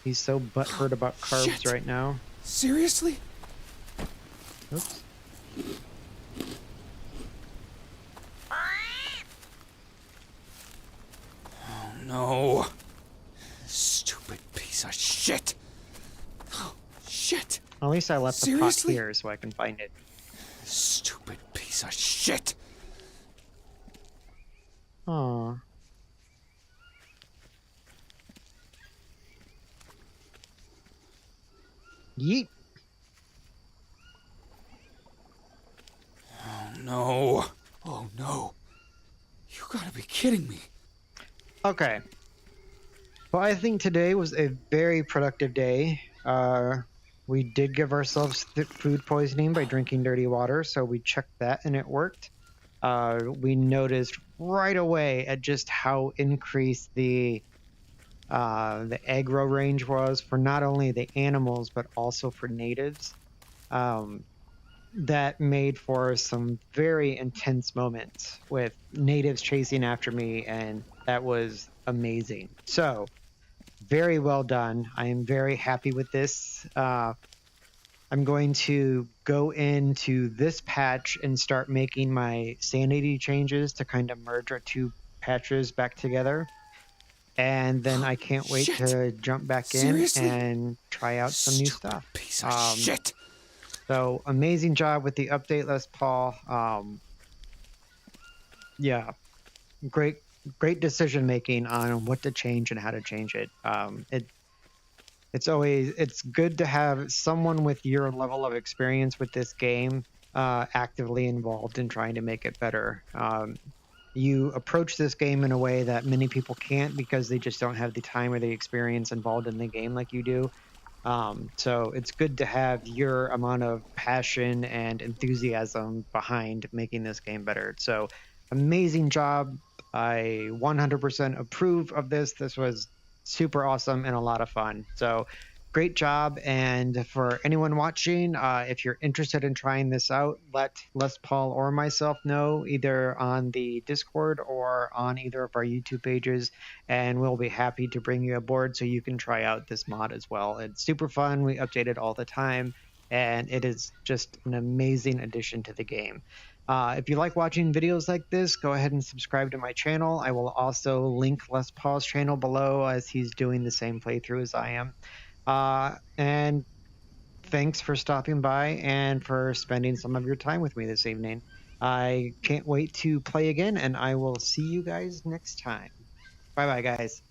he's so butthurt about carbs Shit. right now. Seriously? Oops. Oh no. Stupid piece of shit. Oh, shit. At least I left the pot Seriously? here so I can find it. Stupid piece of shit. Aw. Yeet. Oh no. Oh no. You gotta be kidding me. Okay. Well, I think today was a very productive day. We did give ourselves food poisoning by drinking dirty water, so we checked that and it worked. We noticed right away at just how increased the aggro range was for not only the animals but also for natives. Um, that made for some very intense moments with natives chasing after me, and that was amazing. So very well done. I am very happy with this. I'm going to go into this patch and start making my sanity changes to kind of merge our two patches back together. And then I can't wait Shit. to jump back in Seriously? and try out some new Stupid stuff. piece of shit. So amazing job with the update, Les Paul. Yeah, great decision making on what to change and how to change it. It's good to have someone with your level of experience with this game actively involved in trying to make it better. You approach this game in a way that many people can't because they just don't have the time or the experience involved in the game like you do. So it's good to have your amount of passion and enthusiasm behind making this game better. So amazing job. I 100% approve of this. This was super awesome and a lot of fun. So great job. And for anyone watching, if you're interested in trying this out, let Les Paul or myself know either on the Discord or on either of our YouTube pages, and we'll be happy to bring you aboard so you can try out this mod as well. It's super fun. We update it all the time, and it is just an amazing addition to the game. If you like watching videos like this, go ahead and subscribe to my channel. I will also link Les Paul's channel below as he's doing the same playthrough as I am. And thanks for stopping by and for spending some of your time with me this evening. I can't wait to play again, and I will see you guys next time. Bye bye, guys.